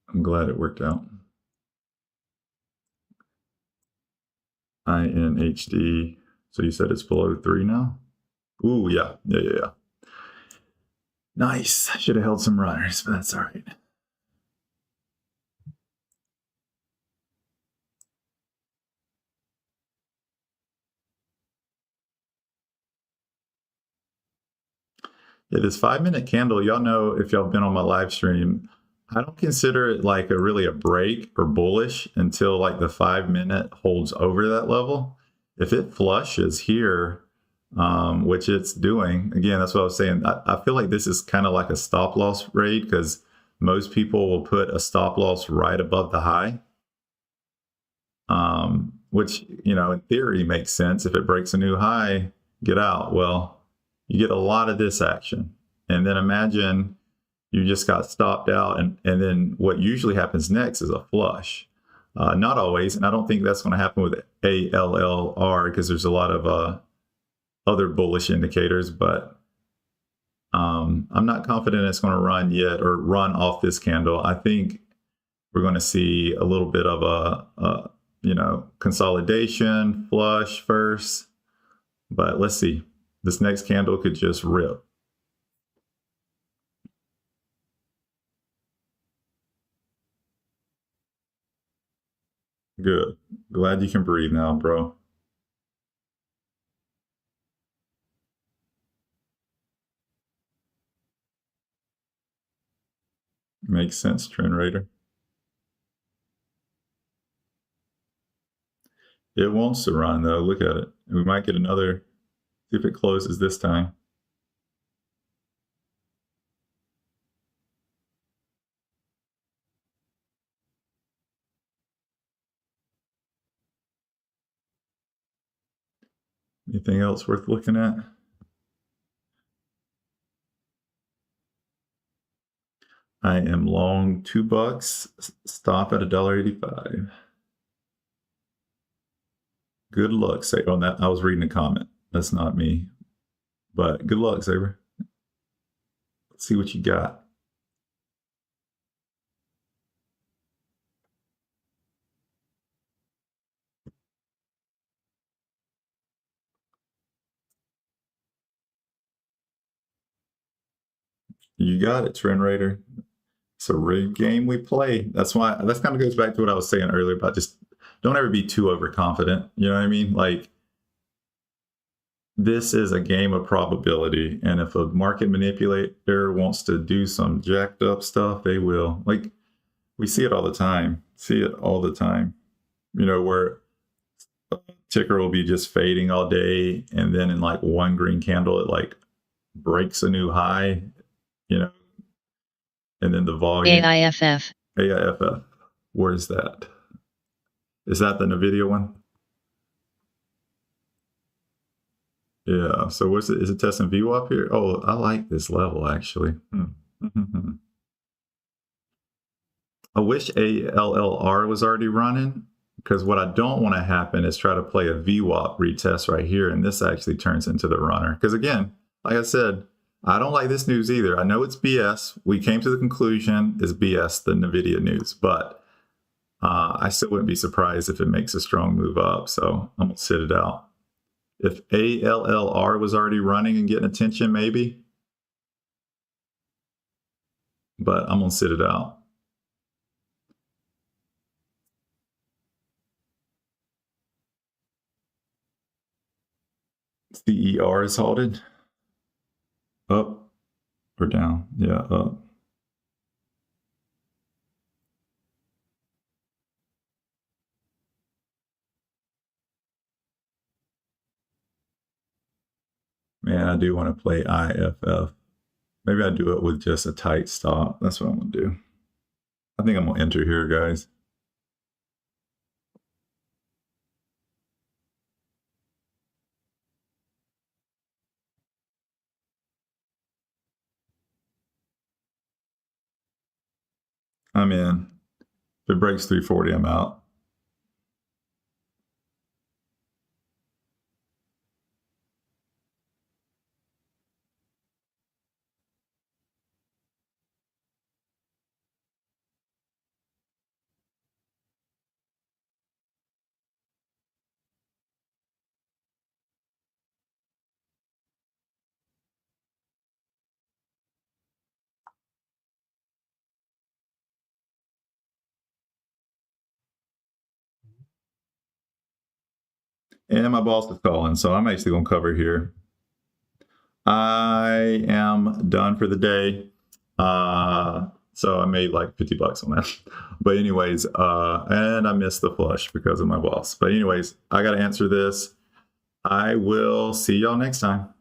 I'm glad it worked out. INHD. So you said it's below 3 now? Ooh, yeah. Yeah. Nice. I should have held some runners, but that's all right. Yeah, this 5-minute candle, y'all know if y'all been on my live stream, I don't consider it like really a break or bullish until like the 5-minute holds over that level. If it flushes here, which it's doing, again, that's what I was saying. I feel like this is kind of like a stop loss raid because most people will put a stop loss right above the high, which, you know, in theory makes sense. If it breaks a new high, get out. Well, you get a lot of this action. And then imagine you just got stopped out. And then what usually happens next is a flush. Not always. And I don't think that's going to happen with ALLR because there's a lot of other bullish indicators. But I'm not confident it's going to run yet or run off this candle. I think we're going to see a little bit of a you know, consolidation, flush first. But let's see. This next candle could just rip. Good. Glad you can breathe now, bro. Makes sense, Trend Raider. It wants to run, though. Look at it. We might get another, see if it closes this time. Anything else worth looking at? I am long $2. Stop at $1.85. Good luck, Saber. On that, I was reading a comment. That's not me. But good luck, Saber. Let's see what you got. You got it, Trend Raider. It's a rigged game we play. That's why, that kind of goes back to what I was saying earlier about just don't ever be too overconfident. You know what I mean? Like, this is a game of probability. And if a market manipulator wants to do some jacked up stuff, they will. Like, we see it all the time. You know, where a ticker will be just fading all day. And then in like one green candle, it like breaks a new high, you know, and then the volume.
AIFF.
AIFF. Where is that? Is that the NVIDIA one? Yeah. So what's it? Is it testing VWAP here? Oh, I like this level actually. I wish ALLR was already running because what I don't want to happen is try to play a VWAP retest right here. And this actually turns into the runner. Because again, like I said, I don't like this news either. I know it's BS. We came to the conclusion it's BS, the NVIDIA news, but I still wouldn't be surprised if it makes a strong move up. So I'm going to sit it out. If ALLR was already running and getting attention, maybe. But I'm going to sit it out. CER is halted. Up or down? Yeah, up. Man, I do want to play IFF. Maybe I do it with just a tight stop. That's what I'm going to do. I think I'm going to enter here, guys. I'm in. If it breaks 340, I'm out. And my boss is calling, so I'm actually going to cover here. I am done for the day. So I made like 50 bucks on that. But anyways, and I missed the flush because of my boss. But anyways, I got to answer this. I will see y'all next time.